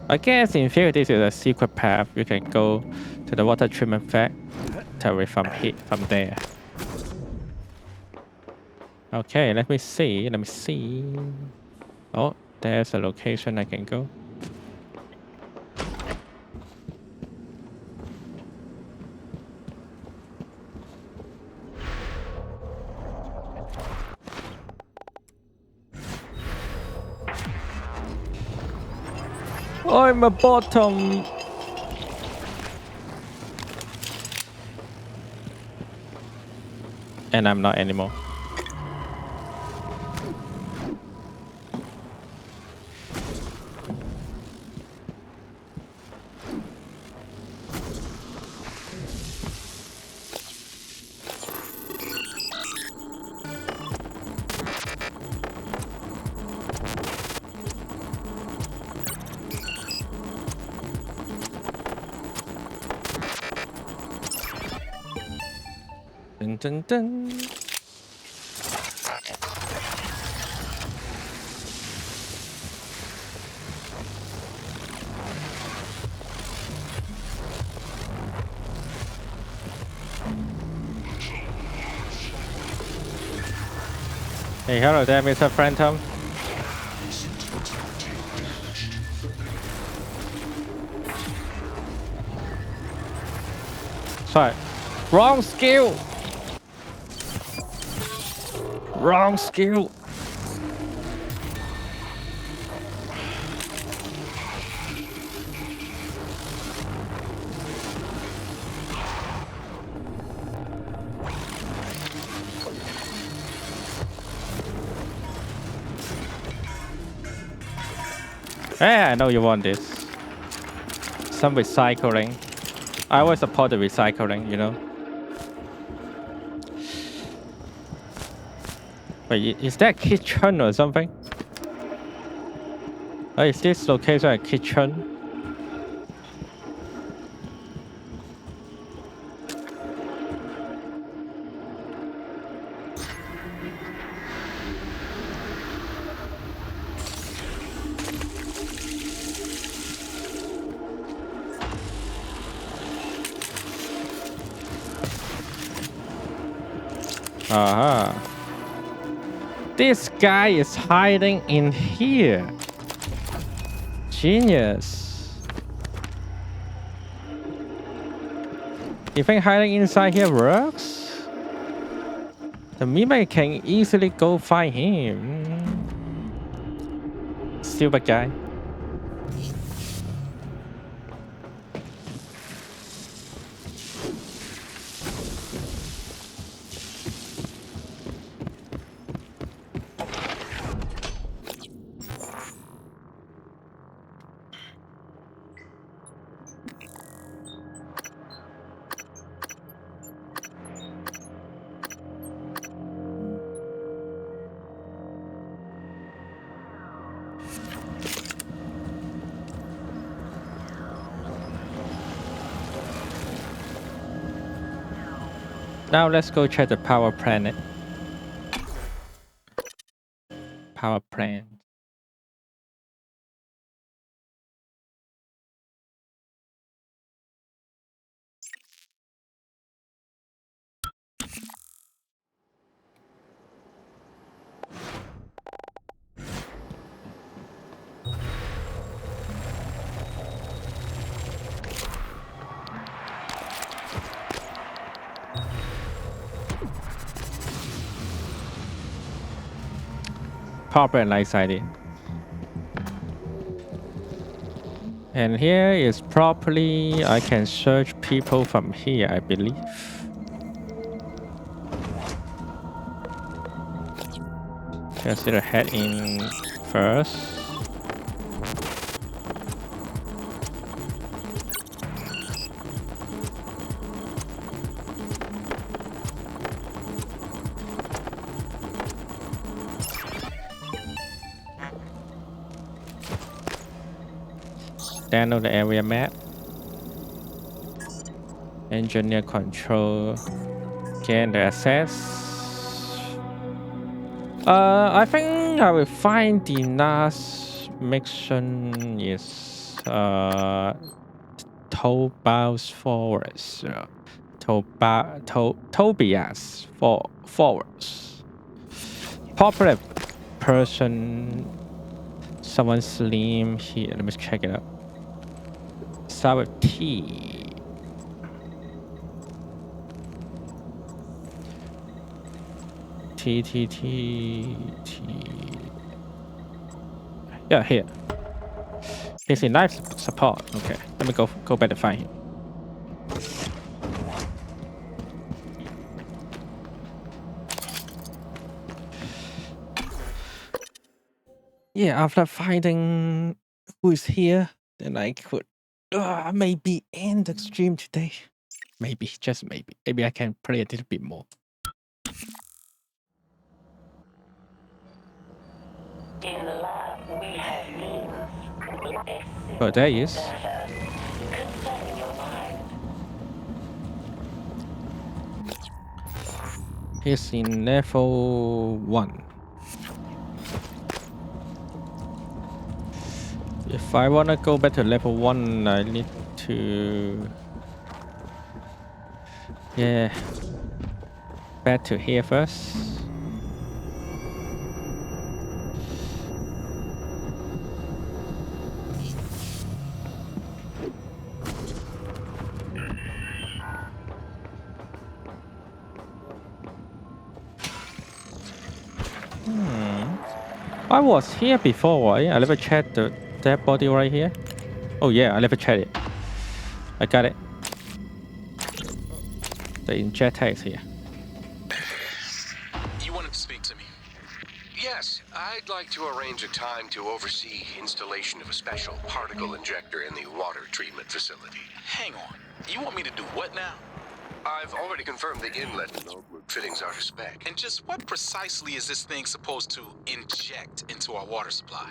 S1: I guess in theory this is a secret path. You can go to the water treatment factory from there. Okay, let me see. Oh, there's a location I can go. I'm a bottom. And I'm not anymore. Dun, dun, dun. Hey, hello there, Mr. Phantom. Sorry. Wrong skill! Wrong skill! Hey, I know you want this. Some recycling. I always support the recycling, you know. Wait, is that a kitchen or something? Oh, is this location a kitchen? This guy is hiding in here. Genius. You think hiding inside here works? The Mimic can easily go find him. Stupid guy. Now let's go check the power plant. Power plant. Power plant light side. And here is properly, I can search people from here, I believe. Just need to head in first. Download the area map. Engineer control. Gain the access. I think I will find the last mission is Tobias Forest. Tobias Forest. Popular person. Someone slim here. Let me check it out. Start with T. T. Yeah, here. He's in life support. Okay, let me go back to find him. Yeah, after finding who is here, then I could maybe end the stream today. Maybe, just maybe. Maybe I can play a little bit more.
S3: In the lab, we have means.
S1: Oh, there he is. He's in level 1. If I wanna go back to level 1, I need to... Yeah. Back to here first. I was here before, right? I never checked the dead body right here. Oh yeah, I never checked it. I got it. The injector is here.
S7: You wanted to speak to me?
S14: Yes, I'd like to arrange a time to oversee installation of a special particle injector in the water treatment facility.
S7: Hang on. You want me to do what now?
S14: I've already confirmed the inlet and outlet fittings are to spec.
S7: And just what precisely is this thing supposed to inject into our water supply?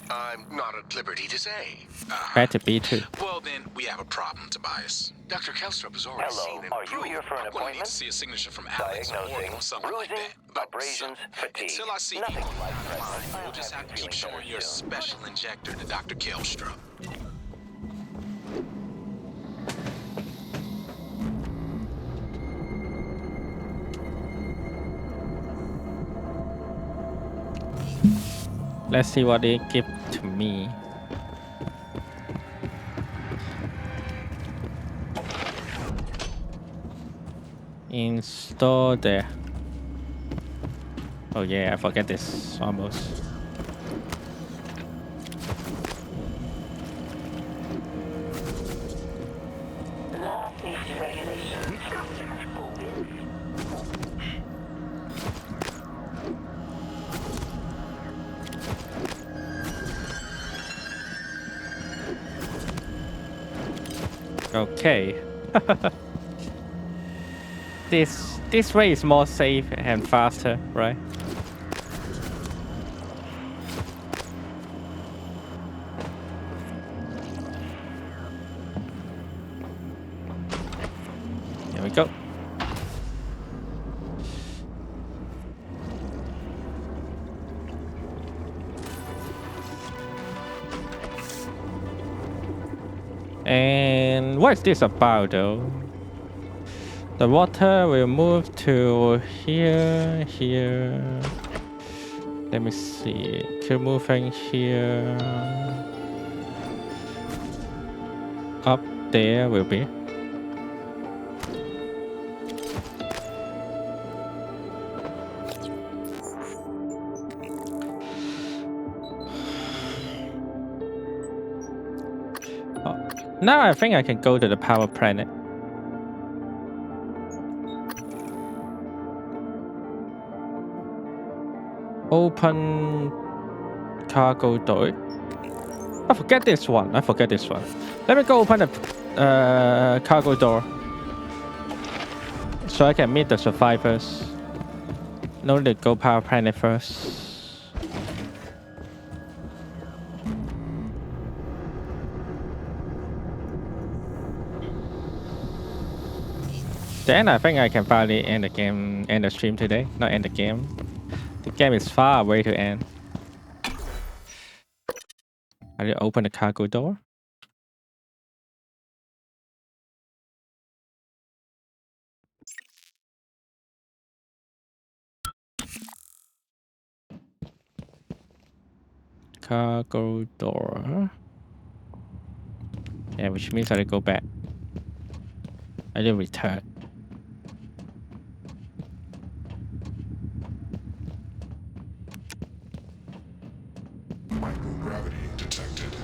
S14: I'm not at liberty to say.
S1: Better be too.
S7: Well, then we have a problem, Tobias.
S14: Dr. Kelstrup has already seen and
S9: Hello, are you here for an
S7: I'm gonna need
S9: appointment?
S7: to see a signature from Alex or
S9: Diagnosing
S7: something like
S9: bruising,
S7: that. But
S9: abrasions, fatigue.
S7: until I see
S9: Nothing
S7: Igor,
S9: like
S7: we'll just have to keep showing your special injector to Dr. Kelstrup.
S1: Let's see what they give to me. Install there. Oh yeah, I forget this almost. Okay. This way is more safe and faster, right? Here we go. And what is this about though? The water will move to here. Let me see. Keep moving here. Up there will be. Now I think I can go to the power planet. Open cargo door. I forget this one. Let me go open the cargo door so I can meet the survivors. No need to go power planet first. Then I think I can finally end the stream today. Not end the game. The game is far away to end. I need to open the cargo door. Cargo door. Yeah, which means I need to go back. I need to return.
S15: Microgravity detected.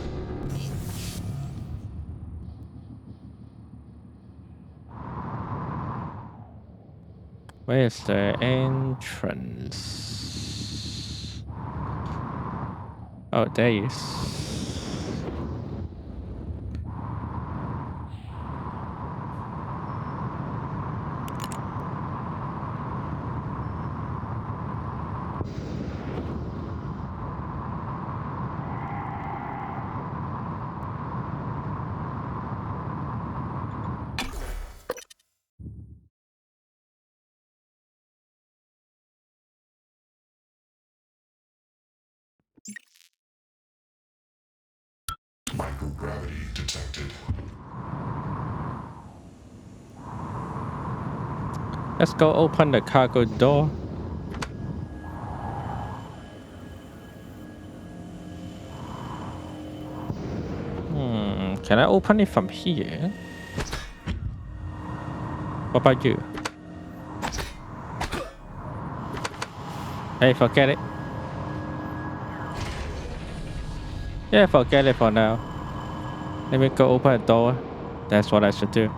S1: Where is the entrance? Oh, there it is.
S15: Microgravity detected.
S1: Let's go open the cargo door. Can I open it from here? What about you? Hey, forget it. Yeah, forget it for now. Let me go open a door. That's what I should do.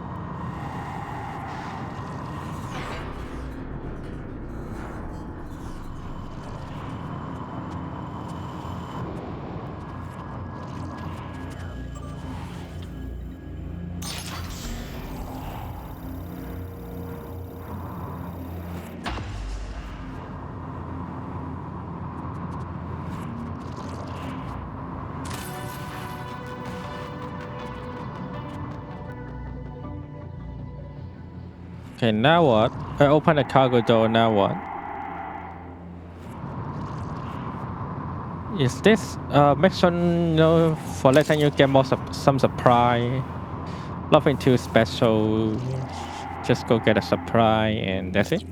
S1: Okay, now what? I open the cargo door, now what? Is this mission, you know, for letting you get more some supply? Nothing too special. Just go get a supply and that's it.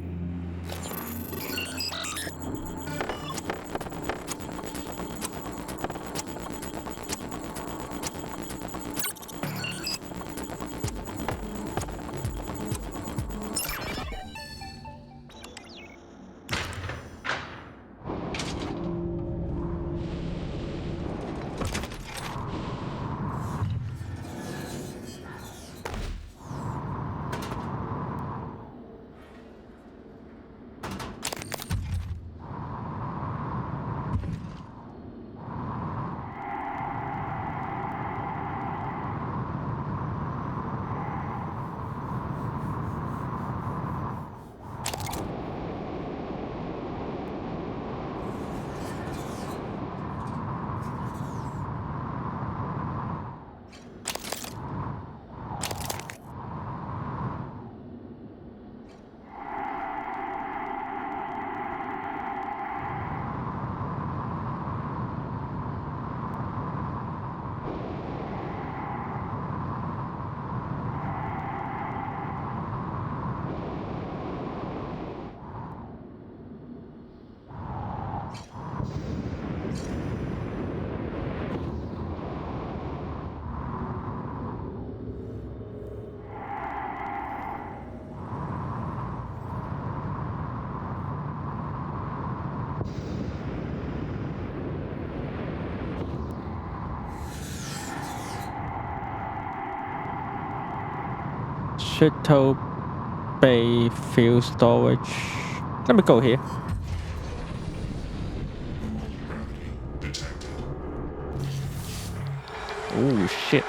S1: Shuttle Bay fuel storage. Let me go here. Oh shit.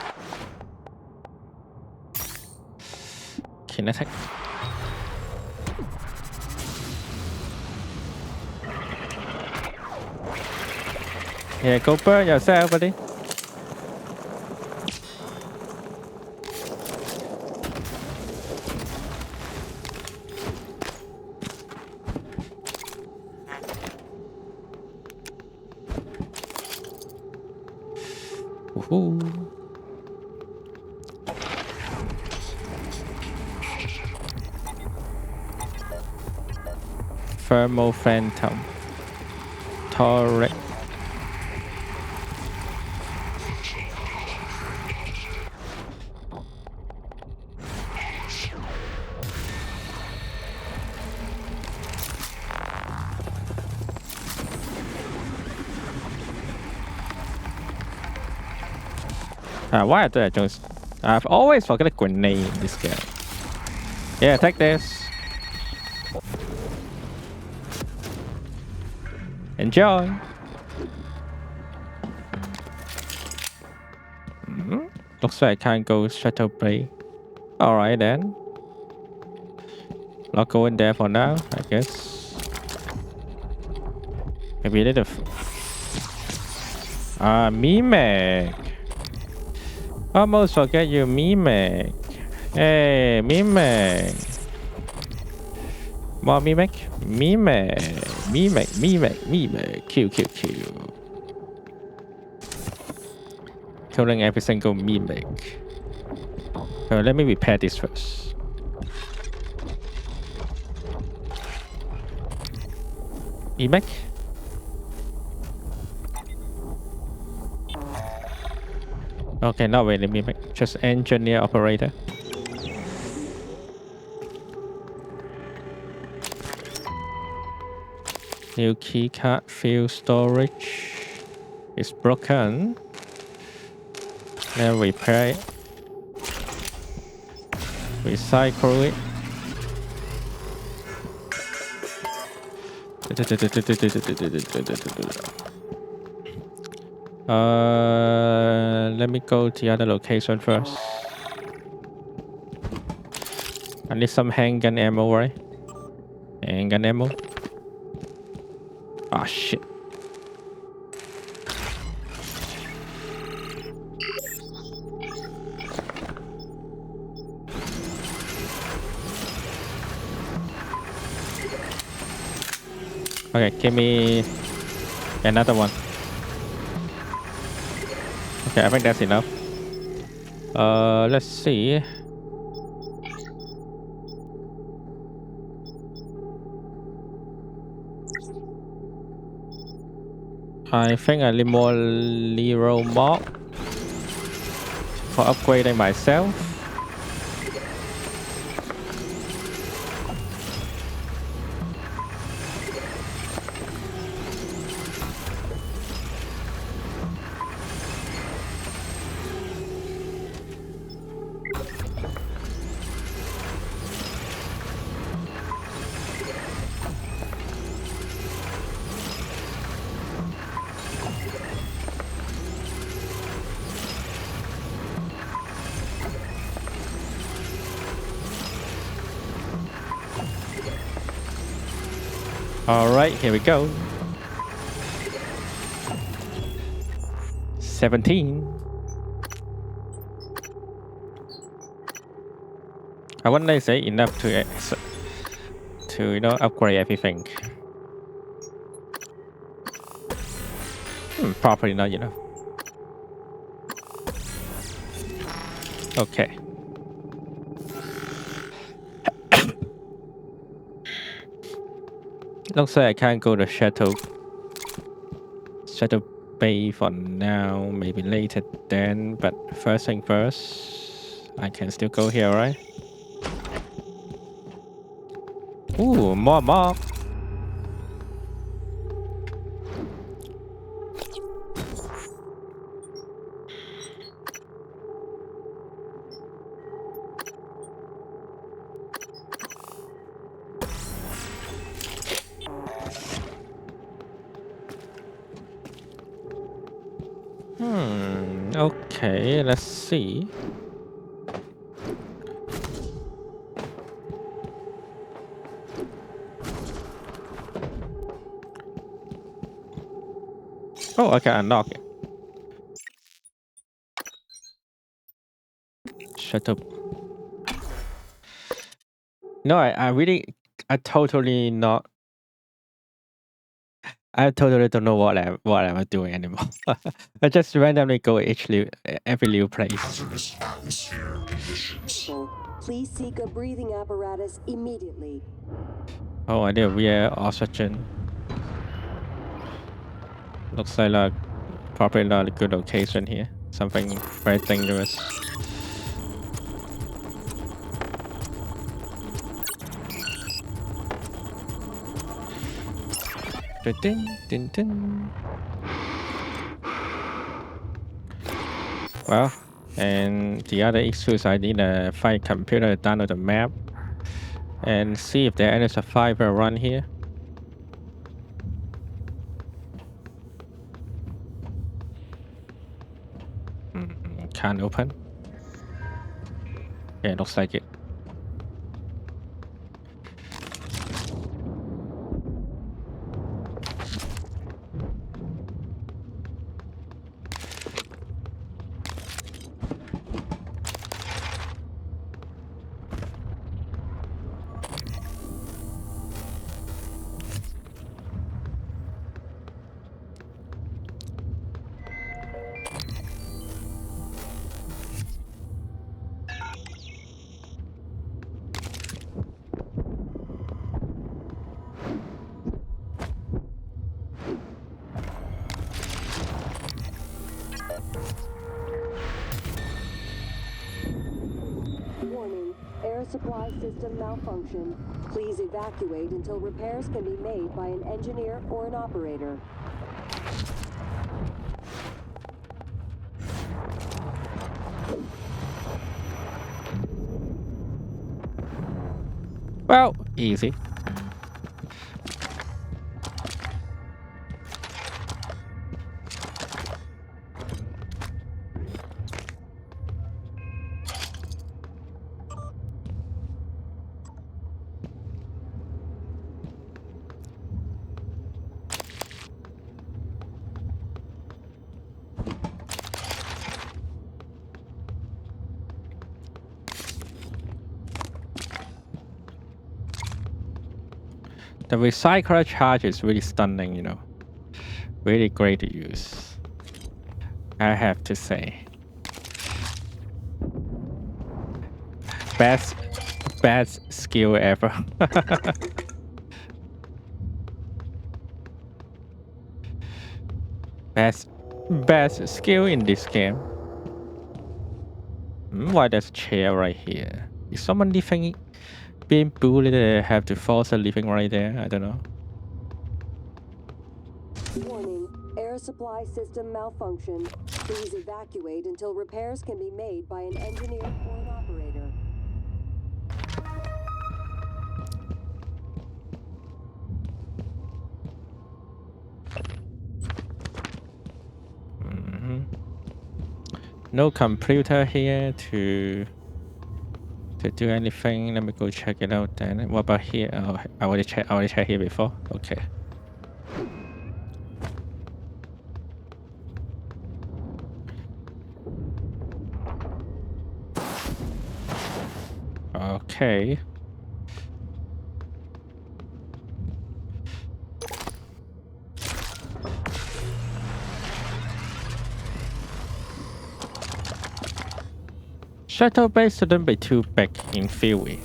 S1: Kinetic. Yeah, go burn yourself, buddy. Woohoo. Thermal Phantom. Torrent. Why do I just... I've always forgot a grenade in this game. Yeah, take this. Enjoy. Looks like I can't go Shuttle Bay. Alright then. Not going there for now, I guess. Maybe a little... Mimic. Almost forget you, Mimic. Hey, Mimic. More Mimic? Mimic. Kill. Killing every single Mimic. So let me repair this first. Mimic? Okay, not really Mimic, just engineer operator. New keycard field storage is broken. Then repair it. Recycle it. Let me go to the other location first. I need some handgun ammo, right? Handgun ammo. Ah, shit. Okay, give me another one. Okay, I think that's enough. Let's see. I think I need more Lero Mob for upgrading myself. Alright, here we go. 17. I wonder if it's enough to upgrade everything. Probably not enough. Okay. Looks like I can't go to Shuttle Bay for now. Maybe later then. But first thing first, I can still go here, right? Ooh, more mob. Okay, let's see. Oh, I can unlock it. Shut up. No, I totally not. I totally don't know what I'm doing anymore. I just randomly go every new place.
S15: Hazardous atmosphere conditions.
S2: Please seek a breathing apparatus immediately.
S1: Oh, I did wear oxygen. Looks like probably not a good location here. Something very dangerous. Dun, dun, dun. Well, and the other issue is I need a flight computer to download the map and see if there are any survivor around here. Can't open. Yeah, looks like it.
S2: Warning, air supply system malfunction. Please evacuate until repairs can be made by an engineer or an operator.
S1: Well, easy. The recycler charge is really stunning, you know. Really great to use, I have to say. Best skill ever. Best skill in this game. Why there's a chair right here? Is someone being bullied? Have to force a living right there? I don't know.
S2: Warning, air supply system malfunction. Please evacuate until repairs can be made by an engineer or an operator.
S1: No computer here to do anything. Let me go check it out then. What about here? Oh, I already checked here before. Okay. Okay. Shuttle bay shouldn't be too big in theory.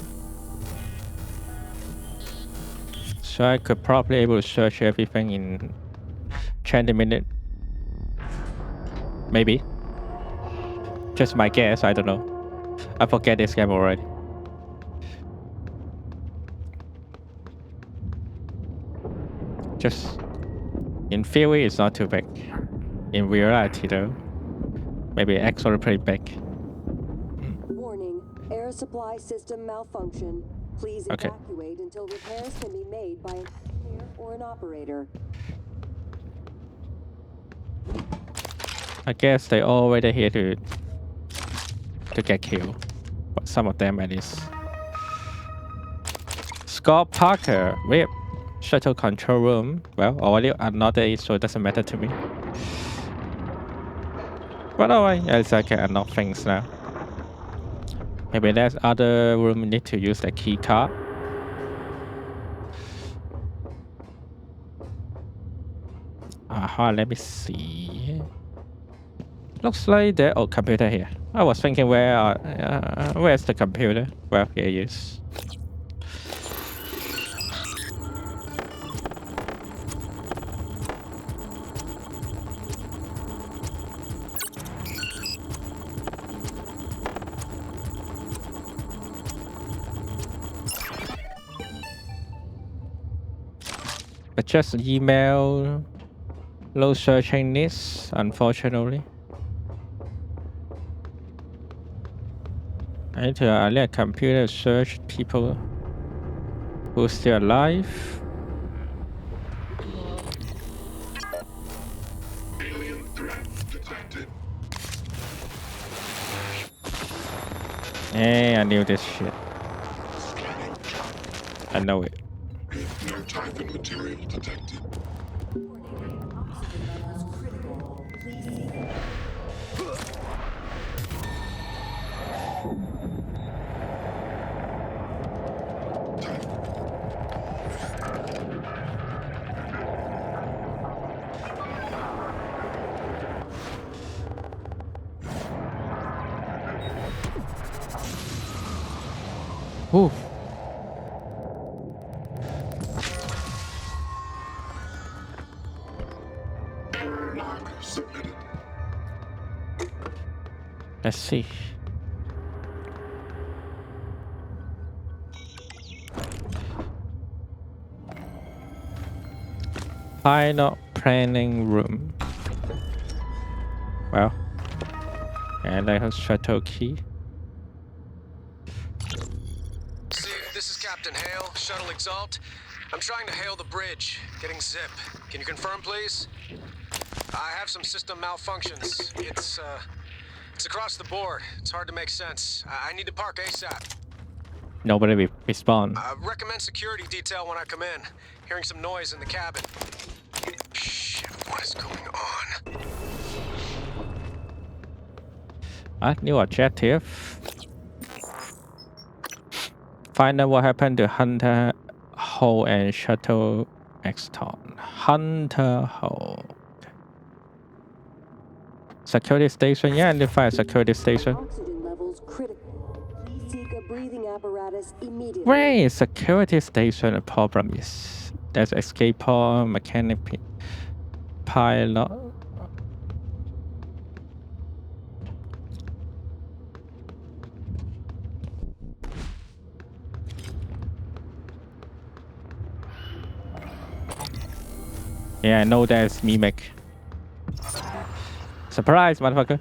S1: So I could probably able to search everything in 20 minutes. Maybe. Just my guess, I don't know. I forget this game already. Just in theory it's not too big. In reality though, maybe actually pretty big.
S2: Warning, air supply system malfunction. Please evacuate until repairs can be made by an engineer or an operator.
S1: I guess they already here to get killed. But some of them at least. Scott Parker, RIP. Shuttle control room. Well, already another it, so it doesn't matter to me. But alright, as I can unlock things now. Maybe there's other room we need to use the key card. Let me see. Looks like the computer here. I was thinking where's the computer? Well, here it is. But just email. Low searching this, unfortunately. I need to let computer search people who are still alive.
S15: Alien threat detected.
S1: Hey, I knew this shit. I know it.
S15: No Typhon material detected.
S1: Ooh. Let's see. Final planning room. Well, and I have shuttle key.
S14: Steve, this is Captain Hale, Shuttle Exalt. I'm trying to hail the bridge, getting zip. Can you confirm, please? I have some system malfunctions. It's across the board. It's hard to make sense. I need to park ASAP.
S1: Nobody will respond.
S14: Recommend security detail when I come in. Hearing some noise in the cabin. Shit, what is going on?
S1: New objective. Find out what happened to Hunter Hole and Shuttle Exton. Hunter Hole. Security station. Yeah, identify a security station.
S2: Oxygen levels critical. Please seek a breathing apparatus immediately.
S1: Where is security station? The problem is there's escape pod, mechanic pilot. Yeah, I know there's Mimic. Surprise, motherfucker.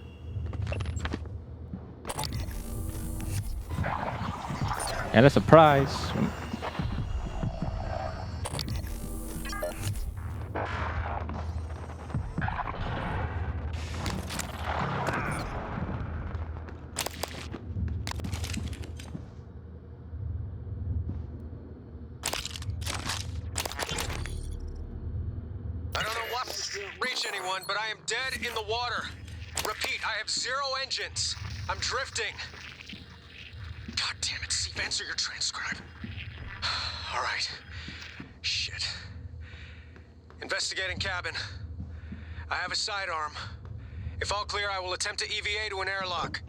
S1: And a surprise.
S14: But I am dead in the water. Repeat, I have 0 engines. I'm drifting. God damn it, Steve, answer your transcribe. All right. Shit. Investigating cabin. I have a sidearm. If all clear, I will attempt to EVA to an airlock.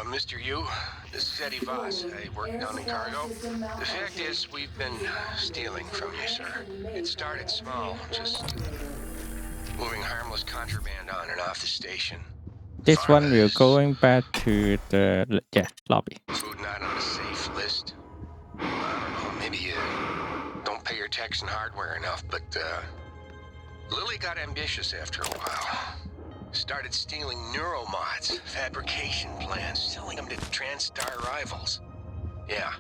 S16: Mr. Yu, this is Eddie Voss. I work down in cargo. The fact is, we've been stealing from you, sir. It started small, just moving harmless contraband on and off the station.
S1: This one we're going back to the lobby.
S16: Food not on a safe list. I don't know, maybe you don't pay your tax and hardware enough, but Lily got ambitious after a while. Started stealing neuromods, fabrication plans, selling them to TranStar rivals. Yeah,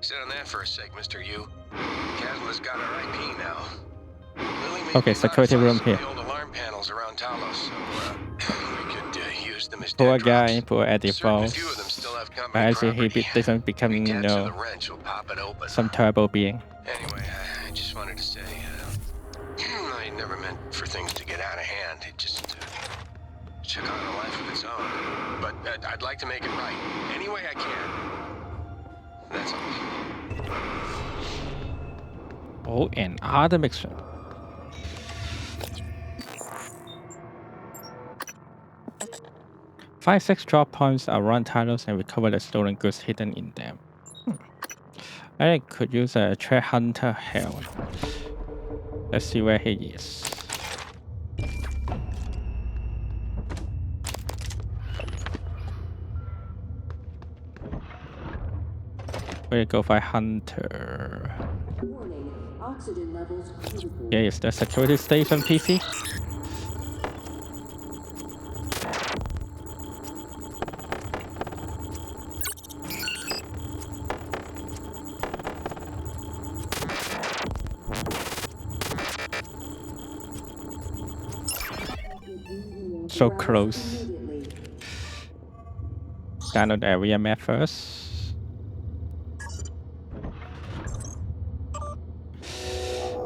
S16: sit on that for a sec, Mr. Yu. Casma's got our IP now. Lily
S1: Okay, security room here.
S16: The old alarm panels around Talos, so we could use them as
S1: Poor
S16: dead
S1: guy,
S16: drops.
S1: poor Eddie
S16: Certain
S1: Falls.
S16: few of them still have
S1: But
S16: company
S1: actually, he
S16: property.
S1: doesn't become, you
S16: Capture
S1: know,
S16: the wrench will pop it open.
S1: some terrible being.
S16: Anyway, I just wanted to say, I never meant for things to get out of hand. It just took on a life of its own. But I'd like to make it right, any way I can. That's all.
S1: Oh, and other mixture. Find 6 drop points around Talos and recover the stolen goods hidden in them. I could use a treasure hunter hell. Let's see where he is. Where go find hunter?
S2: Warning, oxygen levels critical.
S1: Yeah, is the security station PC? So close. Download the area map first.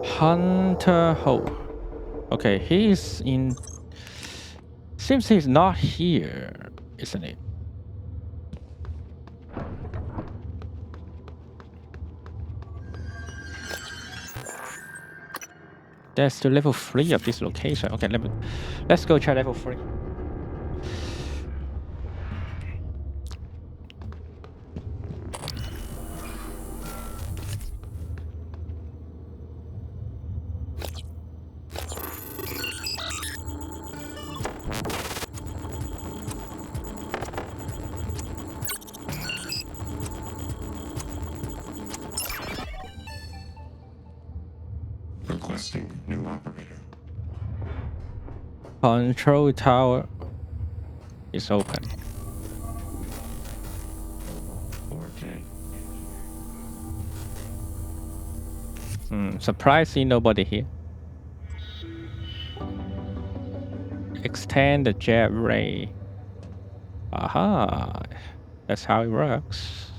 S1: Hunter Hole. Okay, he's in. Seems he's not here, isn't it? There's still level 3 of this location. Okay, let's go try level 3.
S15: Requesting new operator.
S1: Control tower is open. Surprisingly, nobody here. Extend the jet ray. Aha, that's how it works.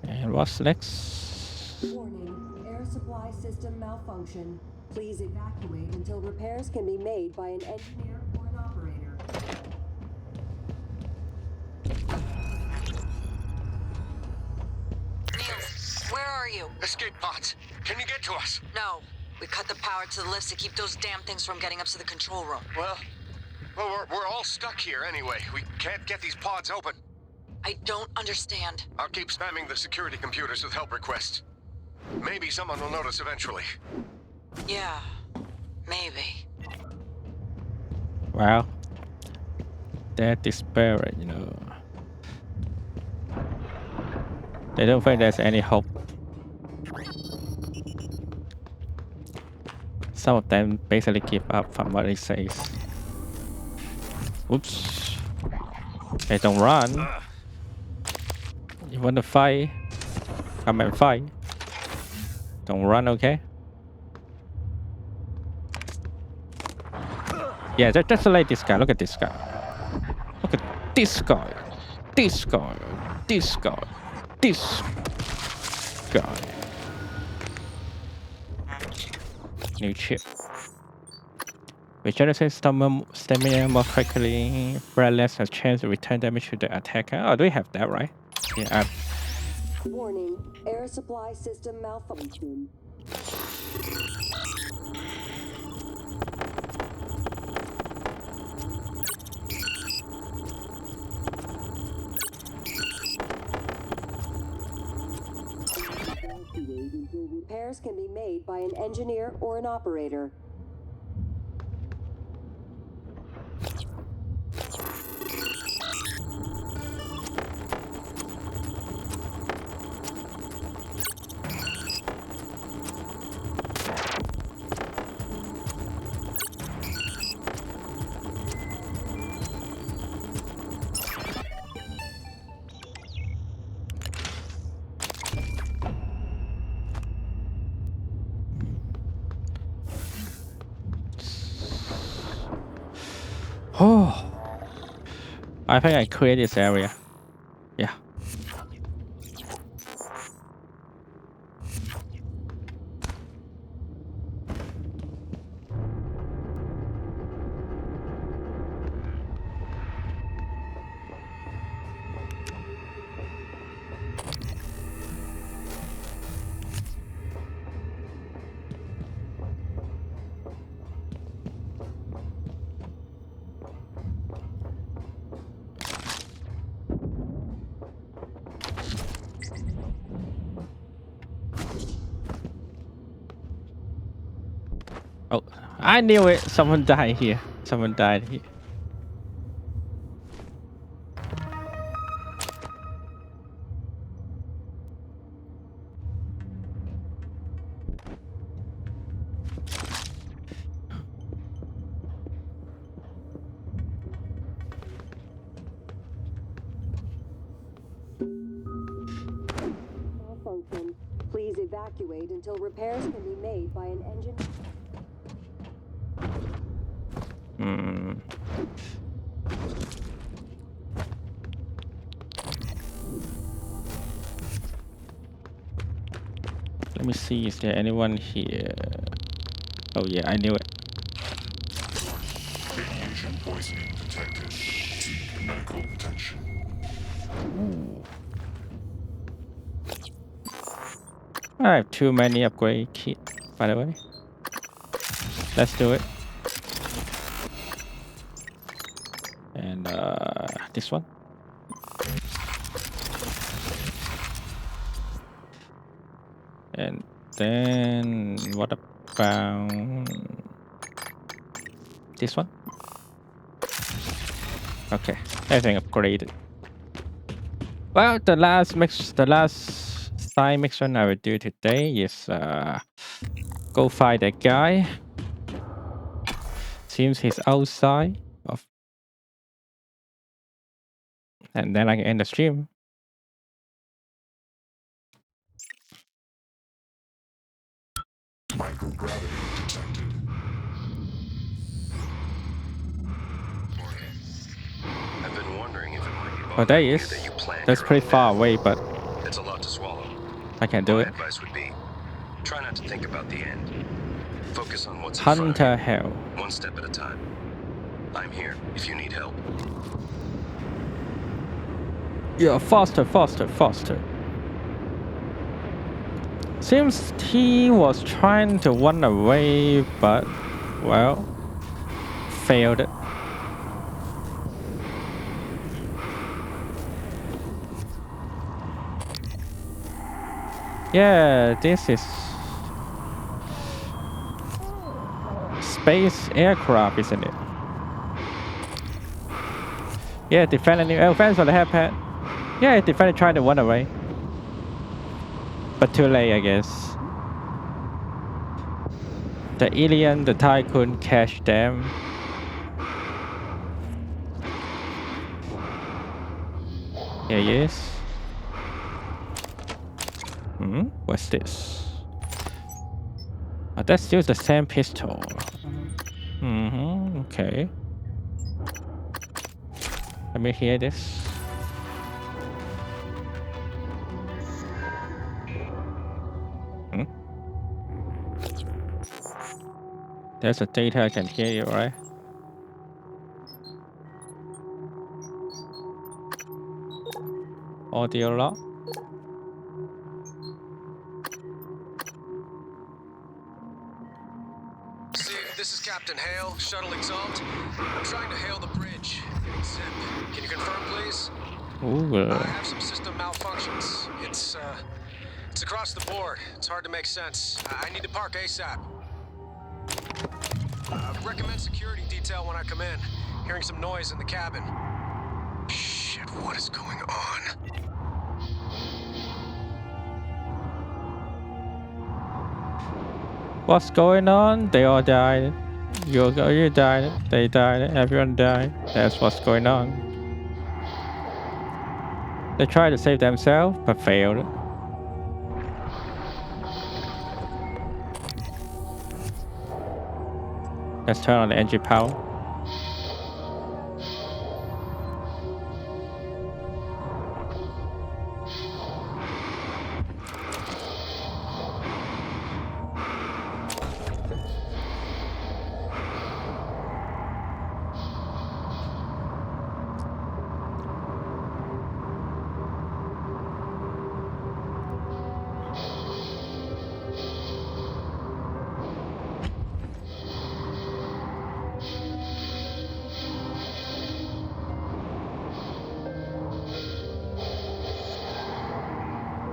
S1: And what's next?
S2: Warning, air supply system malfunction. Please evacuate until repairs can be made by an engineer or an operator.
S11: Niels, where are you?
S16: Escape pods. Can you get to us?
S11: No. We cut the power to the lifts to keep those damn things from getting up to the control room.
S16: Well, we're all stuck here anyway. We can't get these pods open.
S11: I don't understand.
S16: I'll keep spamming the security computers with help requests. Maybe someone will notice eventually.
S11: Yeah, maybe.
S1: Well, they're desperate, you know. They don't think there's any hope. Some of them basically give up from what it says. Oops. They don't run. You want to fight? Come and fight. Don't run, okay? Yeah, just like this guy. Look at this guy. Look at this guy. This guy. This guy. This guy. New chip. Regenerates stamina more quickly. Breathless has chance to return damage to the attacker. Oh, do we have that, right? Yeah.
S2: Warning, air supply system malfunction. Repairs can be made by an engineer or an operator.
S1: I think I create this area. Yeah. Oh, I knew it. Someone died here. Someone died here.
S2: Malfunction. Please evacuate until repairs can be made by an engine.
S1: Let me see, is there anyone here? Oh yeah, I knew it.
S15: Radiation poisoning detected. Seek medical attention.
S1: I have too many upgrade kits, by the way. Let's do it. And this one. And then what about this one? Okay, everything upgraded. Well, the last side mission I will do today is go find that guy. Seems he's outside of, and then I can end the stream.
S15: Microgravity detected.
S10: I've been wondering if it might be
S1: Oh, there he
S10: bothering you
S1: is.
S10: that you planned
S1: That's
S10: your
S1: pretty
S10: own
S1: far
S10: death.
S1: away, but
S10: It's a lot to swallow.
S1: I can do
S10: My
S1: it.
S10: advice would be, try not to think about the end. Focus on what's in front of
S1: Hunter
S10: you,
S1: Hell.
S10: one step at a time. I'm here if you need help.
S1: Yeah, faster. Seems he was trying to run away, but, well, failed it. Yeah, this is space aircraft, isn't it? Yeah, defending. Oh, thanks for the help, Pat. Yeah, defender tried to run away, but too late, I guess. The alien, the tycoon, catch them. Here he is. What's this? Oh, that's still the same pistol. Okay. Let me hear this. There's a data I can hear you, right? Audio log.
S14: See, this is Captain Hale, Shuttle Exalt. I'm trying to hail the bridge. Getting zip. Can you confirm, please?
S1: Ooh.
S14: I have some system malfunctions. It's across the board. It's hard to make sense. I need to park ASAP. Recommend security detail when I come in. Hearing some noise in the cabin. Shit, what is going on?
S1: What's going on? They all died. You died. They died. Everyone died. That's what's going on. They tried to save themselves, but failed. Let's turn on the engine power.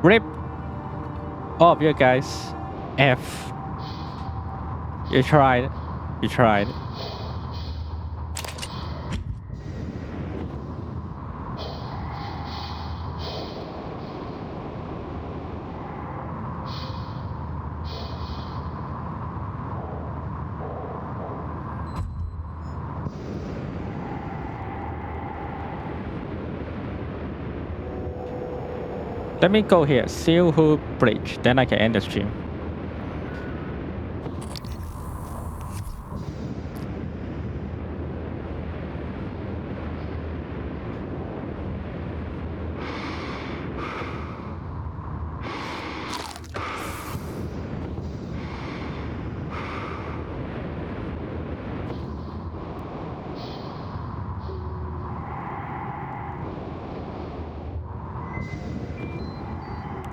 S1: Rip. All of you guys. F. You tried. You tried. Let me go here, Seal Hood Bridge, then I can end the stream.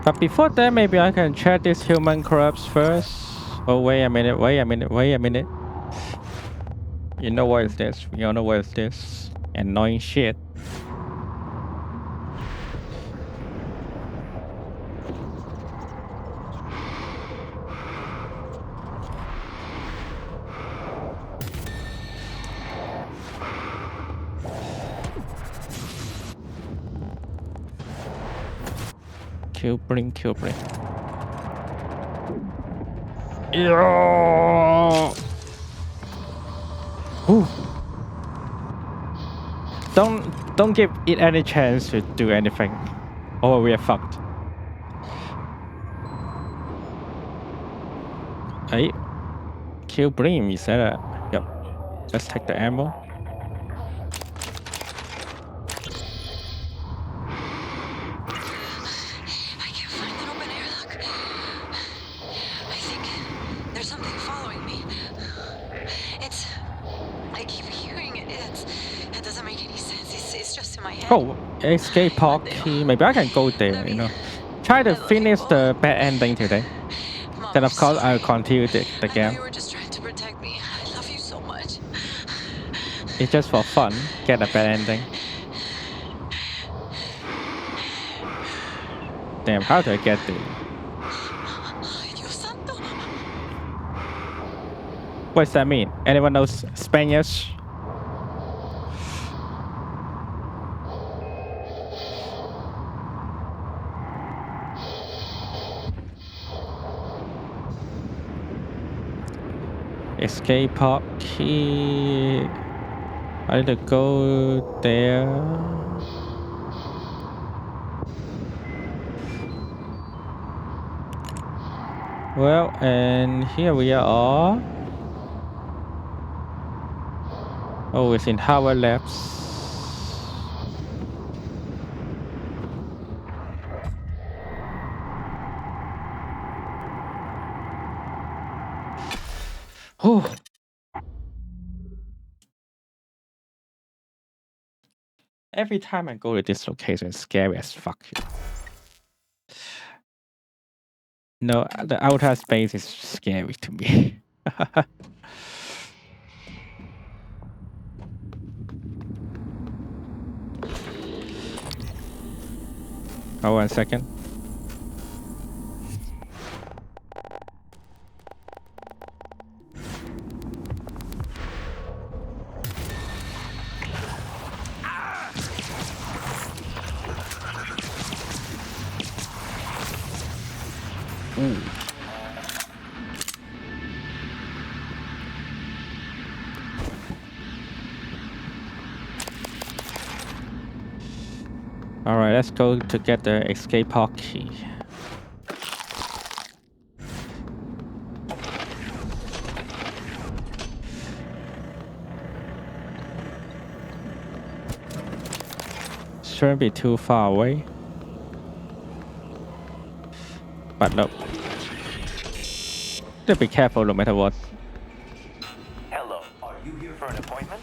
S1: But before that, maybe I can check this human corpse first. Oh, wait a minute, wait a minute, wait a minute. You know what is this? We all know what is this. Annoying shit. Kill bring. Yeah. Ooh. Don't give it any chance to do anything, or we are fucked. Hey, kill bring. Is that a? Yep. Let's take the ammo. Oh, escape pod key. Maybe I can go there, you know. Try to finish the bad ending today. Then of course I'll continue the game.
S11: You were just trying to protect me. I love you so much.
S1: It's just for fun. Get a bad ending. Damn, how do I get there? What does that mean? Anyone knows Spanish? Escape pod key. I need to go there. Well, and here we are. Oh, it's in Howard Labs. Oh. Every time I go to this location, it's scary as fuck. No, the outer space is scary to me. Oh, 1 second. Ooh. All right, let's go to get the escape pod key. Shouldn't be too far away. But no. Just be careful no matter what.
S9: Hello, are you here for an appointment?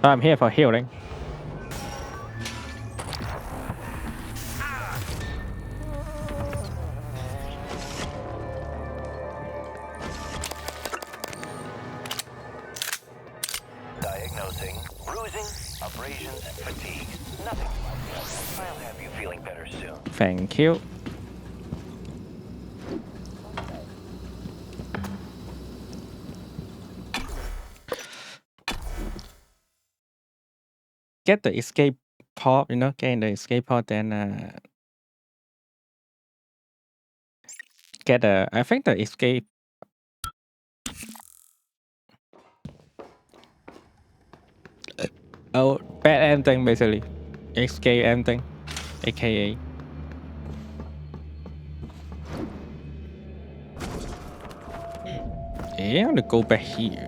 S1: I'm here for healing.
S9: Diagnosing bruising, abrasions, fatigue. Nothing like that. I'll have you feel feeling better soon.
S1: Thank you. Get the escape pod, you know, get in the escape pod, then get I think the escape. Oh, bad ending basically. Escape ending, aka. Yeah, I'm gonna go back here.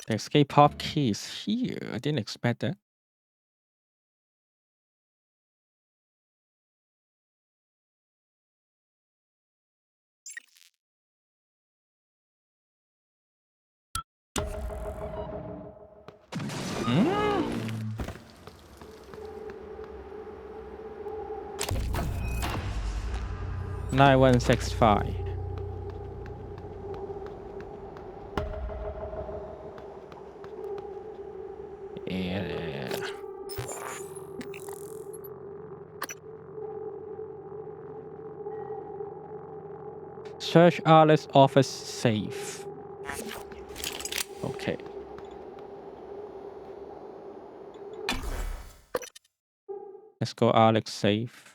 S1: The escape pod key is here. I didn't expect that. Mm. 9165. Yeah. Search Alice office safe. Okay. Let's go Alex safe.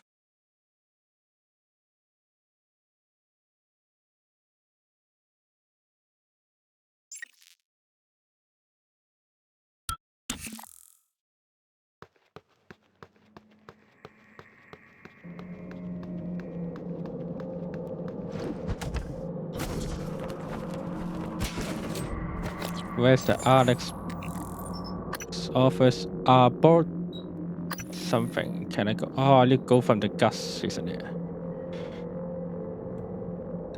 S1: Where's the Alex office? Board something. Can I go? Oh, I need to go from the Gus, isn't it?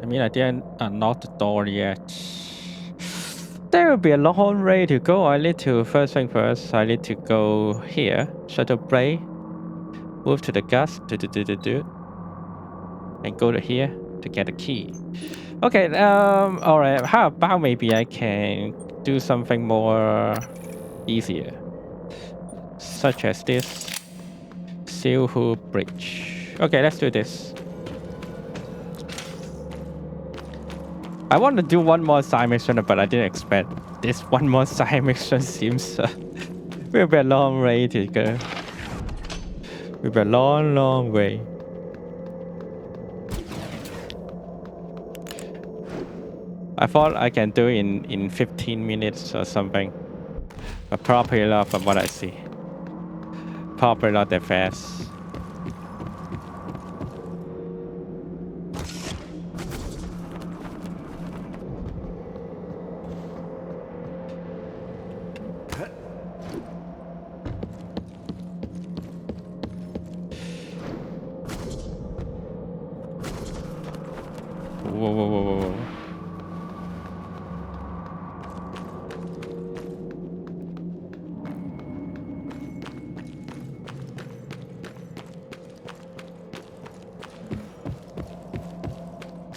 S1: I mean, I didn't unlock the door yet. There will be a long way to go. I need to, first thing first, I need to go here. Shuttle Bay. Move to the Gus. And go to here to get a key. Okay, alright. How about maybe I can do something more easier? Such as this. Silhu Bridge. Okay, let's do this. I want to do one more side mission, but I didn't expect this one more side mission seems will be a long way to go. Will be a long way. I thought I can do it in 15 minutes or something, but probably not from what I see. Probably not that fast. Whoa.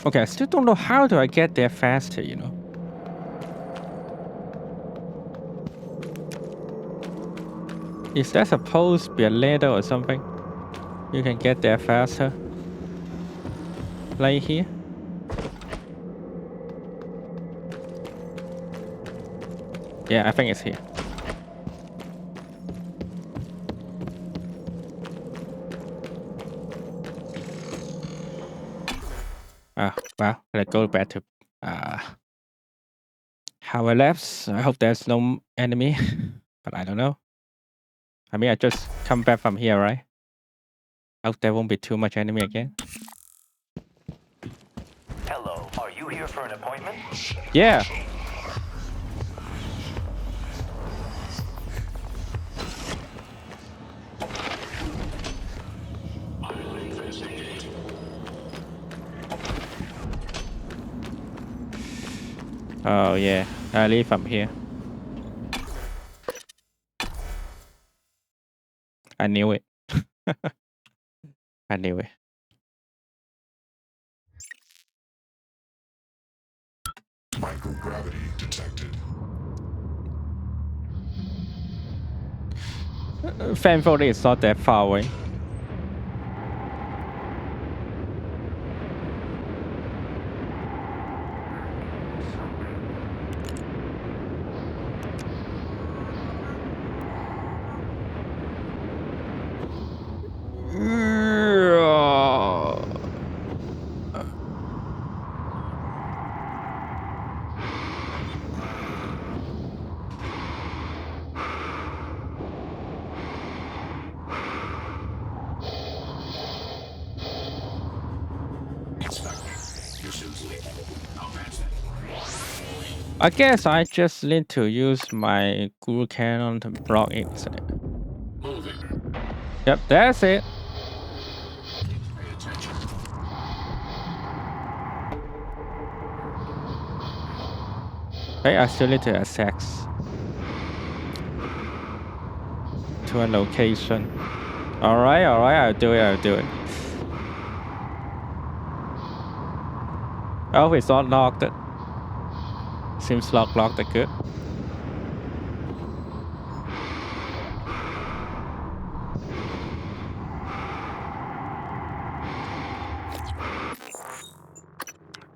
S1: Okay, I still don't know how do I get there faster, you know. Is that supposed to be a ladder or something? You can get there faster. Right here. Yeah, I think it's here. Well, let's go back to how I left. I hope there's no enemy, but I don't know. I mean, I just come back from here, right? I hope there won't be too much enemy again.
S9: Hello, are you here for an appointment?
S1: Yeah. Oh yeah, I leave from here. I knew it. I knew it.
S15: Microgravity detected.
S1: Thankfully, it's not that far away. I guess I just need to use my Guru Cannon to block it. Yep, that's it. Hey, I still need to access to a location. Alright, I'll do it. Oh, it's not locked. Seems locked good.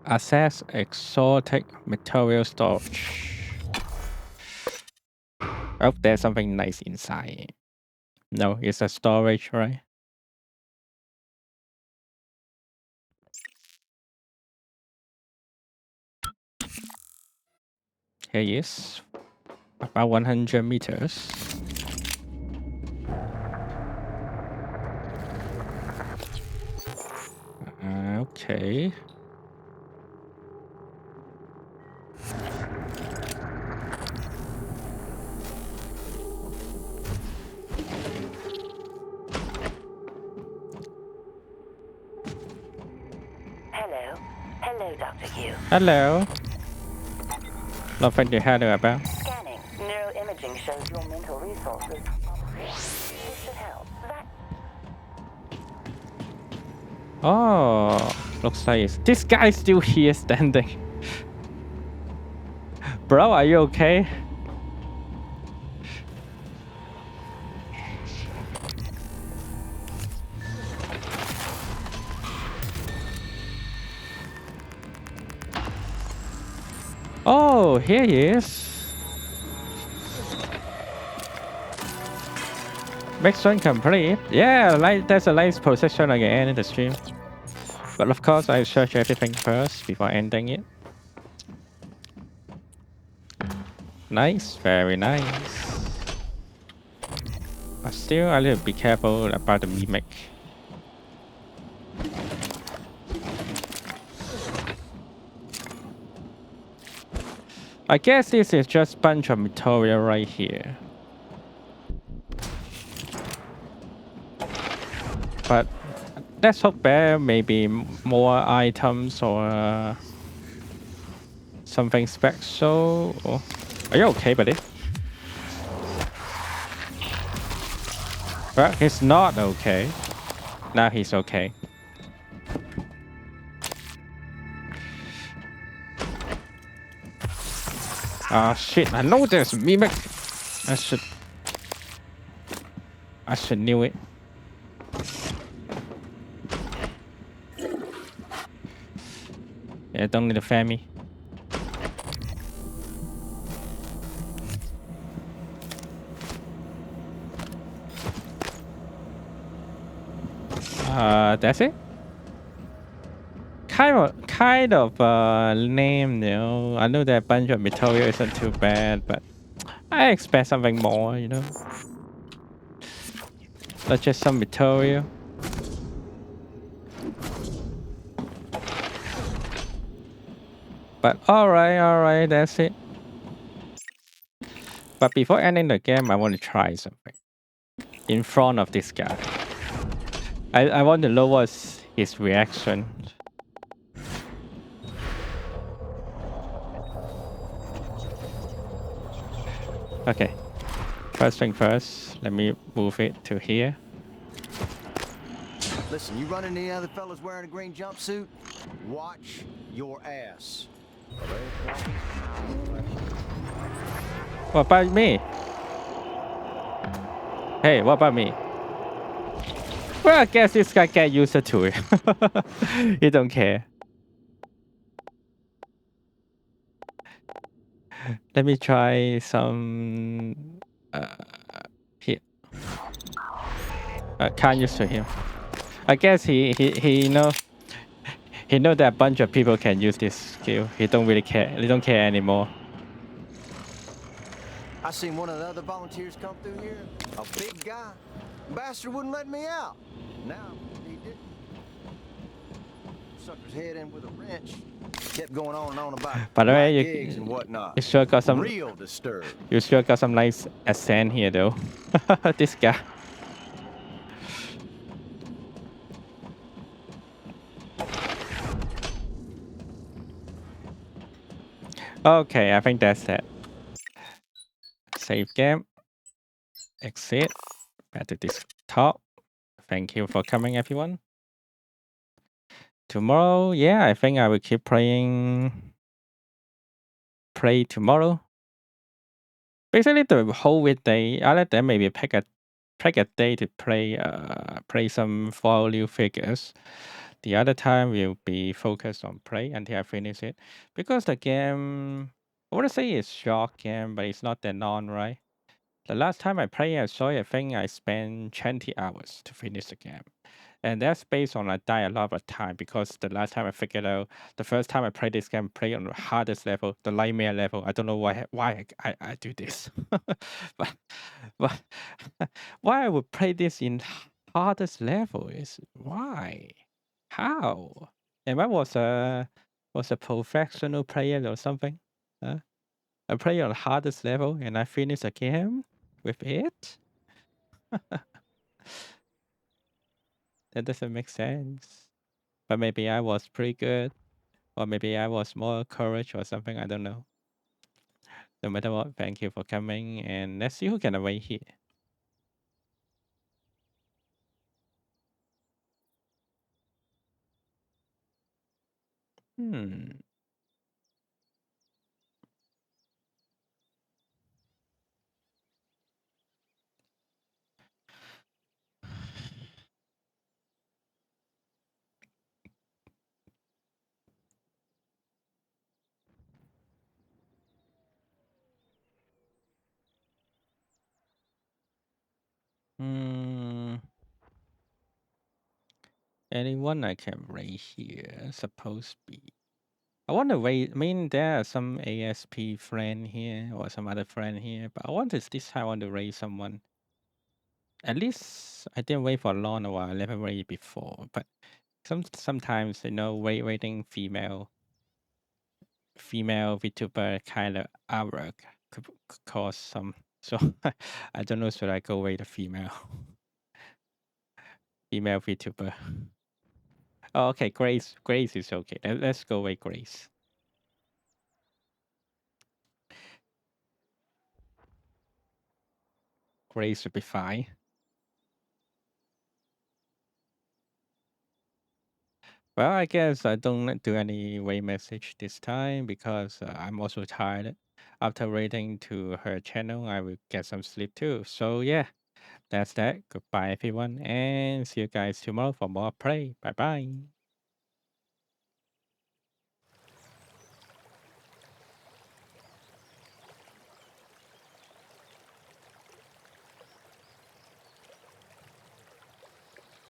S1: Access exotic material storage. Oh, there's something nice inside. No, it's a storage, right? Here he is. About 100 meters. Okay.
S3: Hello, Dr. Yu.
S1: Hello. Nothing to hear about.
S3: Scanning. Neuroimaging shows your mental resources. This should help.
S1: Oh, looks like this guy's still here standing. Bro, are you okay? Oh, here he is. Mission complete. Yeah, that's a nice position again in the stream. But of course, I search everything first before ending it. Nice, very nice. But still, I need to be careful about the mimic. I guess this is just a bunch of material right here. But let's hope there may be more items or something special. Are you okay, buddy? Well, he's not okay. Now he's okay. Ah, shit, I know there's a mimic. I should knew it. Yeah, don't need to fan me. That's it. Kind of lame, you know. I know that bunch of material isn't too bad, but I expect something more, you know. Not just some material. But alright, that's it. But before ending the game, I want to try something. In front of this guy. I want to know what's his reaction. Okay. First thing first, let me move it to here.
S12: Listen, you run into any other fellas wearing a green jumpsuit? Watch your ass.
S1: What about me? Hey, what about me? Well, I guess this guy get used to it. He don't care. Let me try some here. Can't use to him. I guess he know that a bunch of people can use this skill. He don't really care. He don't care anymore.
S12: I seen one of the other volunteers come through here. A big guy. Bastard wouldn't let me out. Now he did. Sucker's head in with a wrench. Kept going on and on about
S1: By the way,
S12: gigs and whatnot.
S1: you sure got some
S12: Real disturbed.
S1: You sure got some nice accent here though. This guy. Okay, I think that's it. Save game. Exit. Back to desktop. Thank you for coming, everyone. Tomorrow, yeah, I think I will keep playing. Play tomorrow. Basically, the whole weekday. Other than maybe pick a day to play some 4 new figures. The other time will be focused on play until I finish it, because the game, I want to say it's short game, but it's not that long, right? The last time I played, I think I spent 20 hours to finish the game. And that's based on I die a lot of time, because the last time I figured out, the first time I played this game, play on the hardest level, the nightmare level. I don't know why I do this. but but why I would play this in hardest level is why? How? Am I was a professional player or something? Huh? I play on the hardest level and I finish a game with it? That doesn't make sense. But maybe I was pretty good. Or maybe I was more courage or something. I don't know. No matter what, thank you for coming. And let's see who can away here. Hmm. Hmm. Anyone I can raise here? Supposed to be. I want to wait. I mean, there are some ASP friend here or some other friend here, but I want to this time I want to raise someone. At least I didn't wait for a long while. I never waited before, but sometimes waiting female VTuber kind of artwork could cause some. So I don't know. Should I go wait a female VTuber? Oh, okay, Grace is okay. Let's go with Grace. Grace should be fine. Well, I guess I don't do any way message this time because I'm also tired. After reading to her channel, I will get some sleep too. So yeah, that's that. Goodbye everyone, and see you guys tomorrow for more play. Bye bye.